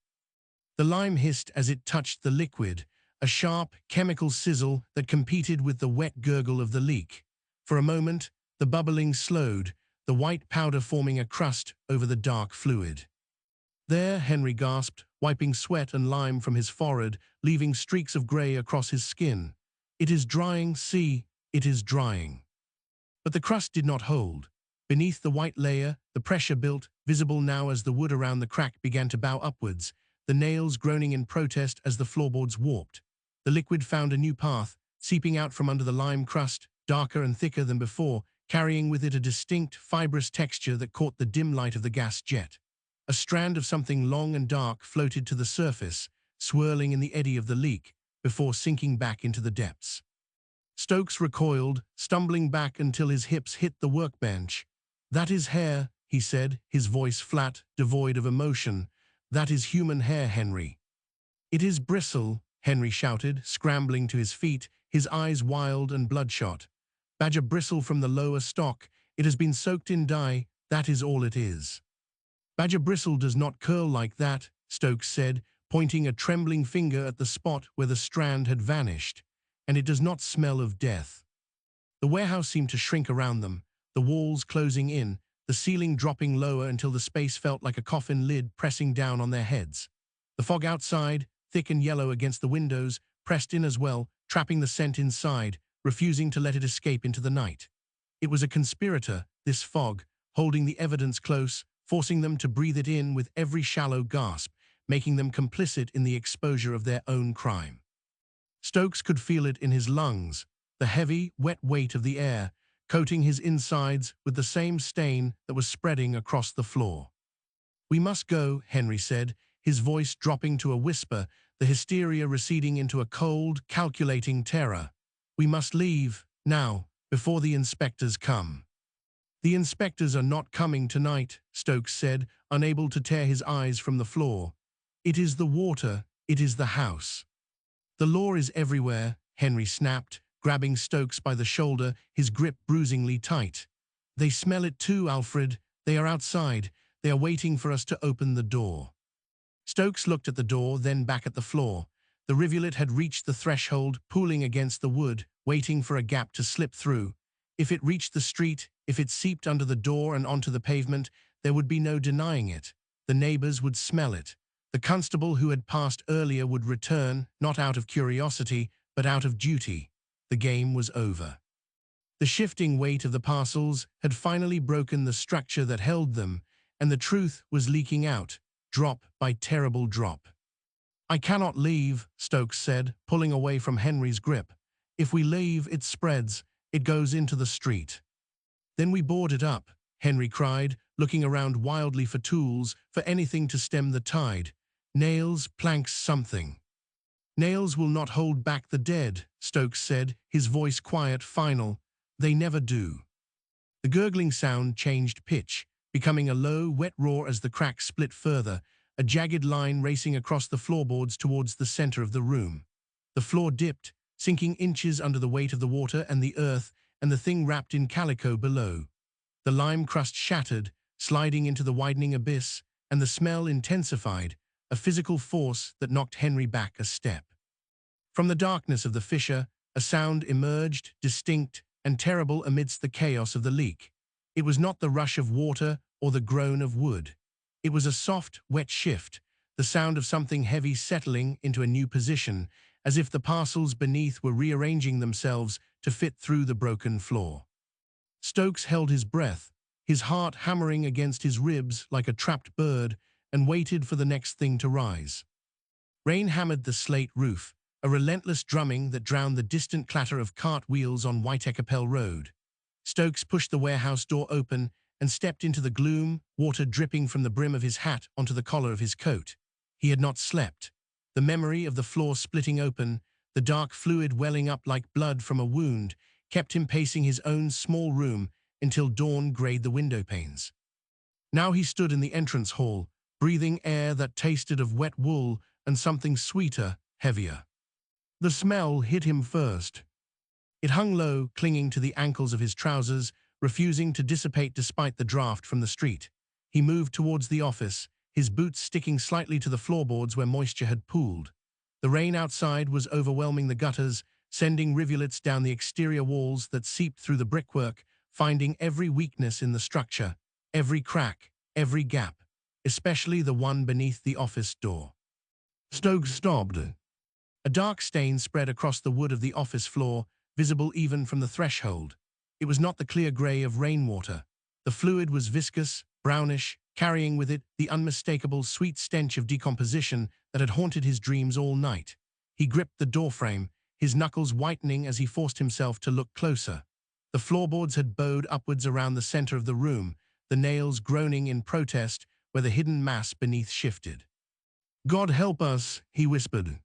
The lime hissed as it touched the liquid, a sharp, chemical sizzle that competed with the wet gurgle of the leak. For a moment, the bubbling slowed, the white powder forming a crust over the dark fluid. "There," Henry gasped, wiping sweat and lime from his forehead, leaving streaks of grey across his skin. "It is drying, see, it is drying." But the crust did not hold. Beneath the white layer, the pressure built, visible now as the wood around the crack began to bow upwards, the nails groaning in protest as the floorboards warped. The liquid found a new path, seeping out from under the lime crust, darker and thicker than before, carrying with it a distinct, fibrous texture that caught the dim light of the gas jet. A strand of something long and dark floated to the surface, swirling in the eddy of the leak, before sinking back into the depths. Stokes recoiled, stumbling back until his hips hit the workbench. "That is hair," he said, his voice flat, devoid of emotion. "That is human hair, Henry." "It is bristle," Henry shouted, scrambling to his feet, his eyes wild and bloodshot. "Badger bristle from the lower stock. It has been soaked in dye, that is all it is." "Badger bristle does not curl like that," Stokes said, pointing a trembling finger at the spot where the strand had vanished. "And it does not smell of death." The warehouse seemed to shrink around them, the walls closing in, the ceiling dropping lower until the space felt like a coffin lid pressing down on their heads. The fog outside, thick and yellow against the windows, pressed in as well, trapping the scent inside, refusing to let it escape into the night. It was a conspirator, this fog, holding the evidence close, forcing them to breathe it in with every shallow gasp, making them complicit in the exposure of their own crime. Stokes could feel it in his lungs, the heavy, wet weight of the air, coating his insides with the same stain that was spreading across the floor. "We must go," Henry said, his voice dropping to a whisper, the hysteria receding into a cold, calculating terror. "We must leave, now, before the inspectors come." "The inspectors are not coming tonight," Stokes said, unable to tear his eyes from the floor. "It is the water, it is the house." "The law is everywhere," Henry snapped, grabbing Stokes by the shoulder, his grip bruisingly tight. "They smell it too, Alfred. They are outside. They are waiting for us to open the door." Stokes looked at the door, then back at the floor. The rivulet had reached the threshold, pooling against the wood, waiting for a gap to slip through. If it reached the street, if it seeped under the door and onto the pavement, there would be no denying it. The neighbors would smell it. The constable who had passed earlier would return, not out of curiosity, but out of duty. The game was over. The shifting weight of the parcels had finally broken the structure that held them, and the truth was leaking out, drop by terrible drop. "I cannot leave," Stokes said, pulling away from Henry's grip. "If we leave, it spreads. It goes into the street." "Then we board it up," Henry cried, looking around wildly for tools, for anything to stem the tide. "Nails, planks, something." "Nails will not hold back the dead," Stokes said, his voice quiet, final. "They never do." The gurgling sound changed pitch, becoming a low, wet roar as the crack split further, a jagged line racing across the floorboards towards the center of the room. The floor dipped, sinking inches under the weight of the water and the earth, and the thing wrapped in calico below. The lime crust shattered, sliding into the widening abyss, and the smell intensified, a physical force that knocked Henry back a step. From the darkness of the fissure, a sound emerged, distinct and terrible amidst the chaos of the leak. It was not the rush of water or the groan of wood. It was a soft, wet shift, the sound of something heavy settling into a new position, as if the parcels beneath were rearranging themselves to fit through the broken floor. Stokes held his breath, his heart hammering against his ribs like a trapped bird, and waited for the next thing to rise. Rain hammered the slate roof, a relentless drumming that drowned the distant clatter of cart wheels on Whitecapel Road. Stokes pushed the warehouse door open and stepped into the gloom, water dripping from the brim of his hat onto the collar of his coat. He had not slept. The memory of the floor splitting open, the dark fluid welling up like blood from a wound, kept him pacing his own small room, until dawn grayed the window panes. Now he stood in the entrance hall, breathing air that tasted of wet wool and something sweeter, heavier. The smell hit him first. It hung low, clinging to the ankles of his trousers, refusing to dissipate despite the draft from the street. He moved towards the office, his boots sticking slightly to the floorboards where moisture had pooled. The rain outside was overwhelming the gutters, sending rivulets down the exterior walls that seeped through the brickwork, finding every weakness in the structure, every crack, every gap, especially the one beneath the office door. Stokes stopped. A dark stain spread across the wood of the office floor, visible even from the threshold. It was not the clear gray of rainwater. The fluid was viscous, brownish, carrying with it the unmistakable sweet stench of decomposition that had haunted his dreams all night. He gripped the doorframe, his knuckles whitening as he forced himself to look closer. The floorboards had bowed upwards around the center of the room, the nails groaning in protest where the hidden mass beneath shifted. "God help us," he whispered.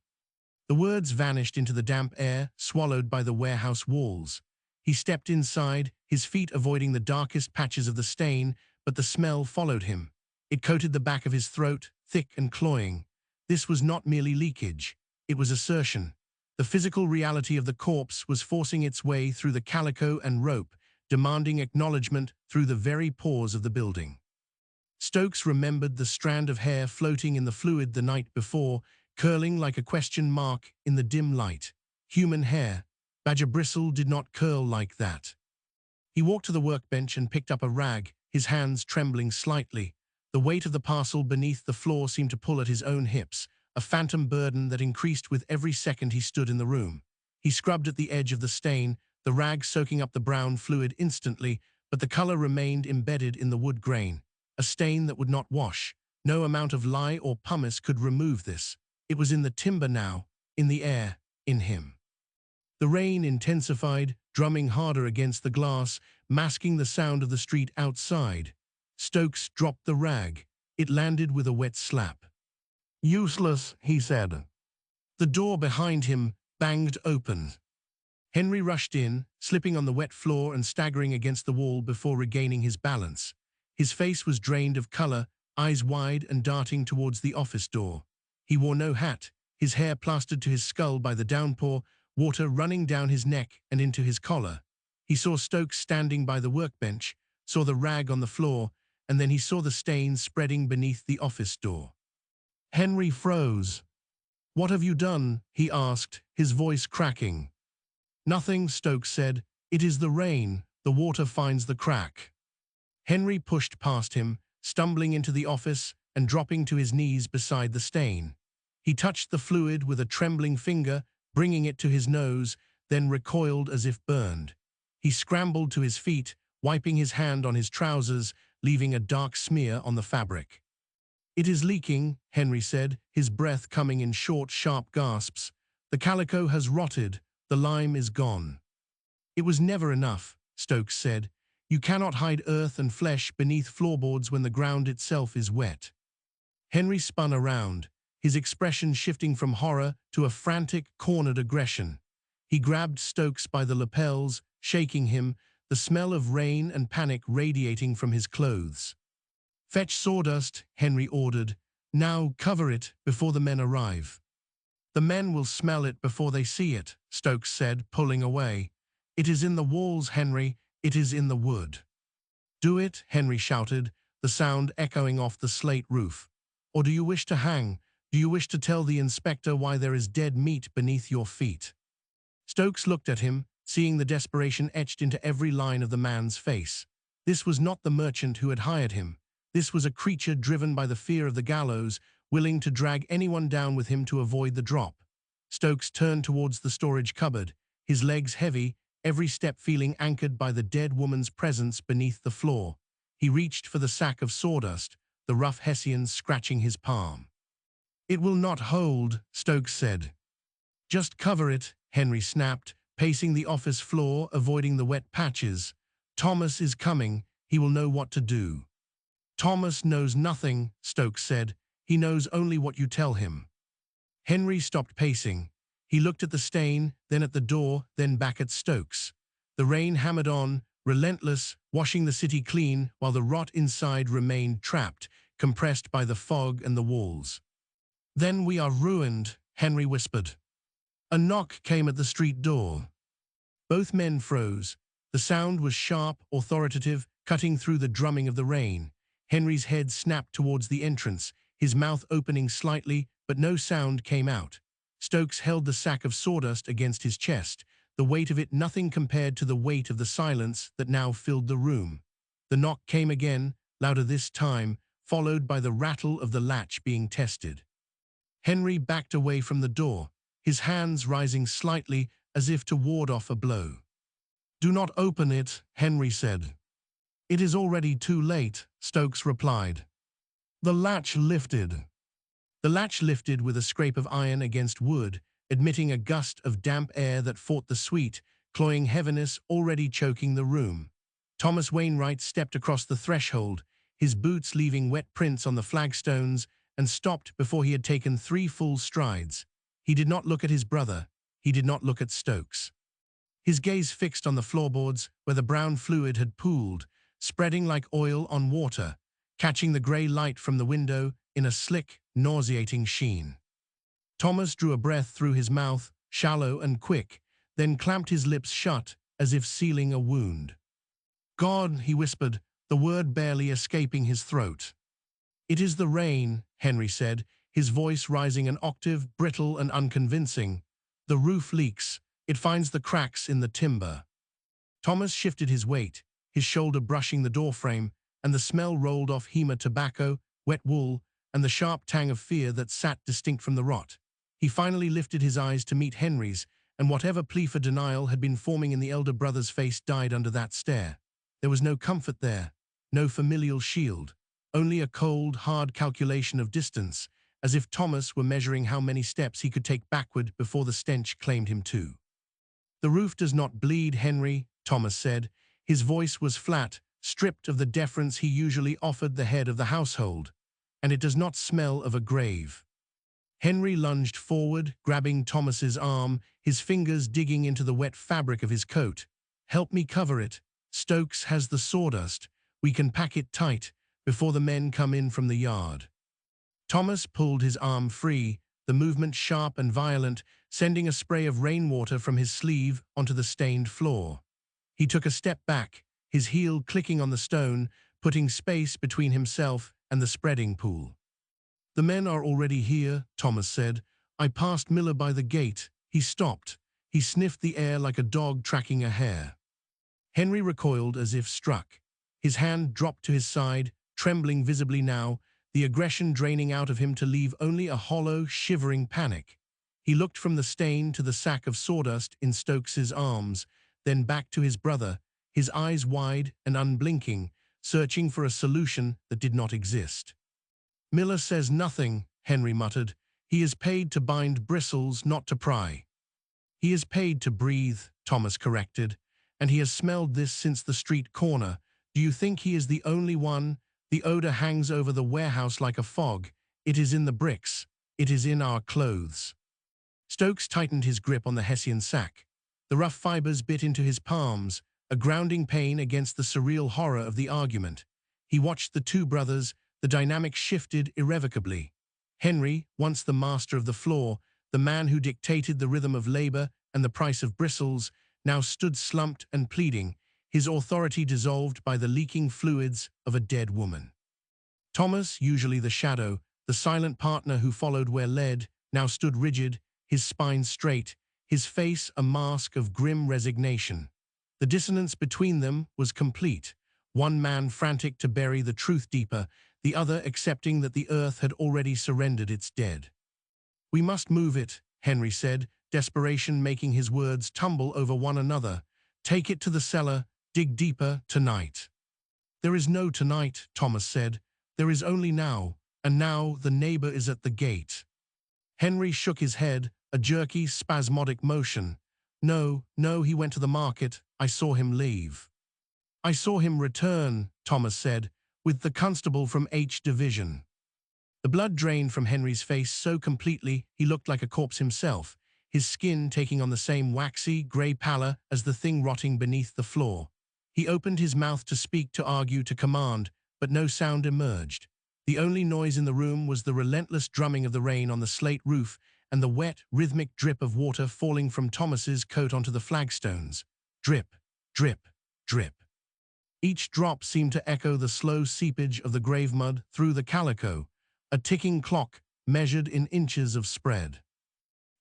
The words vanished into the damp air, swallowed by the warehouse walls. He stepped inside, his feet avoiding the darkest patches of the stain, but the smell followed him. It coated the back of his throat, thick and cloying. This was not merely leakage. It was assertion. The physical reality of the corpse was forcing its way through the calico and rope, demanding acknowledgement through the very pores of the building. Stokes remembered the strand of hair floating in the fluid the night before, curling like a question mark in the dim light. Human hair. Badger bristle did not curl like that. He walked to the workbench and picked up a rag, his hands trembling slightly. The weight of the parcel beneath the floor seemed to pull at his own hips, a phantom burden that increased with every second he stood in the room. He scrubbed at the edge of the stain, the rag soaking up the brown fluid instantly, but the color remained embedded in the wood grain. A stain that would not wash. No amount of lye or pumice could remove this. It was in the timber now, in the air, in him. The rain intensified, drumming harder against the glass, masking the sound of the street outside. Stokes dropped the rag. It landed with a wet slap. "Useless," he said. The door behind him banged open. Henry rushed in, slipping on the wet floor and staggering against the wall before regaining his balance. His face was drained of color, eyes wide and darting towards the office door. He wore no hat, his hair plastered to his skull by the downpour, water running down his neck and into his collar. He saw Stokes standing by the workbench, saw the rag on the floor, and then he saw the stain spreading beneath the office door. Henry froze. "What have you done?" he asked, his voice cracking. "Nothing," Stokes said. "It is the rain. The water finds the crack." Henry pushed past him, stumbling into the office and dropping to his knees beside the stain. He touched the fluid with a trembling finger, bringing it to his nose, then recoiled as if burned. He scrambled to his feet, wiping his hand on his trousers, leaving a dark smear on the fabric. "It is leaking," Henry said, his breath coming in short, sharp gasps. "The calico has rotted. The lime is gone." "It was never enough," Stokes said. "You cannot hide earth and flesh beneath floorboards when the ground itself is wet." Henry spun around, his expression shifting from horror to a frantic, cornered aggression. He grabbed Stokes by the lapels, shaking him, the smell of rain and panic radiating from his clothes. "Fetch sawdust," Henry ordered. "Now cover it before the men arrive." "The men will smell it before they see it," Stokes said, pulling away. "It is in the walls, Henry. It is in the wood." "Do it," Henry shouted, the sound echoing off the slate roof. "Or do you wish to hang? Do you wish to tell the inspector why there is dead meat beneath your feet?" Stokes looked at him, seeing the desperation etched into every line of the man's face. This was not the merchant who had hired him. This was a creature driven by the fear of the gallows, willing to drag anyone down with him to avoid the drop. Stokes turned towards the storage cupboard, his legs heavy, every step feeling anchored by the dead woman's presence beneath the floor. He reached for the sack of sawdust, the rough Hessian scratching his palm. "It will not hold," Stokes said. "Just cover it," Henry snapped, pacing the office floor, avoiding the wet patches. "Thomas is coming. He will know what to do." "Thomas knows nothing," Stokes said. "He knows only what you tell him." Henry stopped pacing. He looked at the stain, then at the door, then back at Stokes. The rain hammered on, relentless, washing the city clean while the rot inside remained trapped, compressed by the fog and the walls. "Then we are ruined," Henry whispered. A knock came at the street door. Both men froze. The sound was sharp, authoritative, cutting through the drumming of the rain. Henry's head snapped towards the entrance, his mouth opening slightly, but no sound came out. Stokes held the sack of sawdust against his chest, the weight of it nothing compared to the weight of the silence that now filled the room. The knock came again, louder this time, followed by the rattle of the latch being tested. Henry backed away from the door, his hands rising slightly as if to ward off a blow. "Do not open it," Henry said. "It is already too late," Stokes replied. The latch lifted. The latch lifted with a scrape of iron against wood, admitting a gust of damp air that fought the sweet, cloying heaviness already choking the room. Thomas Wainwright stepped across the threshold, his boots leaving wet prints on the flagstones, and stopped before he had taken 3 full strides. He did not look at his brother. He did not look at Stokes. His gaze fixed on the floorboards where the brown fluid had pooled, spreading like oil on water, catching the grey light from the window in a slick, nauseating sheen. Thomas drew a breath through his mouth, shallow and quick, then clamped his lips shut as if sealing a wound. "God," he whispered, the word barely escaping his throat. "It is the rain," Henry said, his voice rising an octave, brittle and unconvincing. "The roof leaks. It finds the cracks in the timber." Thomas shifted his weight, his shoulder brushing the doorframe, and the smell rolled off Hema tobacco, wet wool, and the sharp tang of fear that sat distinct from the rot. He finally lifted his eyes to meet Henry's, and whatever plea for denial had been forming in the elder brother's face died under that stare. There was no comfort there, no familial shield, only a cold, hard calculation of distance, as if Thomas were measuring how many steps he could take backward before the stench claimed him too. "The roof does not bleed, Henry," Thomas said. His voice was flat, stripped of the deference he usually offered the head of the household. "And it does not smell of a grave." Henry lunged forward, grabbing Thomas's arm, his fingers digging into the wet fabric of his coat. "Help me cover it. Stokes has the sawdust. We can pack it tight before the men come in from the yard." Thomas pulled his arm free, the movement sharp and violent, sending a spray of rainwater from his sleeve onto the stained floor. He took a step back, his heel clicking on the stone, putting space between himself and the spreading pool. "The men are already here," Thomas said. "I passed Miller by the gate." He stopped. He sniffed the air like a dog tracking a hare. Henry recoiled as if struck. His hand dropped to his side, trembling visibly now, the aggression draining out of him to leave only a hollow, shivering panic. He looked from the stain to the sack of sawdust in Stokes's arms, then back to his brother, his eyes wide and unblinking, searching for a solution that did not exist. "Miller says nothing," Henry muttered. "He is paid to bind bristles, not to pry." "He is paid to breathe," Thomas corrected. "And he has smelled this since the street corner. Do you think he is the only one? The odor hangs over the warehouse like a fog. It is in the bricks. It is in our clothes." Stokes tightened his grip on the Hessian sack. The rough fibers bit into his palms, a grounding pain against the surreal horror of the argument. He watched the two brothers, the dynamic shifted irrevocably. Henry, once the master of the floor, the man who dictated the rhythm of labor and the price of bristles, now stood slumped and pleading, his authority dissolved by the leaking fluids of a dead woman. Thomas, usually the shadow, the silent partner who followed where led, now stood rigid, his spine straight, his face a mask of grim resignation. The dissonance between them was complete, one man frantic to bury the truth deeper, the other accepting that the earth had already surrendered its dead. "We must move it," Henry said, desperation making his words tumble over one another. "Take it to the cellar, dig deeper, tonight." "There is no tonight," Thomas said. "There is only now, and now the neighbor is at the gate." Henry shook his head, a jerky, spasmodic motion. "No, no, he went to the market. I saw him leave." "I saw him return," Thomas said, "with the constable from H Division." The blood drained from Henry's face so completely he looked like a corpse himself, his skin taking on the same waxy, grey pallor as the thing rotting beneath the floor. He opened his mouth to speak, to argue, to command, but no sound emerged. The only noise in the room was the relentless drumming of the rain on the slate roof and the wet, rhythmic drip of water falling from Thomas's coat onto the flagstones. Drip, drip, drip. Each drop seemed to echo the slow seepage of the grave mud through the calico, a ticking clock measured in inches of spread.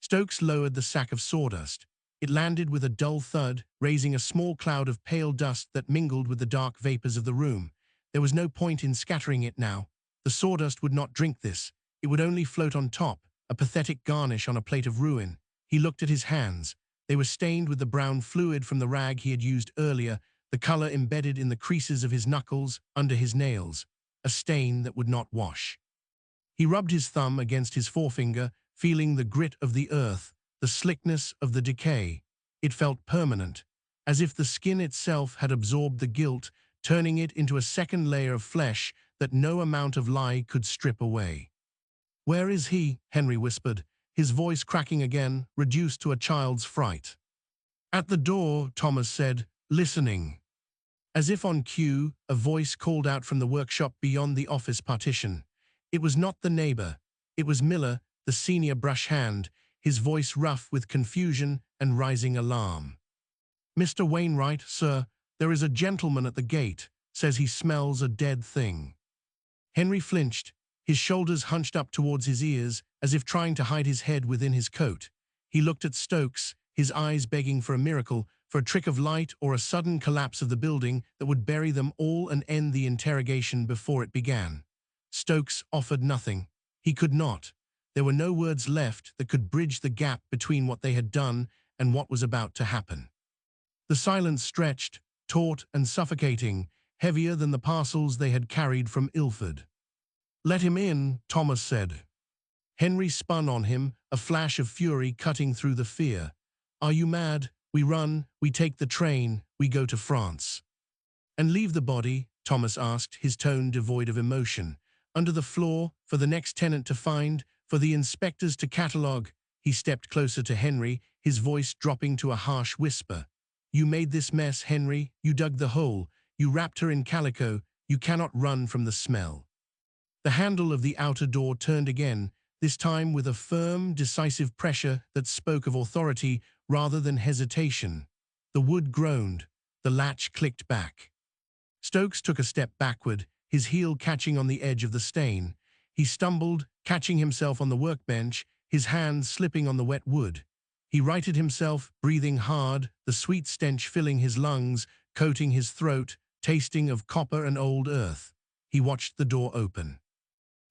Stokes lowered the sack of sawdust. It landed with a dull thud, raising a small cloud of pale dust that mingled with the dark vapors of the room. There was no point in scattering it now. The sawdust would not drink this. It would only float on top, a pathetic garnish on a plate of ruin. He looked at his hands. They were stained with the brown fluid from the rag he had used earlier, the color embedded in the creases of his knuckles, under his nails, a stain that would not wash. He rubbed his thumb against his forefinger, feeling the grit of the earth, the slickness of the decay. It felt permanent, as if the skin itself had absorbed the guilt, turning it into a second layer of flesh that no amount of lie could strip away. "Where is he?" Henry whispered, his voice cracking again, reduced to a child's fright. "At the door," Thomas said, listening. As if on cue, a voice called out from the workshop beyond the office partition. It was not the neighbor. It was Miller, the senior brush hand, his voice rough with confusion and rising alarm. "Mr. Wainwright, sir, there is a gentleman at the gate, says he smells a dead thing." Henry flinched, his shoulders hunched up towards his ears, as if trying to hide his head within his coat. He looked at Stokes, his eyes begging for a miracle, for a trick of light or a sudden collapse of the building that would bury them all and end the interrogation before it began. Stokes offered nothing. He could not. There were no words left that could bridge the gap between what they had done and what was about to happen. The silence stretched, taut and suffocating, heavier than the parcels they had carried from Ilford. "Let him in," Thomas said. Henry spun on him, a flash of fury cutting through the fear. "Are you mad? We run, we take the train, we go to France." "And leave the body?" Thomas asked, his tone devoid of emotion. "Under the floor, for the next tenant to find, for the inspectors to catalogue." He stepped closer to Henry, his voice dropping to a harsh whisper. "You made this mess, Henry. You dug the hole. You wrapped her in calico. You cannot run from the smell." The handle of the outer door turned again, this time with a firm, decisive pressure that spoke of authority rather than hesitation. The wood groaned. The latch clicked back. Stokes took a step backward, his heel catching on the edge of the stain. He stumbled, catching himself on the workbench, his hand slipping on the wet wood. He righted himself, breathing hard, the sweet stench filling his lungs, coating his throat, tasting of copper and old earth. He watched the door open.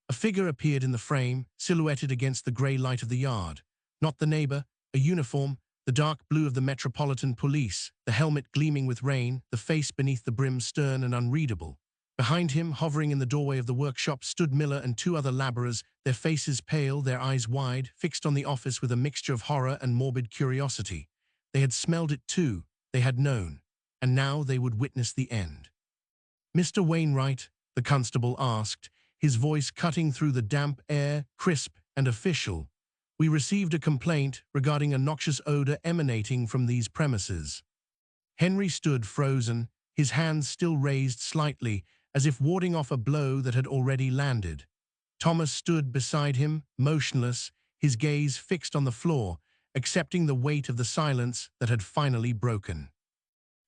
A figure appeared in the frame, silhouetted against the grey light of the yard. Not the neighbor, a uniform, the dark blue of the Metropolitan Police, the helmet gleaming with rain, the face beneath the brim stern and unreadable. Behind him, hovering in the doorway of the workshop, stood Miller and two other labourers, their faces pale, their eyes wide, fixed on the office with a mixture of horror and morbid curiosity. They had smelled it too, they had known, and now they would witness the end. "Mr. Wainwright?" the constable asked, his voice cutting through the damp air, crisp and official. "We received a complaint regarding a noxious odor emanating from these premises." Henry stood frozen, his hands still raised slightly, as if warding off a blow that had already landed. Thomas stood beside him, motionless, his gaze fixed on the floor, accepting the weight of the silence that had finally broken.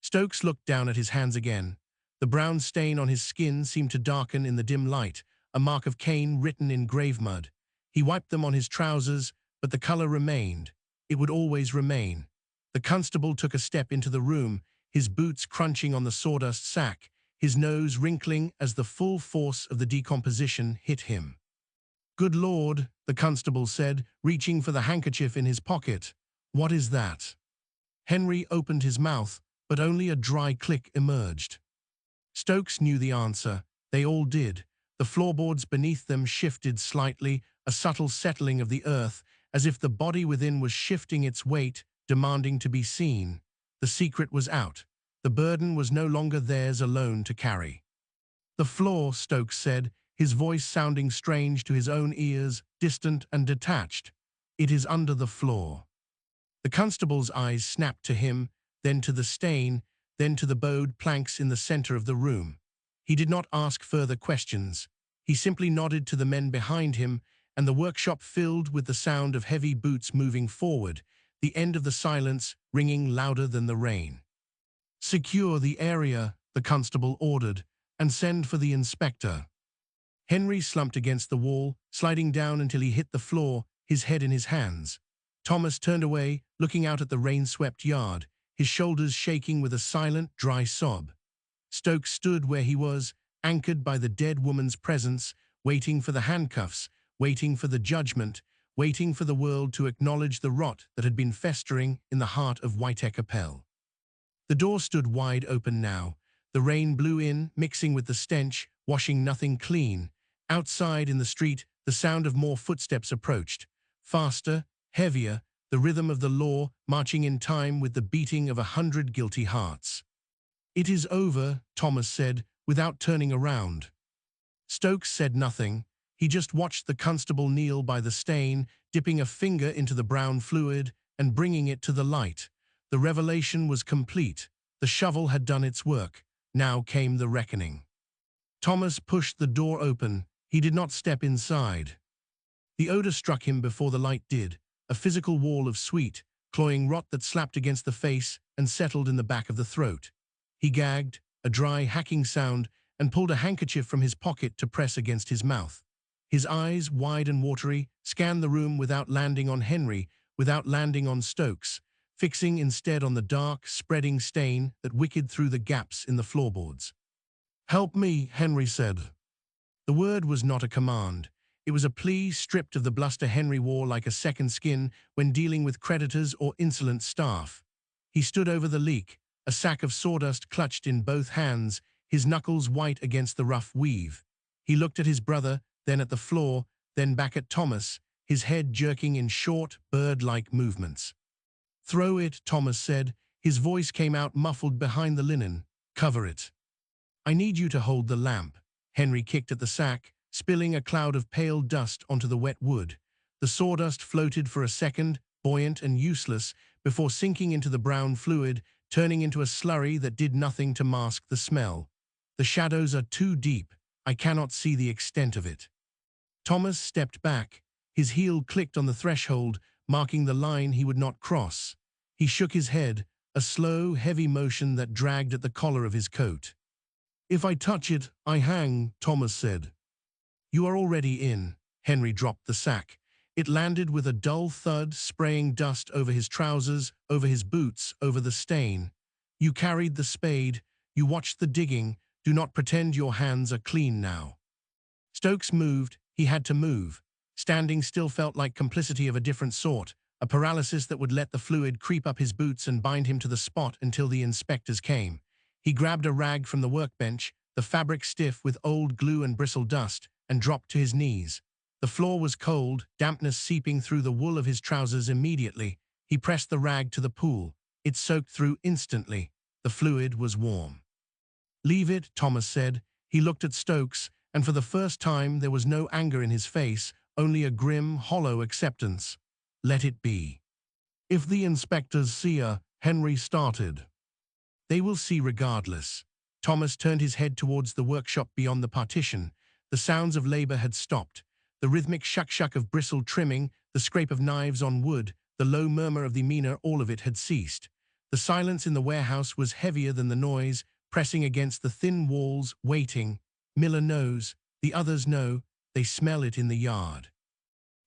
Stokes looked down at his hands again. The brown stain on his skin seemed to darken in the dim light, a mark of Cain written in grave mud. He wiped them on his trousers, but the color remained. It would always remain. The constable took a step into the room, his boots crunching on the sawdust sack, his nose wrinkling as the full force of the decomposition hit him. "Good Lord," the constable said, reaching for the handkerchief in his pocket. "What is that?" Henry opened his mouth, but only a dry click emerged. Stokes knew the answer. They all did. The floorboards beneath them shifted slightly, a subtle settling of the earth, as if the body within was shifting its weight, demanding to be seen. The secret was out. The burden was no longer theirs alone to carry. "The floor," Stokes said, his voice sounding strange to his own ears, distant and detached. "It is under the floor." The constable's eyes snapped to him, then to the stain, then to the bowed planks in the center of the room. He did not ask further questions. He simply nodded to the men behind him, and the workshop filled with the sound of heavy boots moving forward, the end of the silence ringing louder than the rain. "Secure the area," the constable ordered, "and send for the inspector." Henry slumped against the wall, sliding down until he hit the floor, his head in his hands. Thomas turned away, looking out at the rain-swept yard, his shoulders shaking with a silent, dry sob. Stokes stood where he was, anchored by the dead woman's presence, waiting for the handcuffs, waiting for the judgment, waiting for the world to acknowledge the rot that had been festering in the heart of White-Capel. The door stood wide open now. The rain blew in, mixing with the stench, washing nothing clean. Outside in the street, the sound of more footsteps approached. Faster, heavier, the rhythm of the law marching in time with the beating of 100 guilty hearts. "It is over," Thomas said, without turning around. Stokes said nothing. He just watched the constable kneel by the stain, dipping a finger into the brown fluid and bringing it to the light. The revelation was complete. The shovel had done its work. Now came the reckoning. Thomas pushed the door open. He did not step inside. The odor struck him before the light did, a physical wall of sweet, cloying rot that slapped against the face and settled in the back of the throat. He gagged, a dry, hacking sound, and pulled a handkerchief from his pocket to press against his mouth. His eyes, wide and watery, scanned the room without landing on Henry, without landing on Stokes, fixing instead on the dark, spreading stain that wickered through the gaps in the floorboards. "Help me," Henry said. The word was not a command. It was a plea stripped of the bluster Henry wore like a second skin when dealing with creditors or insolent staff. He stood over the leak, a sack of sawdust clutched in both hands, his knuckles white against the rough weave. He looked at his brother, then at the floor, then back at Thomas, his head jerking in short, bird-like movements. "Throw it," Thomas said. His voice came out muffled behind the linen. "Cover it." "I need you to hold the lamp." Henry kicked at the sack, spilling a cloud of pale dust onto the wet wood. The sawdust floated for a second, buoyant and useless, before sinking into the brown fluid, turning into a slurry that did nothing to mask the smell. "The shadows are too deep. I cannot see the extent of it." Thomas stepped back. His heel clicked on the threshold, marking the line he would not cross. He shook his head, a slow, heavy motion that dragged at the collar of his coat. "If I touch it, I hang," Thomas said. "You are already in." Henry dropped the sack. It landed with a dull thud, spraying dust over his trousers, over his boots, over the stain. "You carried the spade. You watched the digging. Do not pretend your hands are clean now." Stokes moved. He had to move. Standing still felt like complicity of a different sort, a paralysis that would let the fluid creep up his boots and bind him to the spot until the inspectors came. He grabbed a rag from the workbench, the fabric stiff with old glue and bristle dust, and dropped to his knees. The floor was cold, dampness seeping through the wool of his trousers immediately. He pressed the rag to the pool. It soaked through instantly. The fluid was warm. "Leave it," Thomas said. He looked at Stokes, and for the first time there was no anger in his face, only a grim, hollow acceptance. "Let it be." "If the inspectors see her," Henry started. "They will see regardless." Thomas turned his head towards the workshop beyond the partition. The sounds of labor had stopped. The rhythmic shuck-shuck of bristled trimming, the scrape of knives on wood, the low murmur of the mina, all of it had ceased. The silence in the warehouse was heavier than the noise, pressing against the thin walls, waiting. Miller knows. The others know. They smell it in the yard.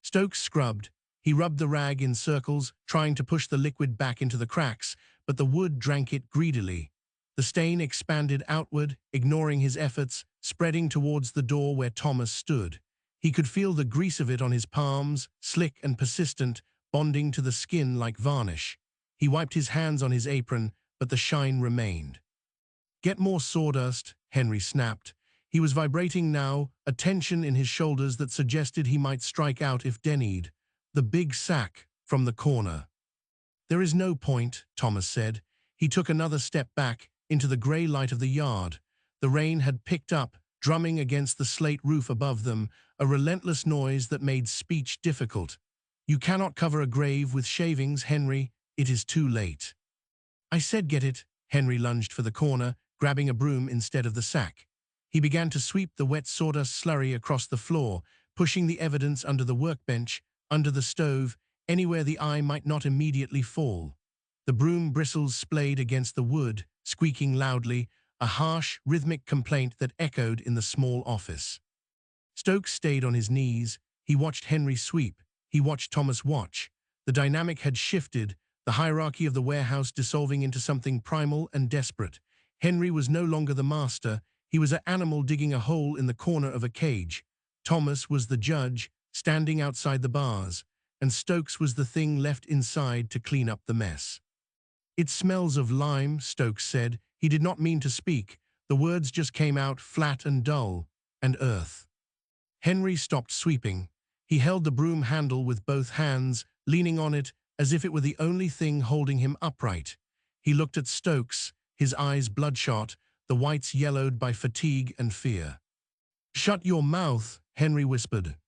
Stokes scrubbed. He rubbed the rag in circles, trying to push the liquid back into the cracks, but the wood drank it greedily. The stain expanded outward, ignoring his efforts, spreading towards the door where Thomas stood. He could feel the grease of it on his palms, slick and persistent, bonding to the skin like varnish. He wiped his hands on his apron, but the shine remained. "Get more sawdust," Henry snapped. He was vibrating now, a tension in his shoulders that suggested he might strike out if denied. "The big sack," from the corner. "There is no point," Thomas said. He took another step back, into the grey light of the yard. The rain had picked up, drumming against the slate roof above them, a relentless noise that made speech difficult. "You cannot cover a grave with shavings, Henry. It is too late." "I said get it," Henry lunged for the corner, grabbing a broom instead of the sack. He began to sweep the wet sawdust slurry across the floor, pushing the evidence under the workbench, under the stove, anywhere the eye might not immediately fall. The broom bristles splayed against the wood, squeaking loudly, a harsh, rhythmic complaint that echoed in the small office. Stokes stayed on his knees. He watched Henry sweep. He watched Thomas watch. The dynamic had shifted, the hierarchy of the warehouse dissolving into something primal and desperate. Henry was no longer the master. He was an animal digging a hole in the corner of a cage. Thomas was the judge, standing outside the bars, and Stokes was the thing left inside to clean up the mess. "It smells of lime," Stokes said. He did not mean to speak. The words just came out flat and dull, and earth. Henry stopped sweeping. He held the broom handle with both hands, leaning on it as if it were the only thing holding him upright. He looked at Stokes, his eyes bloodshot, the whites yellowed by fatigue and fear. "Shut your mouth," Henry whispered.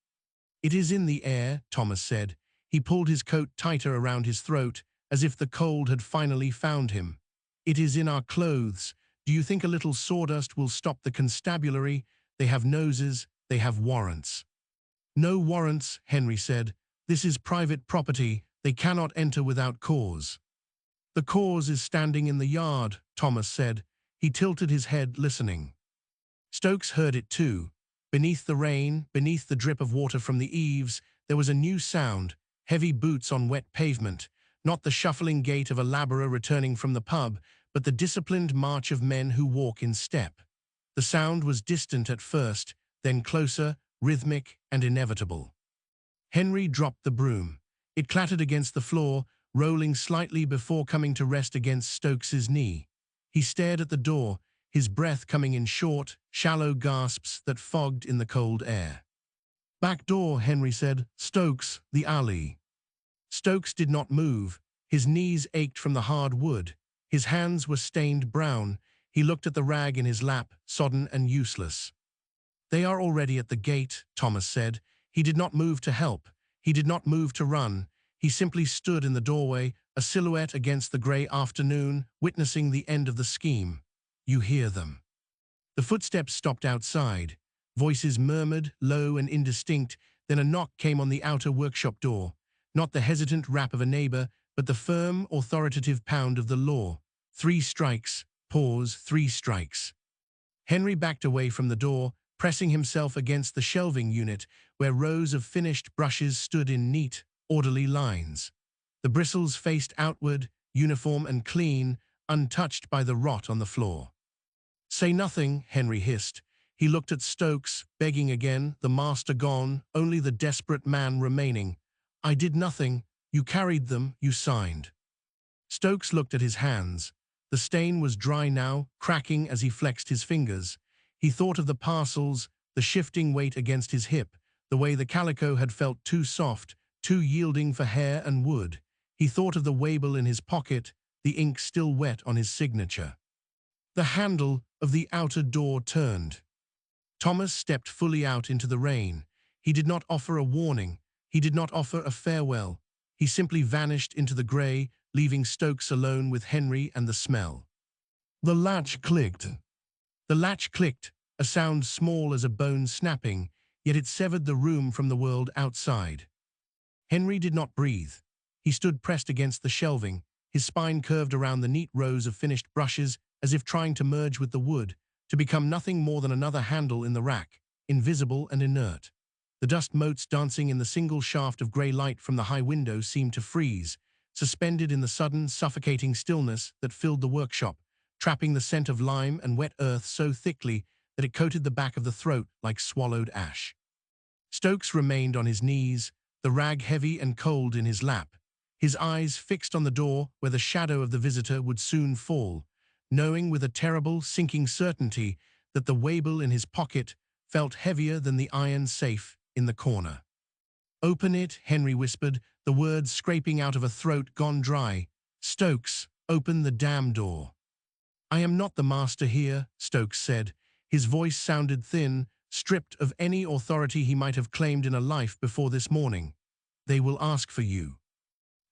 "It is in the air," Thomas said. He pulled his coat tighter around his throat, as if the cold had finally found him. "It is in our clothes. Do you think a little sawdust will stop the constabulary? They have noses, they have warrants." "No warrants," Henry said. "This is private property. They cannot enter without cause." "The cause is standing in the yard," Thomas said. He tilted his head, listening. Stokes heard it too. Beneath the rain, beneath the drip of water from the eaves, there was a new sound, heavy boots on wet pavement, not the shuffling gait of a laborer returning from the pub, but the disciplined march of men who walk in step. The sound was distant at first, then closer, rhythmic and inevitable. Henry dropped the broom. It clattered against the floor, rolling slightly before coming to rest against Stokes's knee. He stared at the door, his breath coming in short, shallow gasps that fogged in the cold air. "Back door," Henry said. "Stokes, the alley." Stokes did not move. His knees ached from the hard wood. His hands were stained brown. He looked at the rag in his lap, sodden and useless. "They are already at the gate," Thomas said. He did not move to help. He did not move to run. He simply stood in the doorway, a silhouette against the grey afternoon, witnessing the end of the scheme. "You hear them." The footsteps stopped outside. Voices murmured, low and indistinct, then a knock came on the outer workshop door. Not the hesitant rap of a neighbor, but the firm, authoritative pound of the law. 3 strikes, pause, 3 strikes. Henry backed away from the door, pressing himself against the shelving unit, where rows of finished brushes stood in neat, orderly lines. The bristles faced outward, uniform and clean, untouched by the rot on the floor. "Say nothing," Henry hissed. He looked at Stokes, begging again, the master gone, only the desperate man remaining. "I did nothing. You carried them, you signed." Stokes looked at his hands. The stain was dry now, cracking as he flexed his fingers. He thought of the parcels, the shifting weight against his hip, the way the calico had felt too soft, too yielding for hair and wood. He thought of the Waybill in his pocket, the ink still wet on his signature. The handle of the outer door turned. Thomas stepped fully out into the rain. He did not offer a warning. He did not offer a farewell. He simply vanished into the grey, leaving Stokes alone with Henry and the smell. The latch clicked. The latch clicked, a sound small as a bone snapping, yet it severed the room from the world outside. Henry did not breathe. He stood pressed against the shelving, his spine curved around the neat rows of finished brushes as if trying to merge with the wood, to become nothing more than another handle in the rack, invisible and inert. The dust motes dancing in the single shaft of grey light from the high window seemed to freeze, suspended in the sudden, suffocating stillness that filled the workshop, trapping the scent of lime and wet earth so thickly that it coated the back of the throat like swallowed ash. Stokes remained on his knees, the rag heavy and cold in his lap, his eyes fixed on the door where the shadow of the visitor would soon fall, knowing with a terrible, sinking certainty that the Waybill in his pocket felt heavier than the iron safe in the corner. "Open it," Henry whispered, the words scraping out of a throat gone dry. "Stokes, open the damn door." "I am not the master here," Stokes said. His voice sounded thin, stripped of any authority he might have claimed in a life before this morning. "They will ask for you."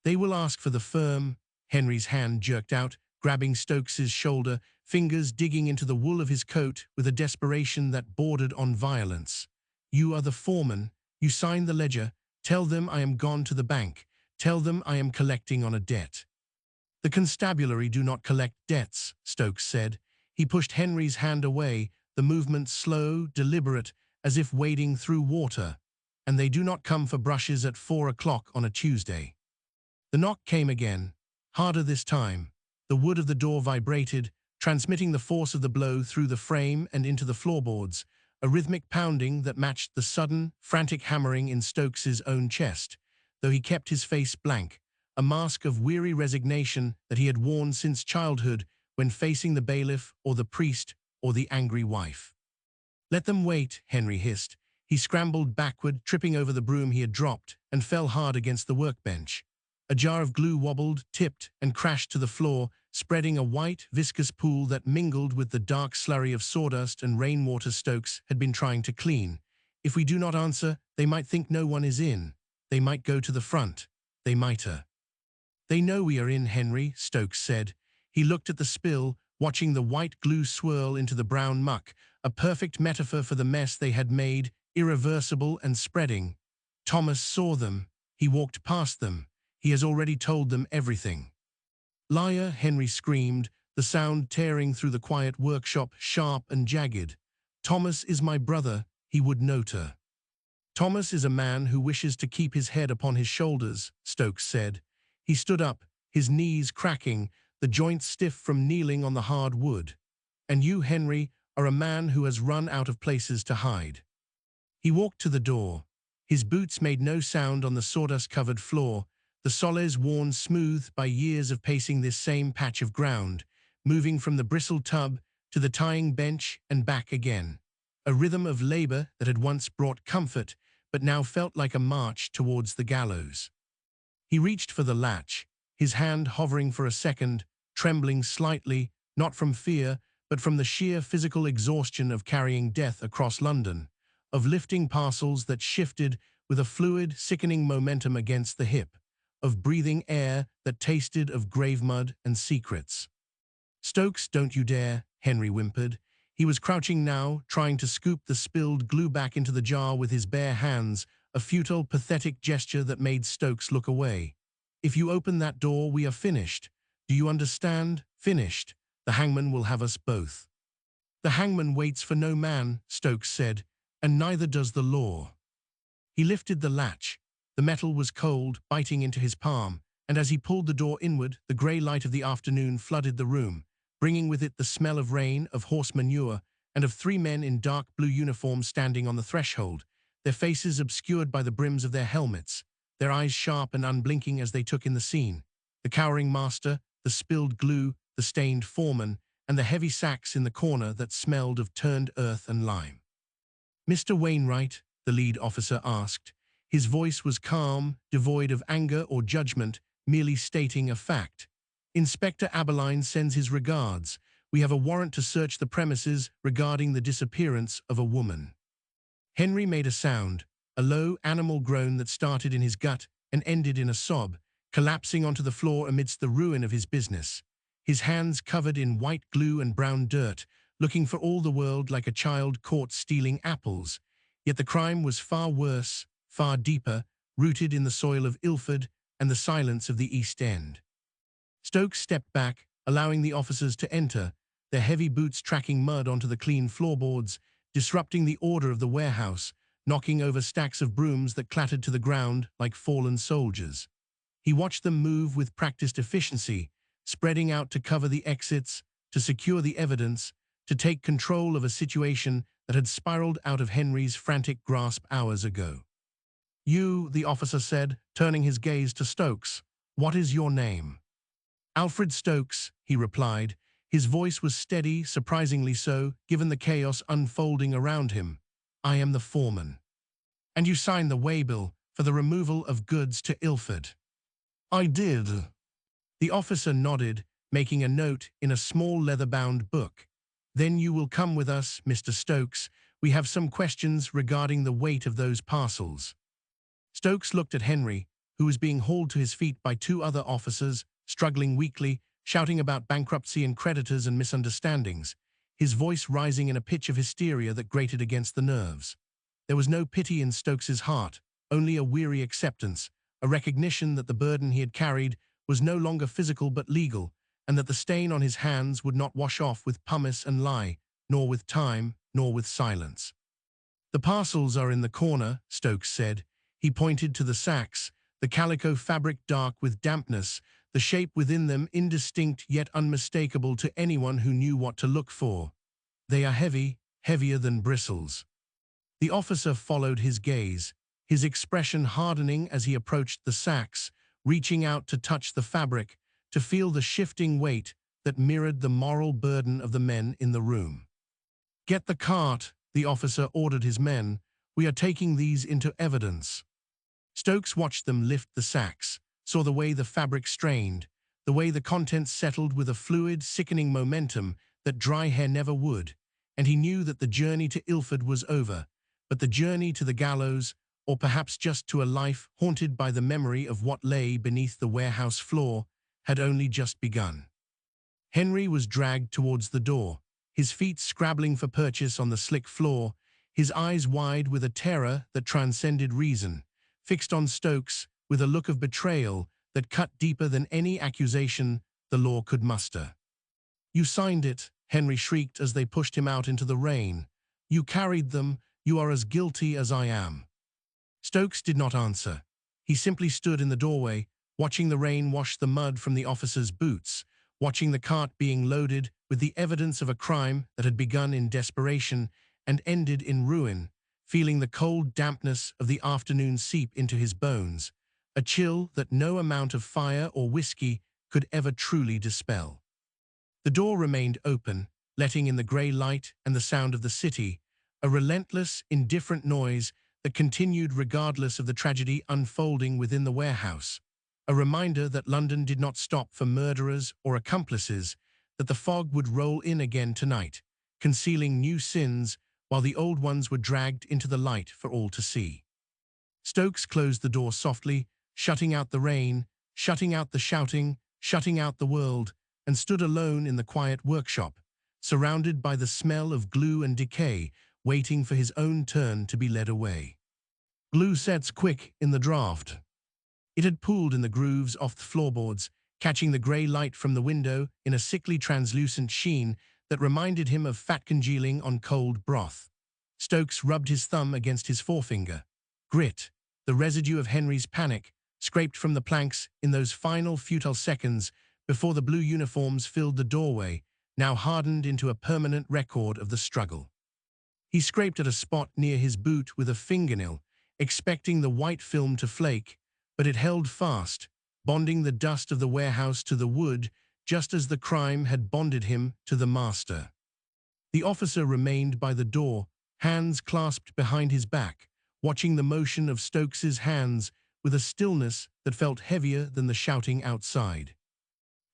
"They will ask for the firm," Henry's hand jerked out, grabbing Stokes's shoulder, fingers digging into the wool of his coat with a desperation that bordered on violence. "You are the foreman. You signed the ledger. Tell them I am gone to the bank. Tell them I am collecting on a debt." "The constabulary do not collect debts," Stokes said. He pushed Henry's hand away, the movement slow, deliberate, as if wading through water. "And they do not come for brushes at 4 o'clock on a Tuesday." The knock came again, harder this time. The wood of the door vibrated, transmitting the force of the blow through the frame and into the floorboards, a rhythmic pounding that matched the sudden, frantic hammering in Stokes's own chest, though he kept his face blank, a mask of weary resignation that he had worn since childhood when facing the bailiff or the priest or the angry wife. "Let them wait," Henry hissed. He scrambled backward, tripping over the broom he had dropped, and fell hard against the workbench. A jar of glue wobbled, tipped, and crashed to the floor, spreading a white, viscous pool that mingled with the dark slurry of sawdust and rainwater Stokes had been trying to clean. "If we do not answer, they might think no one is in. They might go to the front. They might." "They know we are in, Henry," Stokes said. He looked at the spill, watching the white glue swirl into the brown muck, a perfect metaphor for the mess they had made, irreversible and spreading. "Thomas saw them. He walked past them. He has already told them everything." "Liar," Henry screamed, the sound tearing through the quiet workshop, sharp and jagged. "Thomas is my brother," he would note her. "Thomas is a man who wishes to keep his head upon his shoulders," Stokes said. He stood up, his knees cracking, the joints stiff from kneeling on the hard wood. "And you, Henry, are a man who has run out of places to hide." He walked to the door. His boots made no sound on the sawdust-covered floor, the soles worn smooth by years of pacing this same patch of ground, moving from the bristle tub to the tying bench and back again. A rhythm of labor that had once brought comfort, but now felt like a march towards the gallows. He reached for the latch, his hand hovering for a second, trembling slightly, not from fear, but from the sheer physical exhaustion of carrying death across London, of lifting parcels that shifted with a fluid, sickening momentum against the hip, of breathing air that tasted of grave mud and secrets. "Stokes, don't you dare," Henry whimpered. He was crouching now, trying to scoop the spilled glue back into the jar with his bare hands, a futile, pathetic gesture that made Stokes look away. "If you open that door, we are finished. Do you understand? Finished. The hangman will have us both." "The hangman waits for no man," Stokes said, "and neither does the law." He lifted the latch. The metal was cold, biting into his palm, and as he pulled the door inward, the grey light of the afternoon flooded the room, bringing with it the smell of rain, of horse manure, and of 3 men in dark blue uniforms standing on the threshold, their faces obscured by the brims of their helmets, their eyes sharp and unblinking as they took in the scene. The cowering master, the spilled glue, the stained foreman, and the heavy sacks in the corner that smelled of turned earth and lime. "Mr. Wainwright?" the lead officer asked. His voice was calm, devoid of anger or judgment, merely stating a fact. "Inspector Aberline sends his regards. We have a warrant to search the premises regarding the disappearance of a woman." Henry made a sound, a low animal groan that started in his gut and ended in a sob, collapsing onto the floor amidst the ruin of his business. His hands covered in white glue and brown dirt, looking for all the world like a child caught stealing apples. Yet the crime was far worse, far deeper, rooted in the soil of Ilford and the silence of the East End. Stokes stepped back, allowing the officers to enter, their heavy boots tracking mud onto the clean floorboards, disrupting the order of the warehouse, knocking over stacks of brooms that clattered to the ground like fallen soldiers. He watched them move with practiced efficiency, spreading out to cover the exits, to secure the evidence, to take control of a situation that had spiraled out of Henry's frantic grasp hours ago. "You," the officer said, turning his gaze to Stokes. "What is your name?" "Alfred Stokes," he replied. His voice was steady, surprisingly so, given the chaos unfolding around him. "I am the foreman." "And you signed the waybill for the removal of goods to Ilford?" "I did." The officer nodded, making a note in a small leather-bound book. "Then you will come with us, Mr. Stokes. We have some questions regarding the weight of those parcels." Stokes looked at Henry, who was being hauled to his feet by 2 other officers, struggling weakly, shouting about bankruptcy and creditors and misunderstandings, his voice rising in a pitch of hysteria that grated against the nerves. There was no pity in Stokes's heart, only a weary acceptance, a recognition that the burden he had carried was no longer physical but legal, and that the stain on his hands would not wash off with pumice and lye, nor with time, nor with silence. "The parcels are in the corner," Stokes said. He pointed to the sacks, the calico fabric dark with dampness, the shape within them indistinct yet unmistakable to anyone who knew what to look for. "They are heavy, heavier than bristles." The officer followed his gaze, his expression hardening as he approached the sacks, reaching out to touch the fabric, to feel the shifting weight that mirrored the moral burden of the men in the room. "Get the cart," the officer ordered his men. "We are taking these into evidence." Stokes watched them lift the sacks, saw the way the fabric strained, the way the contents settled with a fluid, sickening momentum that dry hair never would, and he knew that the journey to Ilford was over, but the journey to the gallows, or perhaps just to a life haunted by the memory of what lay beneath the warehouse floor, had only just begun. Henry was dragged towards the door, his feet scrabbling for purchase on the slick floor, his eyes wide with a terror that transcended reason, fixed on Stokes with a look of betrayal that cut deeper than any accusation the law could muster. "You signed it," Henry shrieked as they pushed him out into the rain. "You carried them. You are as guilty as I am." Stokes did not answer. He simply stood in the doorway, watching the rain wash the mud from the officer's boots, watching the cart being loaded with the evidence of a crime that had begun in desperation and ended in ruin, feeling the cold dampness of the afternoon seep into his bones, a chill that no amount of fire or whiskey could ever truly dispel. The door remained open, letting in the grey light and the sound of the city, a relentless, indifferent noise that continued regardless of the tragedy unfolding within the warehouse, a reminder that London did not stop for murderers or accomplices, that the fog would roll in again tonight, concealing new sins while the old ones were dragged into the light for all to see. Stokes closed the door softly, shutting out the rain, shutting out the shouting, shutting out the world, and stood alone in the quiet workshop, surrounded by the smell of glue and decay, waiting for his own turn to be led away. Glue sets quick in the draft. It had pooled in the grooves off the floorboards, catching the grey light from the window in a sickly translucent sheen that reminded him of fat congealing on cold broth. Stokes rubbed his thumb against his forefinger. Grit, the residue of Henry's panic, scraped from the planks in those final futile seconds before the blue uniforms filled the doorway, now hardened into a permanent record of the struggle. He scraped at a spot near his boot with a fingernail, expecting the white film to flake, but it held fast, bonding the dust of the warehouse to the wood, just as the crime had bonded him to the master. The officer remained by the door, hands clasped behind his back, watching the motion of Stokes's hands with a stillness that felt heavier than the shouting outside.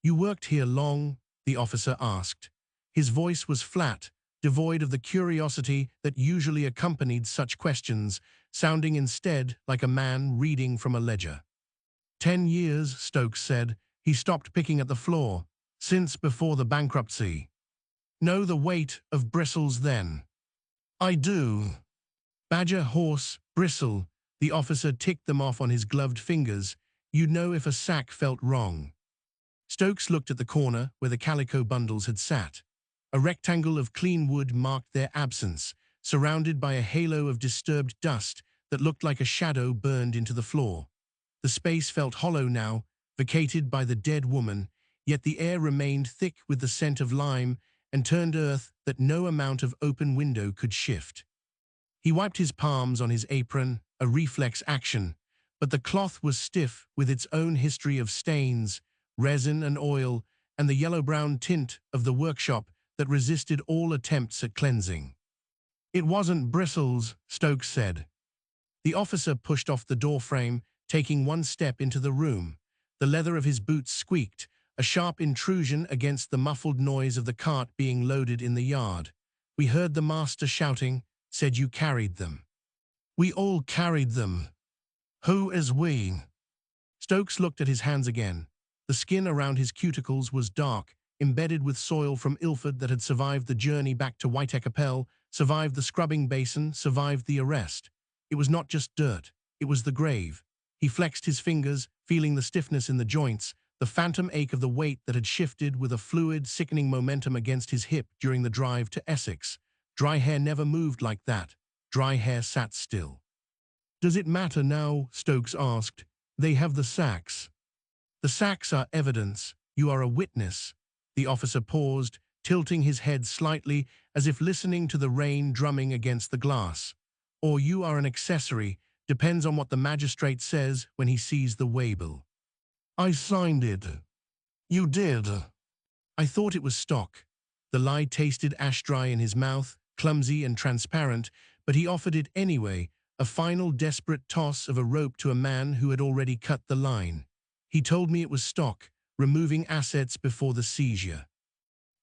"You worked here long?" the officer asked. His voice was flat, devoid of the curiosity that usually accompanied such questions, sounding instead like a man reading from a ledger. 10 years, Stokes said. He stopped picking at the floor. "Since before the bankruptcy." "Know the weight of bristles then?" "I do." "Badger, horse, bristle." The officer ticked them off on his gloved fingers. "You'd know if a sack felt wrong." Stokes looked at the corner where the calico bundles had sat. A rectangle of clean wood marked their absence, surrounded by a halo of disturbed dust that looked like a shadow burned into the floor. The space felt hollow now, vacated by the dead woman, yet the air remained thick with the scent of lime and turned earth that no amount of open window could shift. He wiped his palms on his apron, a reflex action, but the cloth was stiff with its own history of stains, resin and oil, and the yellow-brown tint of the workshop that resisted all attempts at cleansing. "It wasn't bristles," Stokes said. The officer pushed off the doorframe, taking one step into the room. The leather of his boots squeaked, a sharp intrusion against the muffled noise of the cart being loaded in the yard. "We heard the master shouting, said you carried them." "We all carried them." "Who is we?" Stokes looked at his hands again. The skin around his cuticles was dark, embedded with soil from Ilford that had survived the journey back to Whiteacapelle, survived the scrubbing basin, survived the arrest. It was not just dirt, it was the grave. He flexed his fingers, feeling the stiffness in the joints, the phantom ache of the weight that had shifted with a fluid, sickening momentum against his hip during the drive to Essex. Dry hair never moved like that. Dry hair sat still. "Does it matter now?" Stokes asked. "They have the sacks." "The sacks are evidence. You are a witness." The officer paused, tilting his head slightly as if listening to the rain drumming against the glass. "Or you are an accessory, depends on what the magistrate says when he sees the waybill." "I signed it." "You did." "I thought it was stock." The lie tasted ash-dry in his mouth, clumsy and transparent, but he offered it anyway, a final desperate toss of a rope to a man who had already cut the line. "He told me it was stock, removing assets before the seizure."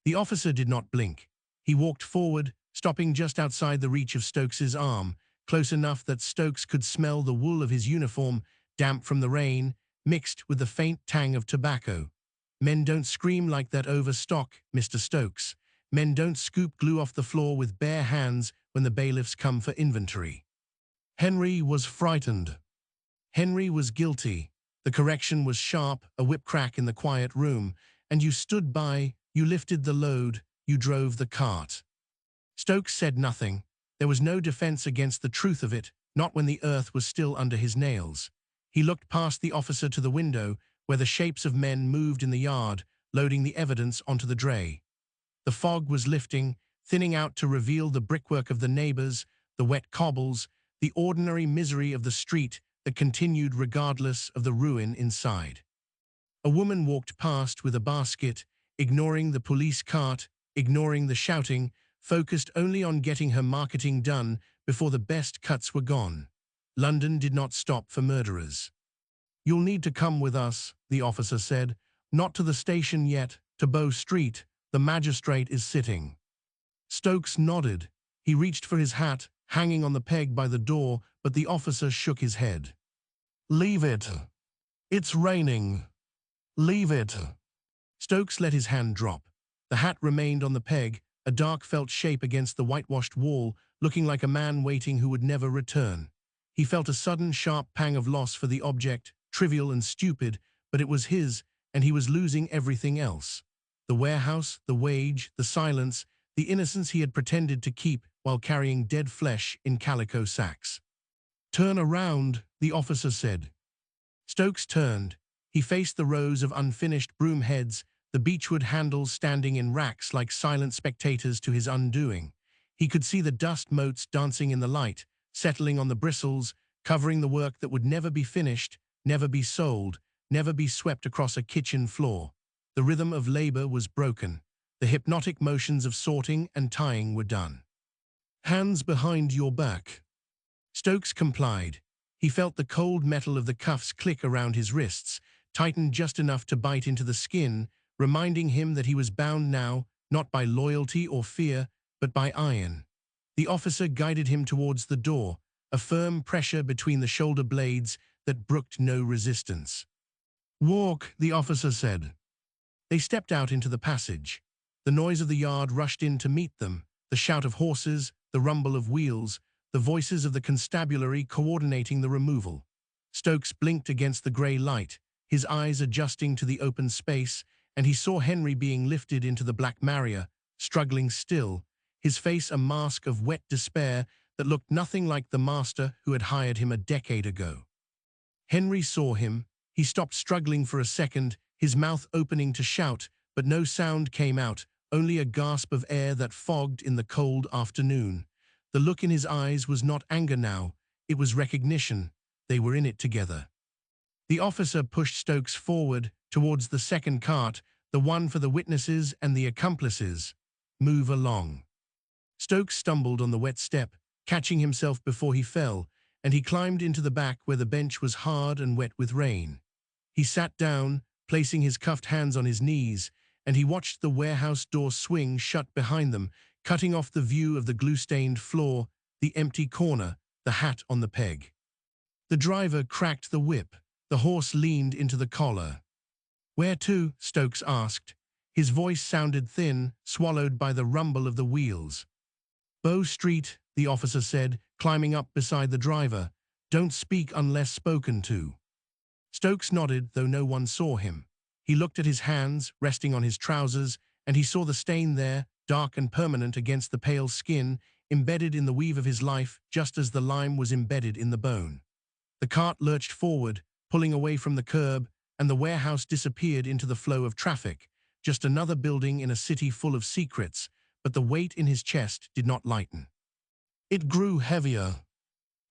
The officer did not blink. He walked forward, stopping just outside the reach of Stokes's arm, close enough that Stokes could smell the wool of his uniform, damp from the rain, mixed with the faint tang of tobacco. "Men don't scream like that over stock, Mr. Stokes. Men don't scoop glue off the floor with bare hands when the bailiffs come for inventory." Henry was frightened. Henry was guilty. The correction was sharp, a whip crack in the quiet room, and you stood by, you lifted the load, you drove the cart. Stokes said nothing. There was no defense against the truth of it, not when the earth was still under his nails. He looked past the officer to the window, where the shapes of men moved in the yard, loading the evidence onto the dray. The fog was lifting, thinning out to reveal the brickwork of the neighbors, the wet cobbles, the ordinary misery of the street that continued regardless of the ruin inside. A woman walked past with a basket, ignoring the police cart, ignoring the shouting, focused only on getting her marketing done before the best cuts were gone. London did not stop for murderers. "You'll need to come with us," the officer said. "Not to the station yet, to Bow Street. The magistrate is sitting." Stokes nodded. He reached for his hat, hanging on the peg by the door, but the officer shook his head. "Leave it. It's raining. Leave it." Stokes let his hand drop. The hat remained on the peg, a dark felt shape against the whitewashed wall, looking like a man waiting who would never return. He felt a sudden, sharp pang of loss for the object, trivial and stupid, but it was his, and he was losing everything else. The warehouse, the wage, the silence, the innocence he had pretended to keep while carrying dead flesh in calico sacks. "Turn around," the officer said. Stokes turned. He faced the rows of unfinished broom heads, the beechwood handles standing in racks like silent spectators to his undoing. He could see the dust motes dancing in the light, settling on the bristles, covering the work that would never be finished, never be sold, never be swept across a kitchen floor. The rhythm of labor was broken. The hypnotic motions of sorting and tying were done. "Hands behind your back." Stokes complied. He felt the cold metal of the cuffs click around his wrists, tightened just enough to bite into the skin, reminding him that he was bound now, not by loyalty or fear, but by iron. The officer guided him towards the door, a firm pressure between the shoulder blades that brooked no resistance. "Walk," the officer said. They stepped out into the passage. The noise of the yard rushed in to meet them, the shout of horses, the rumble of wheels, the voices of the constabulary coordinating the removal. Stokes blinked against the grey light, his eyes adjusting to the open space, and he saw Henry being lifted into the Black Maria, struggling still, his face a mask of wet despair that looked nothing like the master who had hired him a decade ago. Henry saw him. He stopped struggling for a second, his mouth opening to shout, but no sound came out, only a gasp of air that fogged in the cold afternoon. The look in his eyes was not anger now, it was recognition. They were in it together. The officer pushed Stokes forward, towards the second cart, the one for the witnesses and the accomplices. "Move along." Stokes stumbled on the wet step, catching himself before he fell, and he climbed into the back where the bench was hard and wet with rain. He sat down, placing his cuffed hands on his knees, and he watched the warehouse door swing shut behind them, cutting off the view of the glue-stained floor, the empty corner, the hat on the peg. The driver cracked the whip. The horse leaned into the collar. "Where to?" Stokes asked. His voice sounded thin, swallowed by the rumble of the wheels. "Bow Street," the officer said, climbing up beside the driver. "Don't speak unless spoken to." Stokes nodded, though no one saw him. He looked at his hands, resting on his trousers, and he saw the stain there, dark and permanent against the pale skin, embedded in the weave of his life, just as the lime was embedded in the bone. The cart lurched forward, pulling away from the curb, and the warehouse disappeared into the flow of traffic, just another building in a city full of secrets, but the weight in his chest did not lighten. It grew heavier.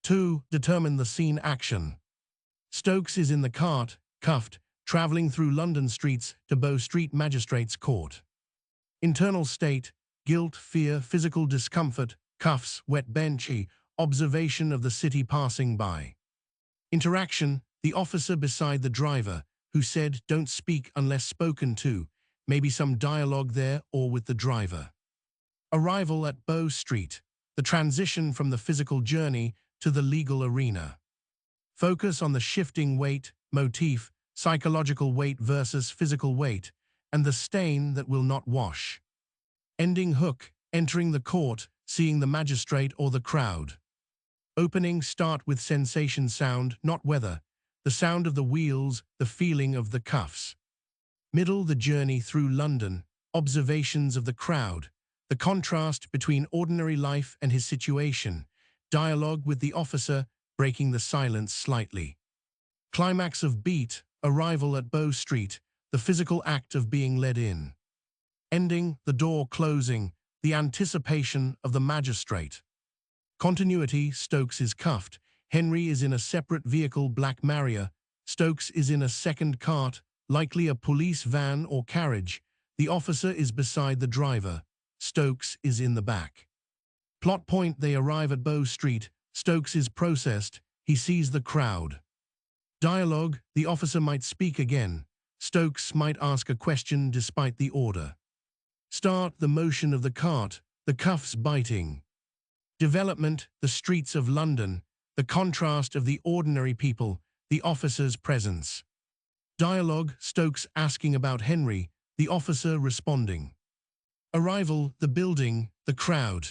To determine the scene action. Stokes is in the cart, cuffed, travelling through London streets to Bow Street Magistrates' Court. Internal state: guilt, fear, physical discomfort, cuffs, wet benchy, observation of the city passing by. Interaction: the officer beside the driver, who said, "Don't speak unless spoken to," maybe some dialogue there or with the driver. Arrival at Bow Street: the transition from the physical journey to the legal arena. Focus on the shifting weight, motif, psychological weight versus physical weight, and the stain that will not wash. Ending hook: entering the court, seeing the magistrate or the crowd. Opening: start with sensation sound, not weather, the sound of the wheels, the feeling of the cuffs. Middle: the journey through London, observations of the crowd, the contrast between ordinary life and his situation, dialogue with the officer, breaking the silence slightly. Climax of beat: arrival at Bow Street, the physical act of being led in. Ending: the door closing, the anticipation of the magistrate. Continuity: Stokes is cuffed. Henry is in a separate vehicle, Black Maria. Stokes is in a second cart, likely a police van or carriage. The officer is beside the driver. Stokes is in the back. Plot point: they arrive at Bow Street. Stokes is processed. He sees the crowd. Dialogue: the officer might speak again. Stokes might ask a question despite the order. Start: the motion of the cart, the cuffs biting. Development: the streets of London, the contrast of the ordinary people, the officer's presence. Dialogue: Stokes asking about Henry, the officer responding. Arrival: the building, the crowd.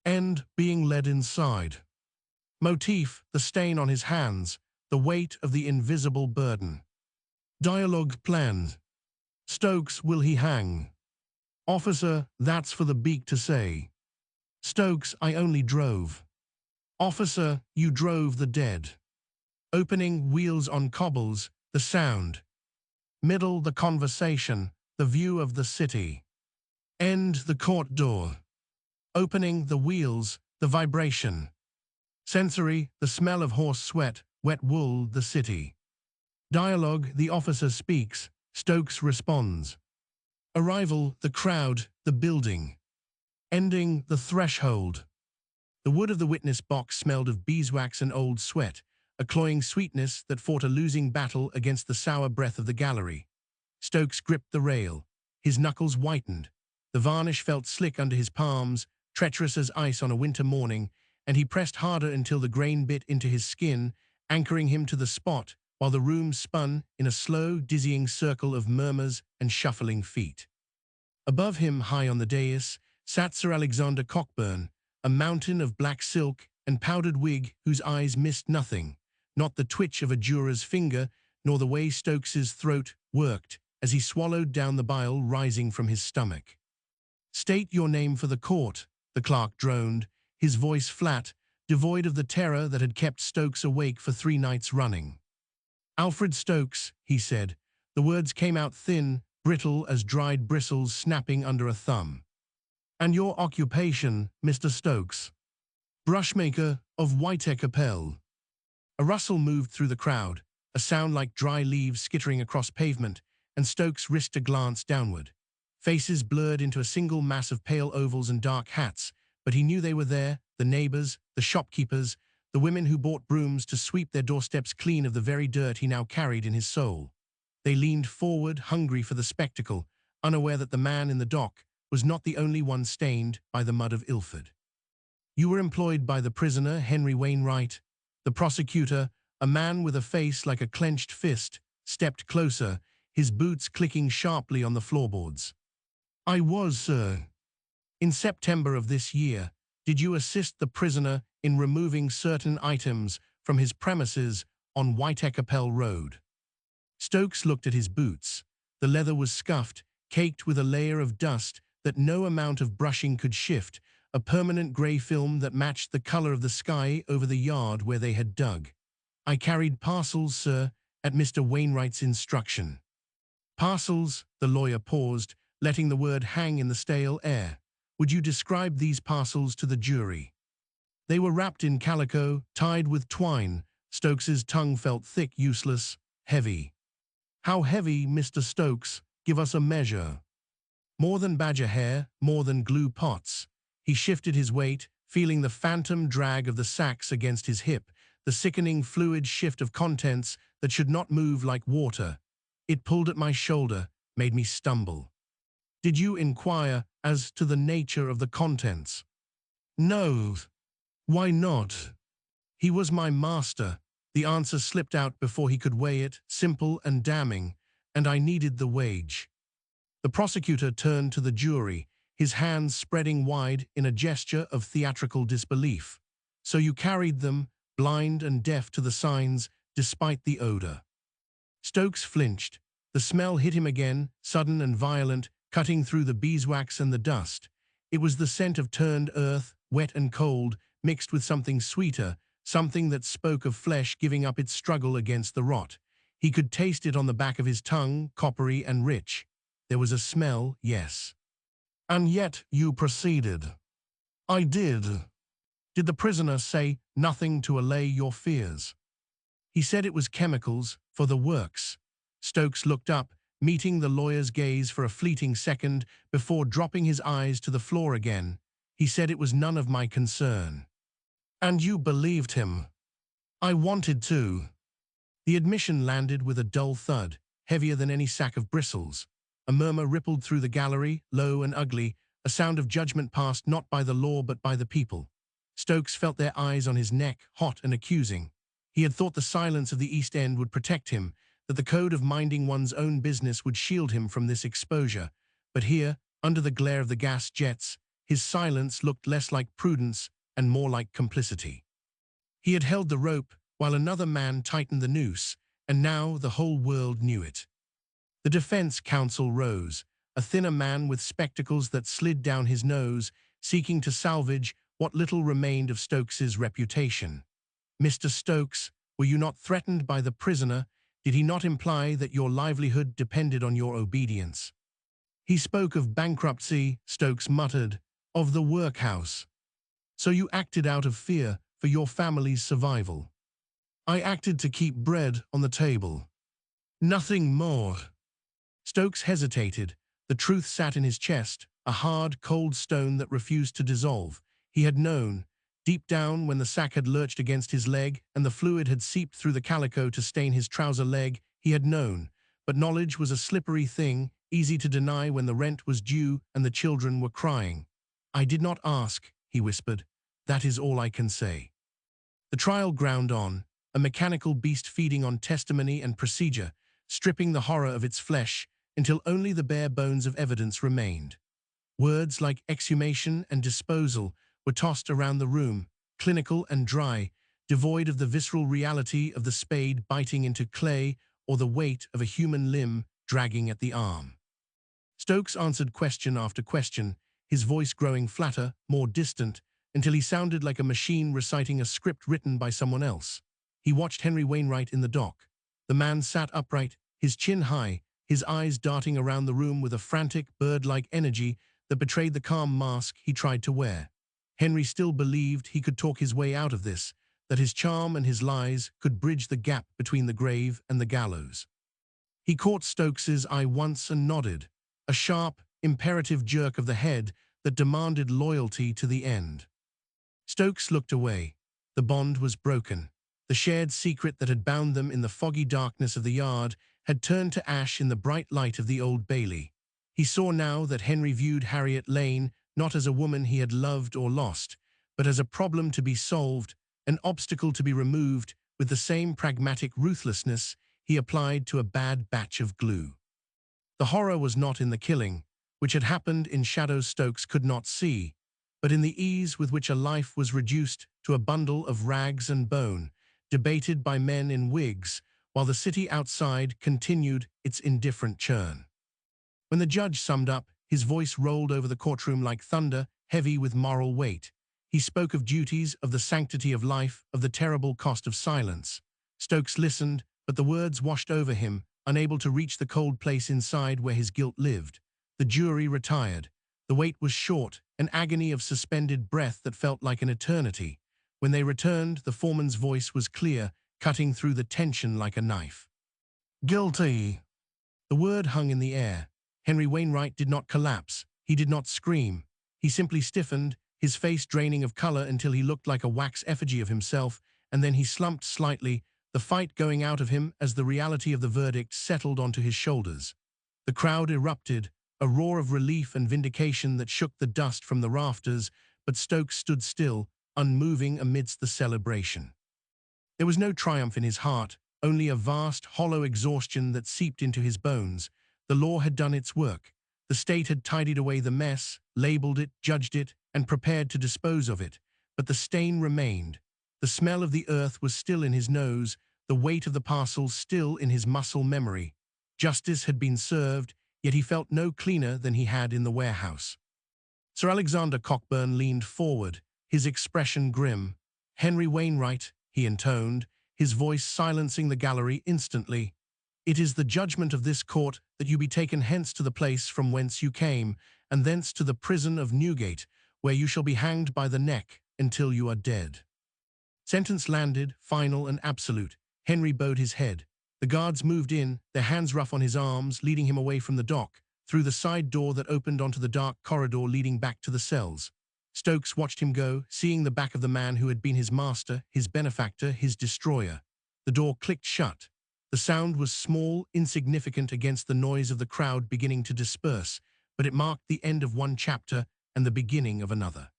End: being led inside. Motif: the stain on his hands, the weight of the invisible burden. Dialogue planned. Stokes: will he hang? Officer: that's for the beak to say. Stokes: I only drove. Officer: you drove the dead. Opening: wheels on cobbles, the sound. Middle: the conversation, the view of the city. End: the court door. Opening: the wheels, the vibration. Sensory: the smell of horse sweat, wet wool, the city. Dialogue: the officer speaks, Stokes responds. Arrival: the crowd, the building. Ending: the threshold. The wood of the witness box smelled of beeswax and old sweat, a cloying sweetness that fought a losing battle against the sour breath of the gallery. Stokes gripped the rail. His knuckles whitened. The varnish felt slick under his palms, treacherous as ice on a winter morning, and he pressed harder until the grain bit into his skin, anchoring him to the spot, while the room spun in a slow, dizzying circle of murmurs and shuffling feet. Above him, high on the dais, sat Sir Alexander Cockburn, a mountain of black silk and powdered wig whose eyes missed nothing, not the twitch of a juror's finger, nor the way Stokes's throat worked as he swallowed down the bile rising from his stomach. "State your name for the court," the clerk droned, his voice flat, devoid of the terror that had kept Stokes awake for 3 nights running. "Alfred Stokes," he said. The words came out thin, brittle as dried bristles snapping under a thumb. "And your occupation, Mr. Stokes?" "Brushmaker of White-Capel." A rustle moved through the crowd, a sound like dry leaves skittering across pavement, and Stokes risked a glance downward. Faces blurred into a single mass of pale ovals and dark hats, but he knew they were there, the neighbors, the shopkeepers, the women who bought brooms to sweep their doorsteps clean of the very dirt he now carried in his soul. They leaned forward, hungry for the spectacle, unaware that the man in the dock was not the only one stained by the mud of Ilford. "You were employed by the prisoner, Henry Wainwright." The prosecutor, a man with a face like a clenched fist, stepped closer, his boots clicking sharply on the floorboards. "I was, sir. In September of this year, did you assist the prisoner in removing certain items from his premises on Whitecapel Road?" Stokes looked at his boots. The leather was scuffed, caked with a layer of dust that no amount of brushing could shift, a permanent grey film that matched the color of the sky over the yard where they had dug. "I carried parcels, sir, at Mr. Wainwright's instruction." "Parcels?" The lawyer paused, letting the word hang in the stale air. "Would you describe these parcels to the jury?" "They were wrapped in calico, tied with twine." Stokes's tongue felt thick, useless, heavy. "How heavy, Mr. Stokes? Give us a measure." "More than badger hair, more than glue pots." He shifted his weight, feeling the phantom drag of the sacks against his hip, the sickening fluid shift of contents that should not move like water. It pulled at my shoulder, made me stumble. "Did you inquire as to the nature of the contents?" "No." "Why not?" "He was my master." The answer slipped out before he could weigh it, simple and damning, "and I needed the wage." The prosecutor turned to the jury, his hands spreading wide in a gesture of theatrical disbelief. "So you carried them, blind and deaf to the signs, despite the odor." Stokes flinched. The smell hit him again, sudden and violent, cutting through the beeswax and the dust. It was the scent of turned earth, wet and cold, mixed with something sweeter, something that spoke of flesh giving up its struggle against the rot. He could taste it on the back of his tongue, coppery and rich. There was a smell, yes. "And yet you proceeded." "I did." "Did the prisoner say nothing to allay your fears?" "He said it was chemicals for the works." Stokes looked up, meeting the lawyer's gaze for a fleeting second before dropping his eyes to the floor again. "He said it was none of my concern." "And you believed him?" "I wanted to." The admission landed with a dull thud, heavier than any sack of bristles. A murmur rippled through the gallery, low and ugly, a sound of judgment passed not by the law but by the people. Stokes felt their eyes on his neck, hot and accusing. He had thought the silence of the East End would protect him, that the code of minding one's own business would shield him from this exposure. But here, under the glare of the gas jets, his silence looked less like prudence and more like complicity. He had held the rope while another man tightened the noose, and now the whole world knew it. The defense counsel rose, a thinner man with spectacles that slid down his nose, seeking to salvage what little remained of Stokes's reputation. "Mr. Stokes, were you not threatened by the prisoner? Did he not imply that your livelihood depended on your obedience?" "He spoke of bankruptcy," Stokes muttered, "of the workhouse." "So you acted out of fear for your family's survival?" "I acted to keep bread on the table." "Nothing more." Stokes hesitated. The truth sat in his chest, a hard, cold stone that refused to dissolve. He had known, deep down when the sack had lurched against his leg and the fluid had seeped through the calico to stain his trouser leg, he had known. But knowledge was a slippery thing, easy to deny when the rent was due and the children were crying. "I did not ask," he whispered. "That is all I can say." The trial ground on, a mechanical beast feeding on testimony and procedure, stripping the horror of its flesh until only the bare bones of evidence remained. Words like exhumation and disposal were tossed around the room, clinical and dry, devoid of the visceral reality of the spade biting into clay or the weight of a human limb dragging at the arm. Stokes answered question after question, his voice growing flatter, more distant, until he sounded like a machine reciting a script written by someone else. He watched Henry Wainwright in the dock. The man sat upright, his chin high, his eyes darting around the room with a frantic, bird-like energy that betrayed the calm mask he tried to wear. Henry still believed he could talk his way out of this, that his charm and his lies could bridge the gap between the grave and the gallows. He caught Stokes's eye once and nodded, a sharp, imperative jerk of the head that demanded loyalty to the end. Stokes looked away. The bond was broken. The shared secret that had bound them in the foggy darkness of the yard had turned to ash in the bright light of the Old Bailey. He saw now that Henry viewed Harriet Lane not as a woman he had loved or lost, but as a problem to be solved, an obstacle to be removed with the same pragmatic ruthlessness he applied to a bad batch of glue. The horror was not in the killing, which had happened in shadows Stokes could not see, but in the ease with which a life was reduced to a bundle of rags and bone, debated by men in wigs, while the city outside continued its indifferent churn. When the judge summed up, his voice rolled over the courtroom like thunder, heavy with moral weight. He spoke of duties, of the sanctity of life, of the terrible cost of silence. Stokes listened, but the words washed over him, unable to reach the cold place inside where his guilt lived. The jury retired. The wait was short, an agony of suspended breath that felt like an eternity. When they returned, the foreman's voice was clear, cutting through the tension like a knife. Guilty. The word hung in the air. Henry Wainwright did not collapse. He did not scream. He simply stiffened, his face draining of color until he looked like a wax effigy of himself, and then he slumped slightly, the fight going out of him as the reality of the verdict settled onto his shoulders. The crowd erupted, a roar of relief and vindication that shook the dust from the rafters, but Stokes stood still, unmoving amidst the celebration. There was no triumph in his heart, only a vast, hollow exhaustion that seeped into his bones. The law had done its work. The state had tidied away the mess, labeled it, judged it, and prepared to dispose of it. But the stain remained. The smell of the earth was still in his nose, the weight of the parcels still in his muscle memory. Justice had been served, yet he felt no cleaner than he had in the warehouse. Sir Alexander Cockburn leaned forward, his expression grim. "Henry Wainwright," he intoned, his voice silencing the gallery instantly. "It is the judgment of this court that you be taken hence to the place from whence you came, and thence to the prison of Newgate, where you shall be hanged by the neck until you are dead." Sentence landed, final and absolute. Henry bowed his head. The guards moved in, their hands rough on his arms, leading him away from the dock, through the side door that opened onto the dark corridor leading back to the cells. Stokes watched him go, seeing the back of the man who had been his master, his benefactor, his destroyer. The door clicked shut. The sound was small, insignificant against the noise of the crowd beginning to disperse, but it marked the end of one chapter and the beginning of another.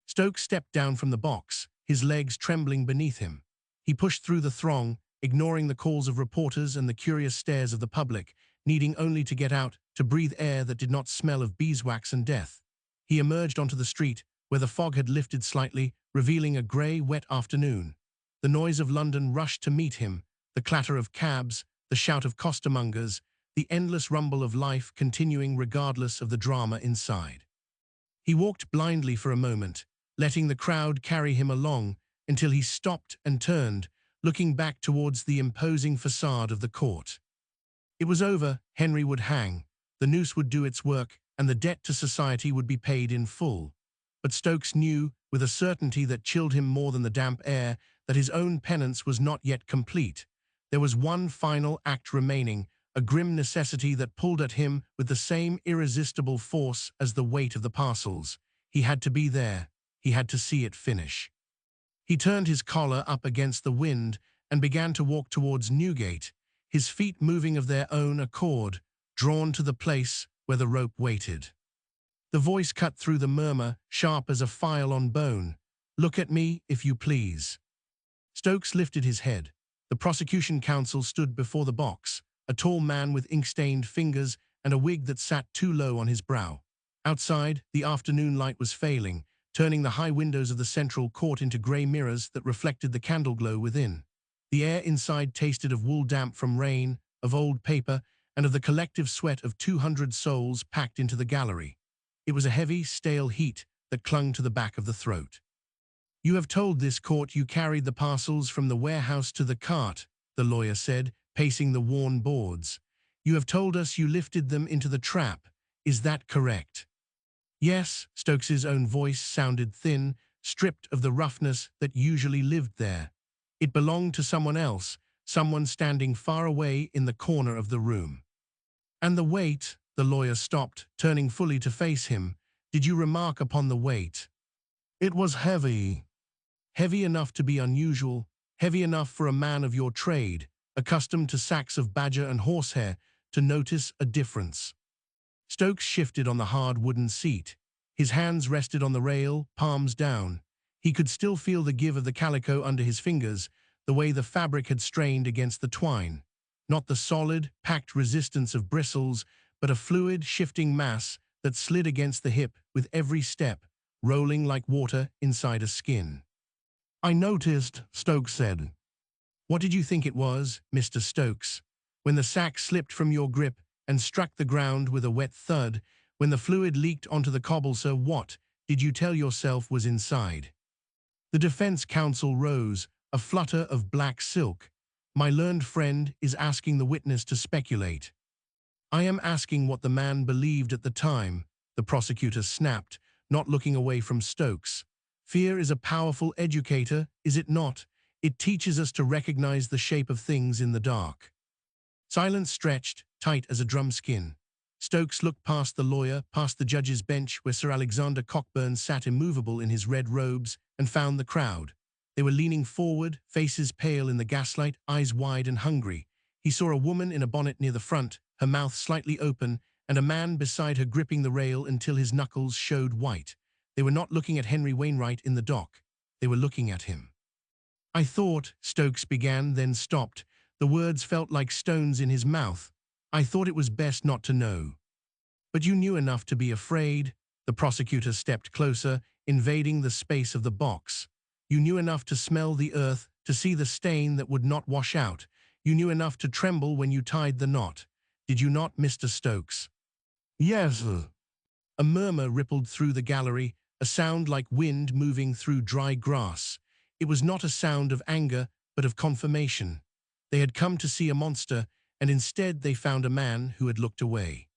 Stokes stepped down from the box, his legs trembling beneath him. He pushed through the throng, ignoring the calls of reporters and the curious stares of the public, needing only to get out, to breathe air that did not smell of beeswax and death. He emerged onto the street, where the fog had lifted slightly, revealing a grey, wet afternoon. The noise of London rushed to meet him, the clatter of cabs, the shout of costermongers, the endless rumble of life continuing regardless of the drama inside. He walked blindly for a moment, letting the crowd carry him along, until he stopped and turned, looking back towards the imposing facade of the court. It was over, Henry would hang, the noose would do its work, and the debt to society would be paid in full. But Stokes knew, with a certainty that chilled him more than the damp air, that his own penance was not yet complete. There was one final act remaining, a grim necessity that pulled at him with the same irresistible force as the weight of the parcels. He had to be there. He had to see it finish. He turned his collar up against the wind and began to walk towards Newgate, his feet moving of their own accord, drawn to the place where the rope waited. The voice cut through the murmur, sharp as a file on bone. "Look at me, if you please." Stokes lifted his head. The prosecution counsel stood before the box, a tall man with ink-stained fingers and a wig that sat too low on his brow. Outside, the afternoon light was failing, turning the high windows of the central court into grey mirrors that reflected the candle glow within. The air inside tasted of wool damp from rain, of old paper, and of the collective sweat of 200 souls packed into the gallery. It was a heavy, stale heat that clung to the back of the throat. "You have told this court you carried the parcels from the warehouse to the cart," the lawyer said, pacing the worn boards. "You have told us you lifted them into the trap. Is that correct?" "Yes," Stokes's own voice sounded thin, stripped of the roughness that usually lived there. "It belonged to someone else, someone standing far away in the corner of the room." "And the weight?" The lawyer stopped, turning fully to face him. "Did you remark upon the weight?" "It was heavy." "Heavy enough to be unusual, heavy enough for a man of your trade, accustomed to sacks of badger and horsehair, to notice a difference." Stokes shifted on the hard wooden seat. His hands rested on the rail, palms down. He could still feel the give of the calico under his fingers, the way the fabric had strained against the twine. Not the solid, packed resistance of bristles, but a fluid, shifting mass that slid against the hip with every step, rolling like water inside a skin. "I noticed," Stokes said. "What did you think it was, Mr. Stokes? When the sack slipped from your grip and struck the ground with a wet thud, when the fluid leaked onto the cobblestone, what did you tell yourself was inside?" The defense counsel rose, a flutter of black silk. "My learned friend is asking the witness to speculate." "I am asking what the man believed at the time," the prosecutor snapped, not looking away from Stokes. "Fear is a powerful educator, is it not? It teaches us to recognize the shape of things in the dark." Silence stretched, tight as a drum skin. Stokes looked past the lawyer, past the judge's bench where Sir Alexander Cockburn sat immovable in his red robes, and found the crowd. They were leaning forward, faces pale in the gaslight, eyes wide and hungry. He saw a woman in a bonnet near the front, her mouth slightly open, and a man beside her gripping the rail until his knuckles showed white. They were not looking at Henry Wainwright in the dock. They were looking at him. "I thought," Stokes began, then stopped. The words felt like stones in his mouth. "I thought it was best not to know." "But you knew enough to be afraid." The prosecutor stepped closer, invading the space of the box. "You knew enough to smell the earth, to see the stain that would not wash out. You knew enough to tremble when you tied the knot. Did you not, Mr. Stokes?" "Yes, sir." A murmur rippled through the gallery, a sound like wind moving through dry grass. It was not a sound of anger, but of confirmation. They had come to see a monster, and instead they found a man who had looked away.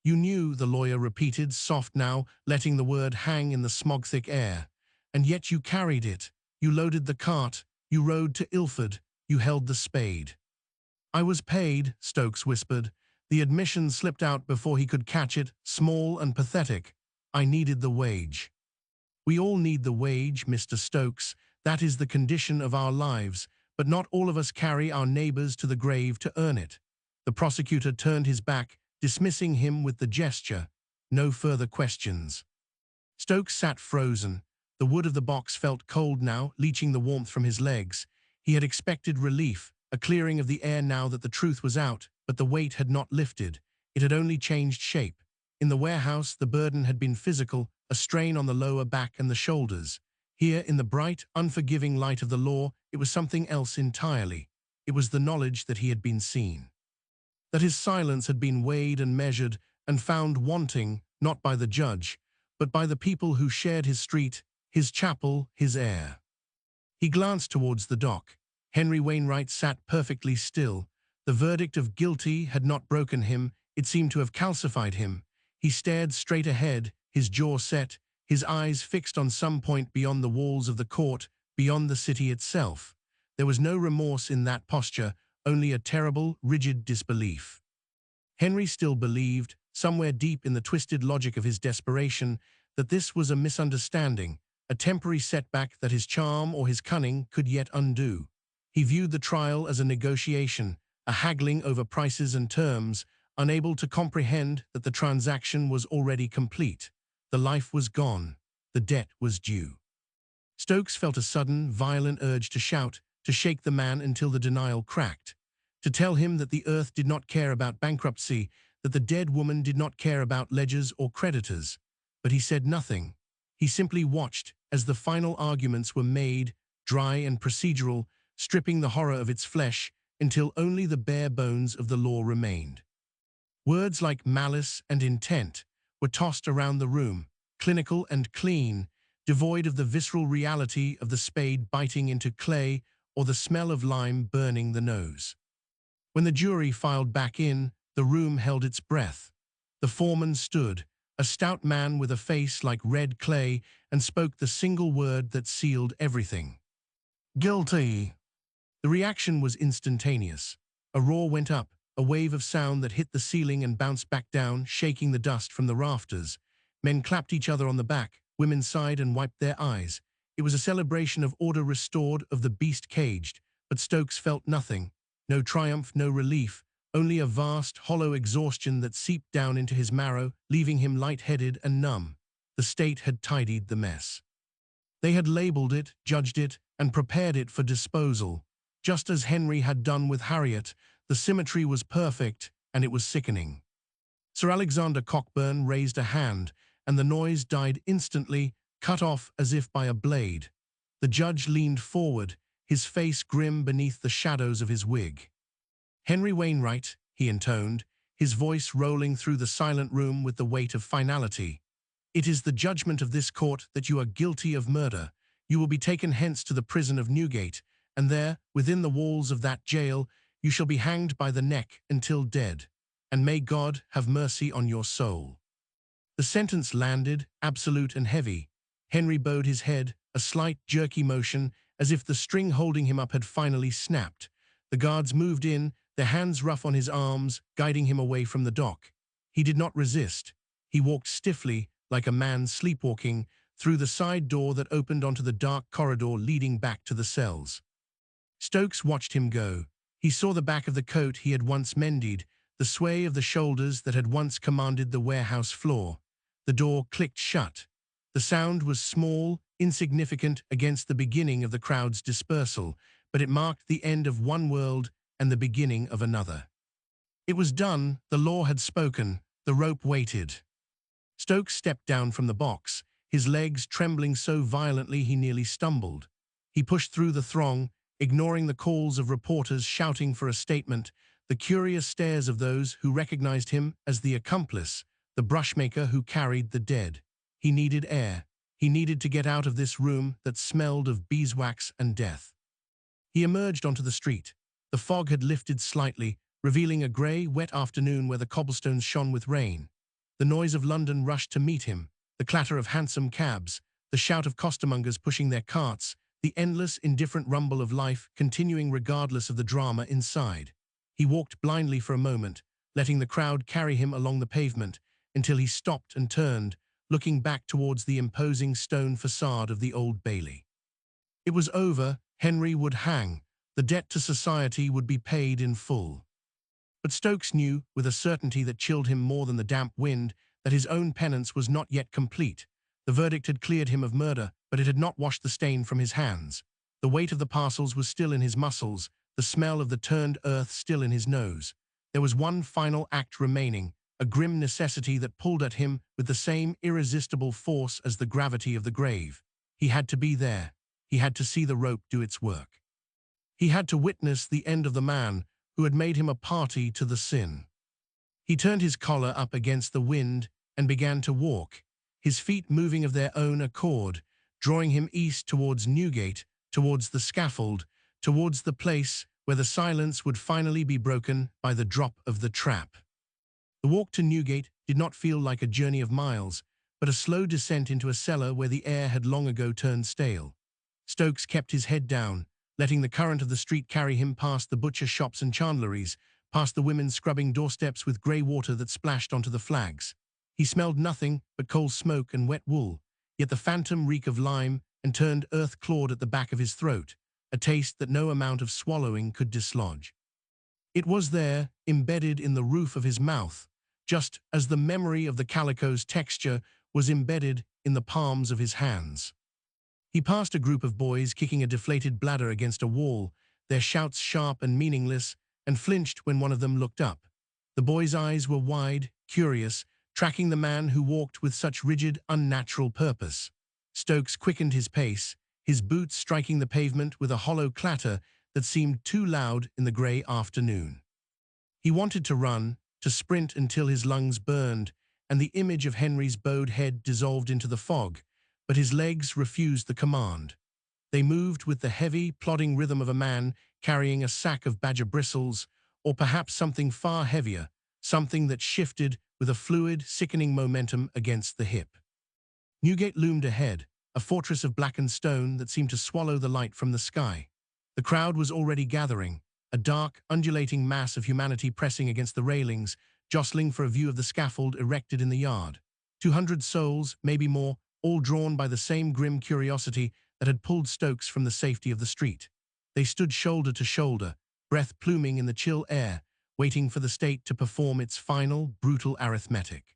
"You knew," the lawyer repeated, soft now, letting the word hang in the smog-thick air. "And yet you carried it. You loaded the cart. You rode to Ilford. You held the spade." "I was paid," Stokes whispered. The admission slipped out before he could catch it, small and pathetic. "I needed the wage." "We all need the wage, Mr. Stokes. That is the condition of our lives, but not all of us carry our neighbors to the grave to earn it." The prosecutor turned his back, dismissing him with the gesture. "No further questions." Stokes sat frozen. The wood of the box felt cold now, leaching the warmth from his legs. He had expected relief, a clearing of the air now that the truth was out, but the weight had not lifted. It had only changed shape. In the warehouse, the burden had been physical, a strain on the lower back and the shoulders. Here, in the bright, unforgiving light of the law, it was something else entirely. It was the knowledge that he had been seen. That his silence had been weighed and measured and found wanting, not by the judge, but by the people who shared his street, his chapel, his air. He glanced towards the dock. Henry Wainwright sat perfectly still. The verdict of guilty had not broken him, it seemed to have calcified him. He stared straight ahead, his jaw set, his eyes fixed on some point beyond the walls of the court, beyond the city itself. There was no remorse in that posture, only a terrible, rigid disbelief. Henry still believed, somewhere deep in the twisted logic of his desperation, that this was a misunderstanding, a temporary setback that his charm or his cunning could yet undo. He viewed the trial as a negotiation, a haggling over prices and terms, unable to comprehend that the transaction was already complete. The life was gone. The debt was due. Stokes felt a sudden, violent urge to shout, to shake the man until the denial cracked, to tell him that the earth did not care about bankruptcy, that the dead woman did not care about ledgers or creditors. But he said nothing. He simply watched as the final arguments were made, dry and procedural, stripping the horror of its flesh until only the bare bones of the law remained. Words like malice and intent were tossed around the room, clinical and clean, devoid of the visceral reality of the spade biting into clay or the smell of lime burning the nose. When the jury filed back in, the room held its breath. The foreman stood, a stout man with a face like red clay, and spoke the single word that sealed everything. "Guilty." The reaction was instantaneous. A roar went up, a wave of sound that hit the ceiling and bounced back down, shaking the dust from the rafters. Men clapped each other on the back, women sighed and wiped their eyes. It was a celebration of order restored, of the beast caged, but Stokes felt nothing. No triumph, no relief, only a vast, hollow exhaustion that seeped down into his marrow, leaving him light-headed and numb. The state had tidied the mess. They had labeled it, judged it, and prepared it for disposal. Just as Henry had done with Harriet, the symmetry was perfect, and it was sickening. Sir Alexander Cockburn raised a hand, and the noise died instantly, cut off as if by a blade. The judge leaned forward, his face grim beneath the shadows of his wig. "Henry Wainwright," he intoned, his voice rolling through the silent room with the weight of finality. "It is the judgment of this court that you are guilty of murder. You will be taken hence to the prison of Newgate, and there, within the walls of that jail, you shall be hanged by the neck until dead. And may God have mercy on your soul." The sentence landed, absolute and heavy. Henry bowed his head, a slight, jerky motion, as if the string holding him up had finally snapped. The guards moved in, their hands rough on his arms, guiding him away from the dock. He did not resist. He walked stiffly, like a man sleepwalking, through the side door that opened onto the dark corridor leading back to the cells. Stokes watched him go. He saw the back of the coat he had once mended, the sway of the shoulders that had once commanded the warehouse floor. The door clicked shut. The sound was small, insignificant against the beginning of the crowd's dispersal, but it marked the end of one world and the beginning of another. It was done, the law had spoken, the rope waited. Stokes stepped down from the box, his legs trembling so violently he nearly stumbled. He pushed through the throng, ignoring the calls of reporters shouting for a statement, the curious stares of those who recognized him as the accomplice, the brushmaker who carried the dead. He needed air. He needed to get out of this room that smelled of beeswax and death. He emerged onto the street. The fog had lifted slightly, revealing a grey, wet afternoon where the cobblestones shone with rain. The noise of London rushed to meet him, the clatter of hansom cabs, the shout of costermongers pushing their carts, the endless, indifferent rumble of life continuing regardless of the drama inside. He walked blindly for a moment, letting the crowd carry him along the pavement, until he stopped and turned, looking back towards the imposing stone facade of the Old Bailey. It was over. Henry would hang. The debt to society would be paid in full. But Stokes knew, with a certainty that chilled him more than the damp wind, that his own penance was not yet complete. The verdict had cleared him of murder, but it had not washed the stain from his hands. The weight of the parcels was still in his muscles, the smell of the turned earth still in his nose. There was one final act remaining, a grim necessity that pulled at him with the same irresistible force as the gravity of the grave. He had to be there. He had to see the rope do its work. He had to witness the end of the man who had made him a party to the sin. He turned his collar up against the wind and began to walk, his feet moving of their own accord, drawing him east towards Newgate, towards the scaffold, towards the place where the silence would finally be broken by the drop of the trap. The walk to Newgate did not feel like a journey of miles, but a slow descent into a cellar where the air had long ago turned stale. Stokes kept his head down, letting the current of the street carry him past the butcher shops and chandleries, past the women scrubbing doorsteps with grey water that splashed onto the flags. He smelled nothing but coal smoke and wet wool, yet the phantom reek of lime and turned earth clawed at the back of his throat, a taste that no amount of swallowing could dislodge. It was there, embedded in the roof of his mouth, just as the memory of the calico's texture was embedded in the palms of his hands. He passed a group of boys kicking a deflated bladder against a wall, their shouts sharp and meaningless, and flinched when one of them looked up. The boy's eyes were wide, curious, tracking the man who walked with such rigid, unnatural purpose. Stokes quickened his pace, his boots striking the pavement with a hollow clatter that seemed too loud in the grey afternoon. He wanted to run, to sprint until his lungs burned, and the image of Henry's bowed head dissolved into the fog, but his legs refused the command. They moved with the heavy, plodding rhythm of a man carrying a sack of badger bristles, or perhaps something far heavier, something that shifted with a fluid, sickening momentum against the hip. Newgate loomed ahead, a fortress of blackened stone that seemed to swallow the light from the sky. The crowd was already gathering, a dark, undulating mass of humanity pressing against the railings, jostling for a view of the scaffold erected in the yard. 200 souls, maybe more, all drawn by the same grim curiosity that had pulled Stokes from the safety of the street. They stood shoulder to shoulder, breath pluming in the chill air, waiting for the state to perform its final, brutal arithmetic.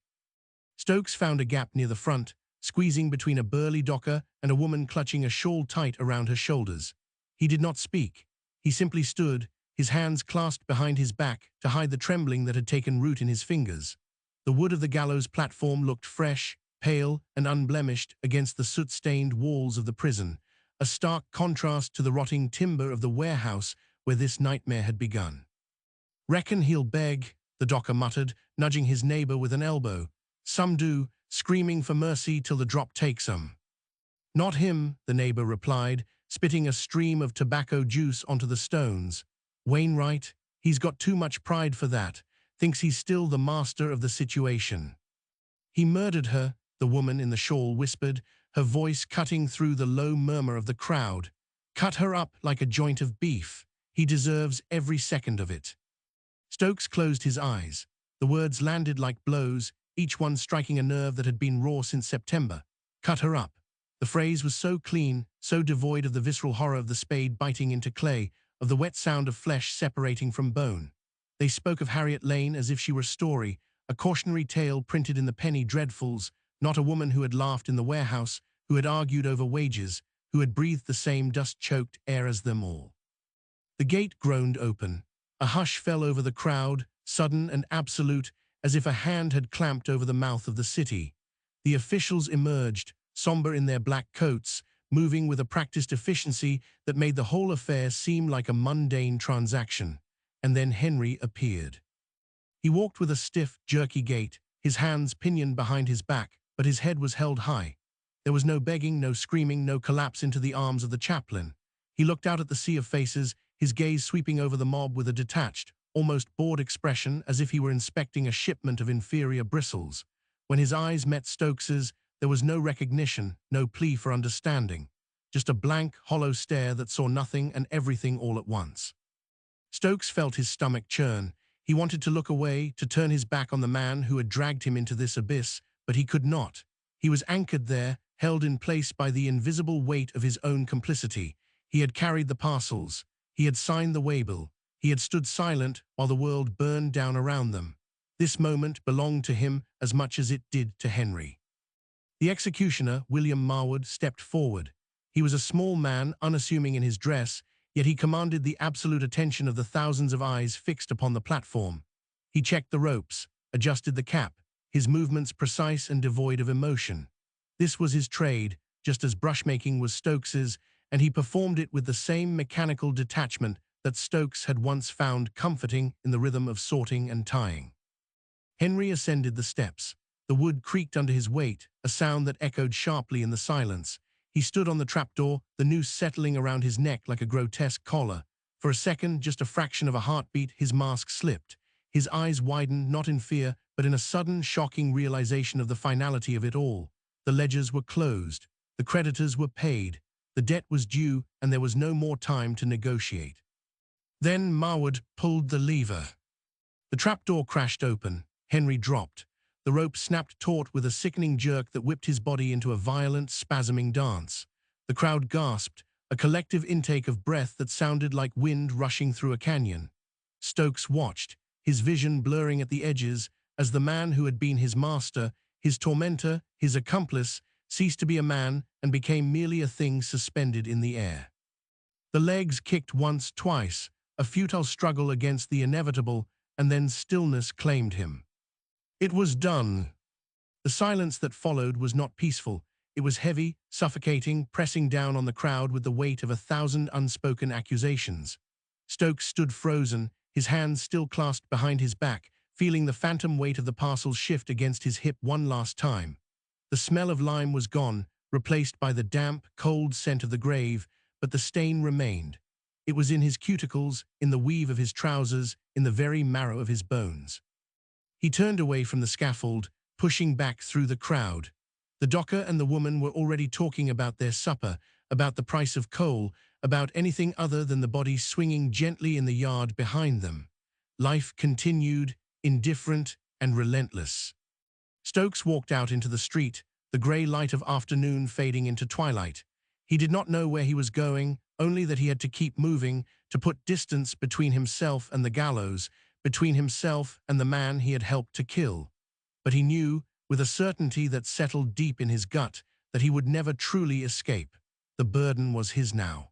Stokes found a gap near the front, squeezing between a burly docker and a woman clutching a shawl tight around her shoulders. He did not speak. He simply stood, his hands clasped behind his back to hide the trembling that had taken root in his fingers. The wood of the gallows platform looked fresh, pale, and unblemished against the soot-stained walls of the prison, a stark contrast to the rotting timber of the warehouse where this nightmare had begun. "Reckon he'll beg," the docker muttered, nudging his neighbor with an elbow. "Some do, screaming for mercy till the drop takes 'em." "Not him," the neighbor replied, spitting a stream of tobacco juice onto the stones. "Wainwright, he's got too much pride for that, thinks he's still the master of the situation." "He murdered her," the woman in the shawl whispered, her voice cutting through the low murmur of the crowd. "Cut her up like a joint of beef. He deserves every second of it." Stokes closed his eyes. The words landed like blows, each one striking a nerve that had been raw since September. Cut her up. The phrase was so clean, so devoid of the visceral horror of the spade biting into clay, of the wet sound of flesh separating from bone. They spoke of Harriet Lane as if she were a story, a cautionary tale printed in the penny dreadfuls, not a woman who had laughed in the warehouse, who had argued over wages, who had breathed the same dust-choked air as them all. The gate groaned open. A hush fell over the crowd, sudden and absolute, as if a hand had clamped over the mouth of the city. The officials emerged, somber in their black coats, moving with a practiced efficiency that made the whole affair seem like a mundane transaction. And then Henry appeared. He walked with a stiff, jerky gait, his hands pinioned behind his back, but his head was held high. There was no begging, no screaming, no collapse into the arms of the chaplain. He looked out at the sea of faces, his gaze sweeping over the mob with a detached, almost bored expression, as if he were inspecting a shipment of inferior bristles. When his eyes met Stokes's, there was no recognition, no plea for understanding, just a blank, hollow stare that saw nothing and everything all at once. Stokes felt his stomach churn. He wanted to look away, to turn his back on the man who had dragged him into this abyss, but he could not. He was anchored there, held in place by the invisible weight of his own complicity. He had carried the parcels. He had signed the waybill. He had stood silent while the world burned down around them. This moment belonged to him as much as it did to Henry. The executioner, William Marwood, stepped forward. He was a small man, unassuming in his dress, yet he commanded the absolute attention of the thousands of eyes fixed upon the platform. He checked the ropes, adjusted the cap, his movements precise and devoid of emotion. This was his trade, just as brushmaking was Stokes's, and he performed it with the same mechanical detachment that Stokes had once found comforting in the rhythm of sorting and tying. Henry ascended the steps. The wood creaked under his weight, a sound that echoed sharply in the silence. He stood on the trapdoor, the noose settling around his neck like a grotesque collar. For a second, just a fraction of a heartbeat, his mask slipped. His eyes widened, not in fear, but in a sudden, shocking realization of the finality of it all. The ledgers were closed. The creditors were paid. The debt was due, and there was no more time to negotiate. Then Marwood pulled the lever. The trapdoor crashed open. Henry dropped. The rope snapped taut with a sickening jerk that whipped his body into a violent, spasming dance. The crowd gasped, a collective intake of breath that sounded like wind rushing through a canyon. Stokes watched, his vision blurring at the edges, as the man who had been his master, his tormentor, his accomplice, ceased to be a man and became merely a thing suspended in the air. The legs kicked once, twice, a futile struggle against the inevitable, and then stillness claimed him. It was done. The silence that followed was not peaceful. It was heavy, suffocating, pressing down on the crowd with the weight of 1,000 unspoken accusations. Stokes stood frozen, his hands still clasped behind his back, feeling the phantom weight of the parcels shift against his hip one last time. The smell of lime was gone, replaced by the damp, cold scent of the grave, but the stain remained. It was in his cuticles, in the weave of his trousers, in the very marrow of his bones. He turned away from the scaffold, pushing back through the crowd. The docker and the woman were already talking about their supper, about the price of coal, about anything other than the body swinging gently in the yard behind them. Life continued, indifferent and relentless. Stokes walked out into the street, the grey light of afternoon fading into twilight. He did not know where he was going, only that he had to keep moving, to put distance between himself and the gallows, between himself and the man he had helped to kill. But he knew, with a certainty that settled deep in his gut, that he would never truly escape. The burden was his now.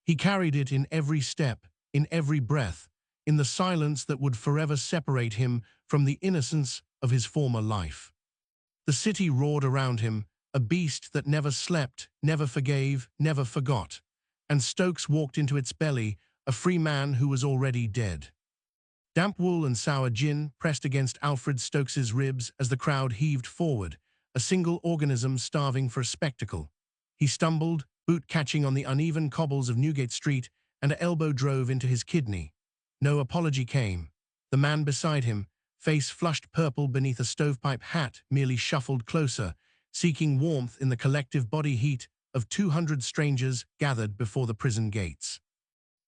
He carried it in every step, in every breath, in the silence that would forever separate him from the innocence of his former life. The city roared around him, a beast that never slept, never forgave, never forgot. And Stokes walked into its belly, a free man who was already dead. Damp wool and sour gin pressed against Alfred Stokes's ribs as the crowd heaved forward, a single organism starving for a spectacle. He stumbled, boot catching on the uneven cobbles of Newgate Street, and an elbow drove into his kidney. No apology came. The man beside him, face flushed purple beneath a stovepipe hat, merely shuffled closer, seeking warmth in the collective body heat of 200 strangers gathered before the prison gates.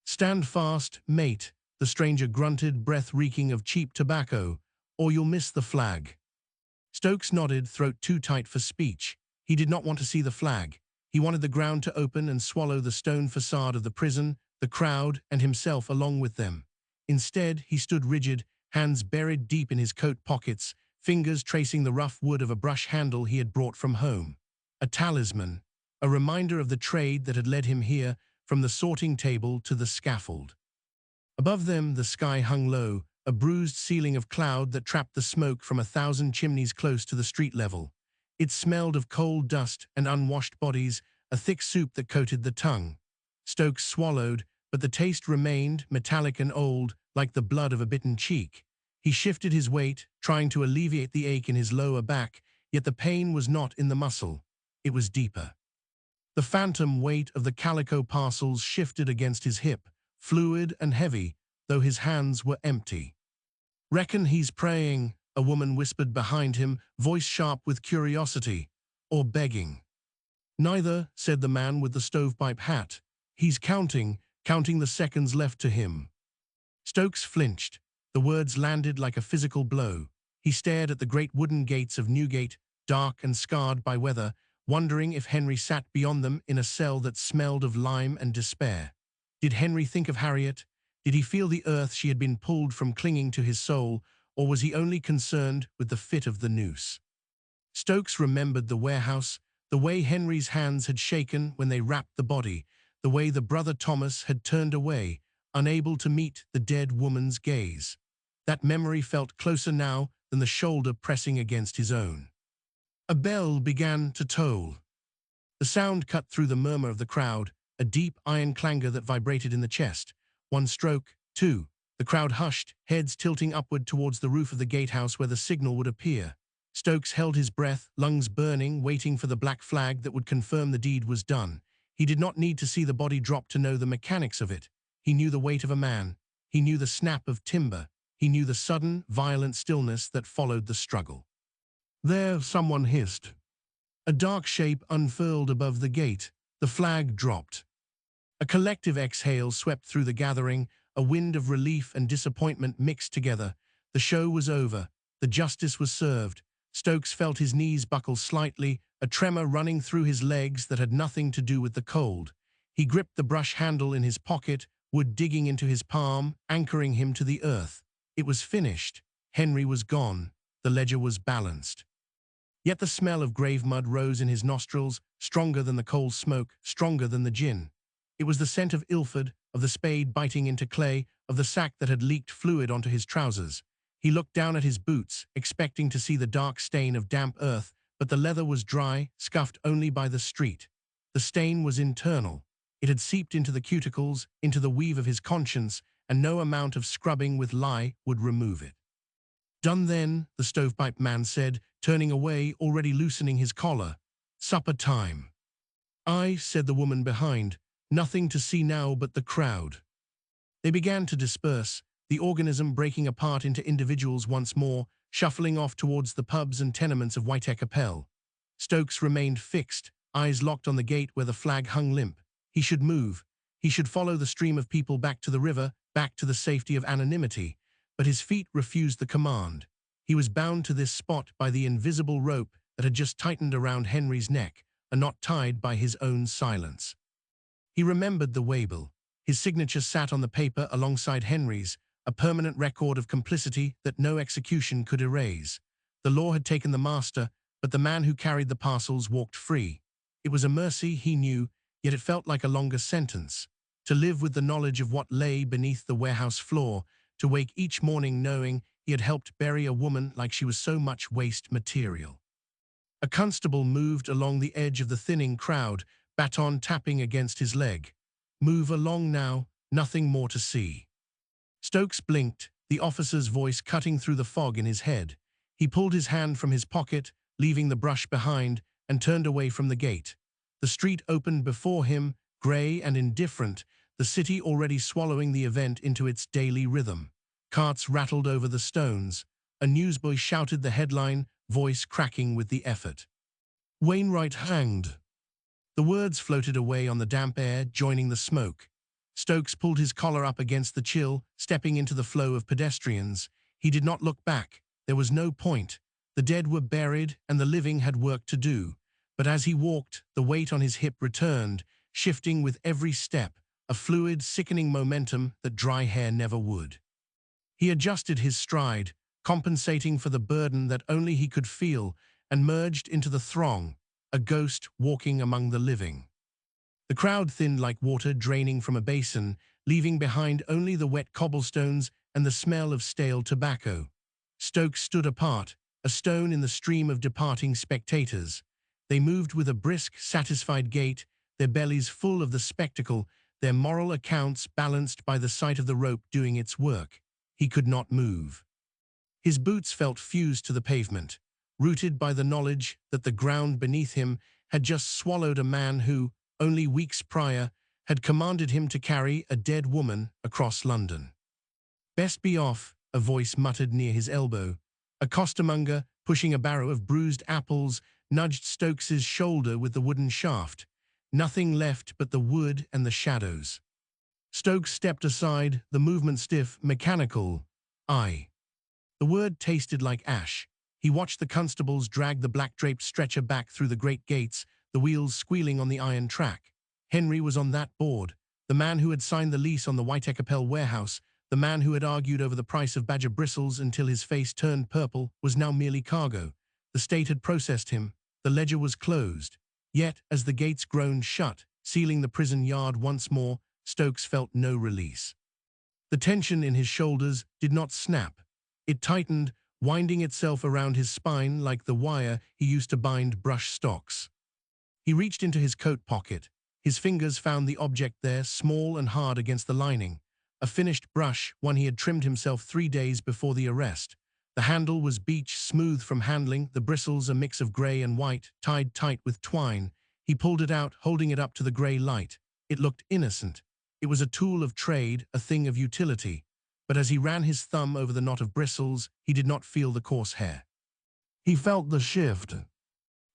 "Stand fast, mate," the stranger grunted, breath reeking of cheap tobacco, "or you'll miss the flag." Stokes nodded, throat too tight for speech. He did not want to see the flag. He wanted the ground to open and swallow the stone facade of the prison, the crowd, and himself along with them. Instead, he stood rigid, hands buried deep in his coat pockets, fingers tracing the rough wood of a brush handle he had brought from home. A talisman, a reminder of the trade that had led him here, from the sorting table to the scaffold. Above them, the sky hung low, a bruised ceiling of cloud that trapped the smoke from 1,000 chimneys close to the street level. It smelled of coal dust and unwashed bodies, a thick soup that coated the tongue. Stokes swallowed, but the taste remained, metallic and old, like the blood of a bitten cheek. He shifted his weight, trying to alleviate the ache in his lower back, yet the pain was not in the muscle. It was deeper. The phantom weight of the calico parcels shifted against his hip, fluid and heavy, though his hands were empty. "Reckon he's praying," a woman whispered behind him, voice sharp with curiosity, "or begging?" "Neither," said the man with the stovepipe hat. "He's counting the seconds left to him." Stokes flinched. The words landed like a physical blow. He stared at the great wooden gates of Newgate, dark and scarred by weather, wondering if Henry sat beyond them in a cell that smelled of lime and despair. Did Henry think of Harriet? Did he feel the earth she had been pulled from clinging to his soul, or was he only concerned with the fit of the noose? Stokes remembered the warehouse, the way Henry's hands had shaken when they wrapped the body, the way the brother Thomas had turned away, unable to meet the dead woman's gaze. That memory felt closer now than the shoulder pressing against his own. A bell began to toll. The sound cut through the murmur of the crowd, a deep iron clangor that vibrated in the chest. One stroke, two. The crowd hushed, heads tilting upward towards the roof of the gatehouse where the signal would appear. Stokes held his breath, lungs burning, waiting for the black flag that would confirm the deed was done. He did not need to see the body drop to know the mechanics of it. He knew the weight of a man. He knew the snap of timber. He knew the sudden, violent stillness that followed the struggle. "There," someone hissed. A dark shape unfurled above the gate. The flag dropped. A collective exhale swept through the gathering, a wind of relief and disappointment mixed together. The show was over. The justice was served. Stokes felt his knees buckle slightly, a tremor running through his legs that had nothing to do with the cold. He gripped the brush handle in his pocket, wood digging into his palm, anchoring him to the earth. It was finished. Henry was gone. The ledger was balanced. Yet the smell of grave mud rose in his nostrils, stronger than the coal smoke, stronger than the gin. It was the scent of Ilford, of the spade biting into clay, of the sack that had leaked fluid onto his trousers. He looked down at his boots, expecting to see the dark stain of damp earth, but the leather was dry, scuffed only by the street. The stain was internal. It had seeped into the cuticles, into the weave of his conscience, and no amount of scrubbing with lye would remove it. "Done then," the stovepipe man said, turning away, already loosening his collar. "Supper time." "Aye," said the woman behind. Nothing to see now but the crowd. They began to disperse, the organism breaking apart into individuals once more, shuffling off towards the pubs and tenements of Whiteacapelle. Stokes remained fixed, eyes locked on the gate where the flag hung limp. He should move. He should follow the stream of people back to the river, back to the safety of anonymity. But his feet refused the command. He was bound to this spot by the invisible rope that had just tightened around Henry's neck, a knot tied by his own silence. He remembered the Waybill. His signature sat on the paper alongside Henry's, a permanent record of complicity that no execution could erase. The law had taken the master, but the man who carried the parcels walked free. It was a mercy, he knew, yet it felt like a longer sentence. To live with the knowledge of what lay beneath the warehouse floor, to wake each morning knowing he had helped bury a woman like she was so much waste material. A constable moved along the edge of the thinning crowd, baton tapping against his leg. "Move along now, nothing more to see." Stokes blinked, the officer's voice cutting through the fog in his head. He pulled his hand from his pocket, leaving the brush behind, and turned away from the gate. The street opened before him, grey and indifferent, the city already swallowing the event into its daily rhythm. Carts rattled over the stones. A newsboy shouted the headline, voice cracking with the effort. "Wainwright hanged." The words floated away on the damp air, joining the smoke. Stokes pulled his collar up against the chill, stepping into the flow of pedestrians. He did not look back. There was no point. The dead were buried, and the living had work to do. But as he walked, the weight on his hip returned, shifting with every step, a fluid, sickening momentum that dry hair never would. He adjusted his stride, compensating for the burden that only he could feel, and merged into the throng, a ghost walking among the living. The crowd thinned like water draining from a basin, leaving behind only the wet cobblestones and the smell of stale tobacco. Stokes stood apart, a stone in the stream of departing spectators. They moved with a brisk, satisfied gait, their bellies full of the spectacle, their moral accounts balanced by the sight of the rope doing its work. He could not move. His boots felt fused to the pavement, rooted by the knowledge that the ground beneath him had just swallowed a man who, only weeks prior, had commanded him to carry a dead woman across London. "Best be off," a voice muttered near his elbow. A costermonger, pushing a barrow of bruised apples, nudged Stokes's shoulder with the wooden shaft. Nothing left but the wood and the shadows. Stokes stepped aside, the movement stiff, mechanical. "Aye." The word tasted like ash. He watched the constables drag the black-draped stretcher back through the great gates, the wheels squealing on the iron track. Henry was on that board, the man who had signed the lease on the Whitecapel warehouse, the man who had argued over the price of badger bristles until his face turned purple, was now merely cargo. The state had processed him. The ledger was closed. Yet, as the gates groaned shut, sealing the prison yard once more, Stokes felt no release. The tension in his shoulders did not snap. It tightened, winding itself around his spine like the wire he used to bind brush stalks. He reached into his coat pocket. His fingers found the object there, small and hard against the lining. A finished brush, one he had trimmed himself 3 days before the arrest. The handle was beech, smooth from handling, the bristles a mix of grey and white, tied tight with twine. He pulled it out, holding it up to the grey light. It looked innocent. It was a tool of trade, a thing of utility. But as he ran his thumb over the knot of bristles, he did not feel the coarse hair. He felt the shift.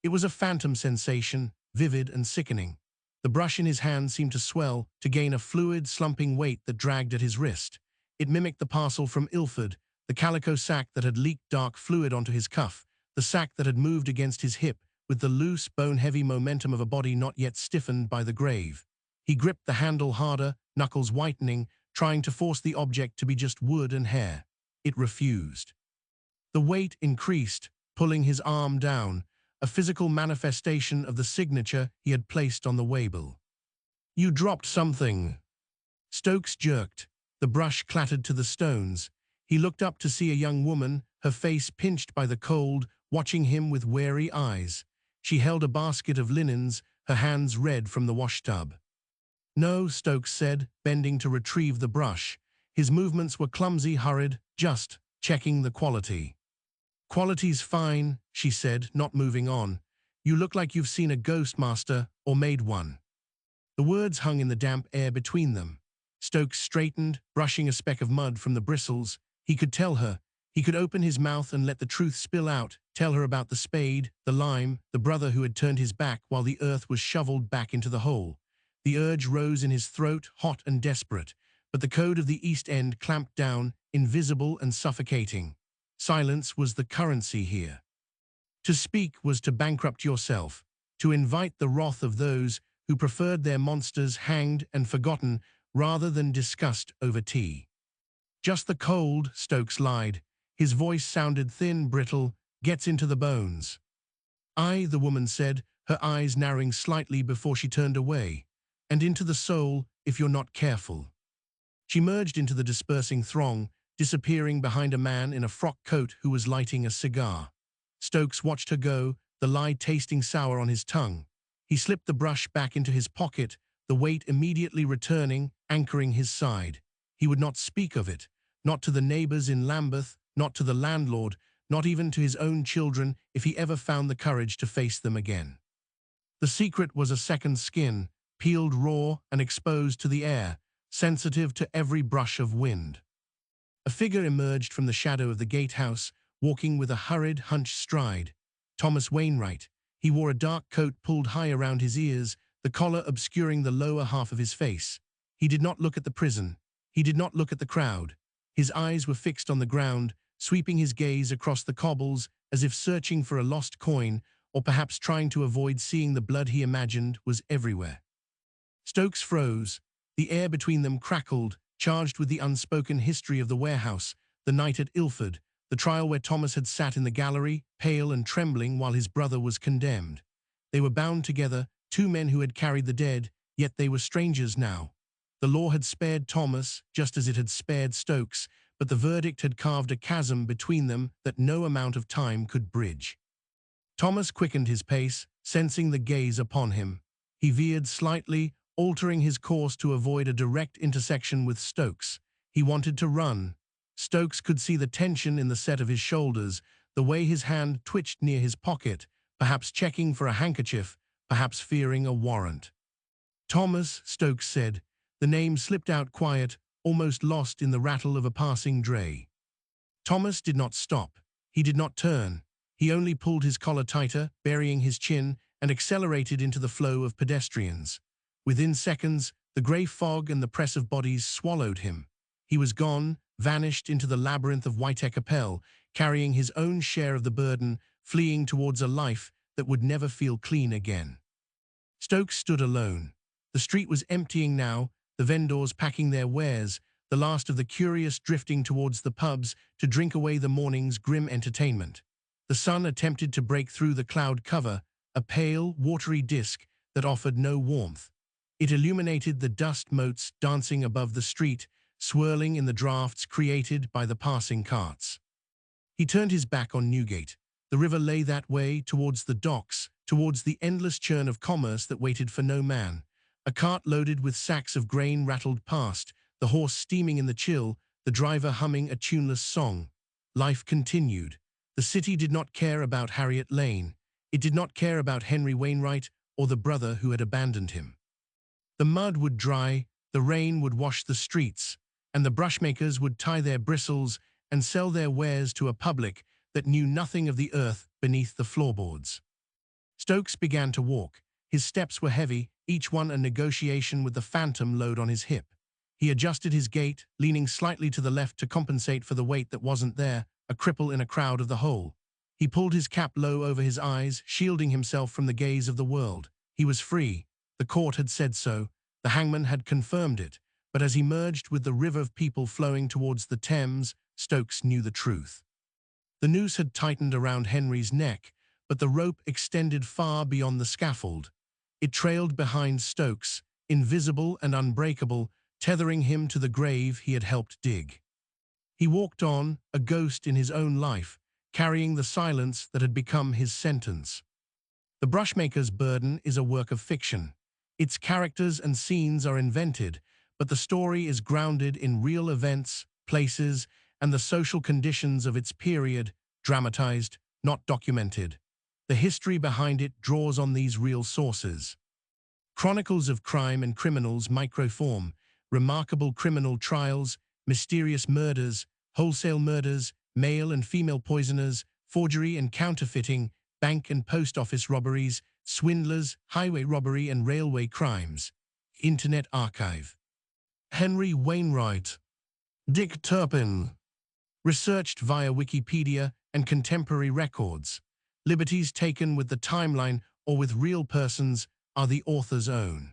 It was a phantom sensation, vivid and sickening. The brush in his hand seemed to swell, to gain a fluid, slumping weight that dragged at his wrist. It mimicked the parcel from Ilford, the calico sack that had leaked dark fluid onto his cuff, the sack that had moved against his hip with the loose, bone-heavy momentum of a body not yet stiffened by the grave. He gripped the handle harder, knuckles whitening, trying to force the object to be just wood and hair. It refused. The weight increased, pulling his arm down, a physical manifestation of the signature he had placed on the Waybill. "You dropped something." Stokes jerked. The brush clattered to the stones. He looked up to see a young woman, her face pinched by the cold, watching him with wary eyes. She held a basket of linens, her hands red from the washtub. "No," Stokes said, bending to retrieve the brush. His movements were clumsy, hurried, just checking the quality. "Quality's fine," she said, not moving on. "You look like you've seen a ghost, master, or made one." The words hung in the damp air between them. Stokes straightened, brushing a speck of mud from the bristles. He could tell her. He could open his mouth and let the truth spill out, tell her about the spade, the lime, the brother who had turned his back while the earth was shoveled back into the hole. The urge rose in his throat, hot and desperate, but the code of the East End clamped down, invisible and suffocating. Silence was the currency here. To speak was to bankrupt yourself, to invite the wrath of those who preferred their monsters hanged and forgotten rather than discussed over tea. "Just the cold," Stokes lied. His voice sounded thin, brittle, "gets into the bones." "Aye," the woman said, her eyes narrowing slightly before she turned away. "And into the soul, if you're not careful." She merged into the dispersing throng, disappearing behind a man in a frock coat who was lighting a cigar. Stokes watched her go, the lie tasting sour on his tongue. He slipped the brush back into his pocket, the weight immediately returning, anchoring his side. He would not speak of it, not to the neighbors in Lambeth, not to the landlord, not even to his own children if he ever found the courage to face them again. The secret was a second skin, peeled raw and exposed to the air, sensitive to every brush of wind. A figure emerged from the shadow of the gatehouse, walking with a hurried, hunched stride. Thomas Wainwright. He wore a dark coat pulled high around his ears, the collar obscuring the lower half of his face. He did not look at the prison. He did not look at the crowd. His eyes were fixed on the ground, sweeping his gaze across the cobbles as if searching for a lost coin, or perhaps trying to avoid seeing the blood he imagined was everywhere. Stokes froze. The air between them crackled, charged with the unspoken history of the warehouse, the night at Ilford, the trial where Thomas had sat in the gallery, pale and trembling while his brother was condemned. They were bound together, two men who had carried the dead, yet they were strangers now. The law had spared Thomas, just as it had spared Stokes, but the verdict had carved a chasm between them that no amount of time could bridge. Thomas quickened his pace, sensing the gaze upon him. He veered slightly, altering his course to avoid a direct intersection with Stokes. He wanted to run. Stokes could see the tension in the set of his shoulders, the way his hand twitched near his pocket, perhaps checking for a handkerchief, perhaps fearing a warrant. Thomas, Stokes said. The name slipped out quiet, almost lost in the rattle of a passing dray. Thomas did not stop. He did not turn. He only pulled his collar tighter, burying his chin, and accelerated into the flow of pedestrians. Within seconds, the grey fog and the press of bodies swallowed him. He was gone, vanished into the labyrinth of White-Capel, carrying his own share of the burden, fleeing towards a life that would never feel clean again. Stokes stood alone. The street was emptying now, the vendors packing their wares, the last of the curious drifting towards the pubs to drink away the morning's grim entertainment. The sun attempted to break through the cloud cover, a pale, watery disk that offered no warmth. It illuminated the dust motes dancing above the street, swirling in the draughts created by the passing carts. He turned his back on Newgate. The river lay that way, towards the docks, towards the endless churn of commerce that waited for no man. A cart loaded with sacks of grain rattled past, the horse steaming in the chill, the driver humming a tuneless song. Life continued. The city did not care about Harriet Lane. It did not care about Henry Wainwright or the brother who had abandoned him. The mud would dry, the rain would wash the streets, and the brushmakers would tie their bristles and sell their wares to a public that knew nothing of the earth beneath the floorboards. Stokes began to walk. His steps were heavy, each one a negotiation with the phantom load on his hip. He adjusted his gait, leaning slightly to the left to compensate for the weight that wasn't there, a cripple in a crowd of the whole. He pulled his cap low over his eyes, shielding himself from the gaze of the world. He was free. The court had said so. The hangman had confirmed it. But as he merged with the river of people flowing towards the Thames, Stokes knew the truth. The noose had tightened around Henry's neck, but the rope extended far beyond the scaffold. It trailed behind Stokes, invisible and unbreakable, tethering him to the grave he had helped dig. He walked on, a ghost in his own life, carrying the silence that had become his sentence. The Brushmaker's burden is a work of fiction. Its characters and scenes are invented, but the story is grounded in real events, places, and the social conditions of its period, dramatized, not documented. The history behind it draws on these real sources. Chronicles of crime and criminals microform, remarkable criminal trials, mysterious murders, wholesale murders, male and female poisoners, forgery and counterfeiting, bank and post office robberies, swindlers, highway robbery and railway crimes. Internet Archive. Henry Wainwright. Dick Turpin. Researched via Wikipedia and contemporary records. Liberties taken with the timeline or with real persons are the author's own.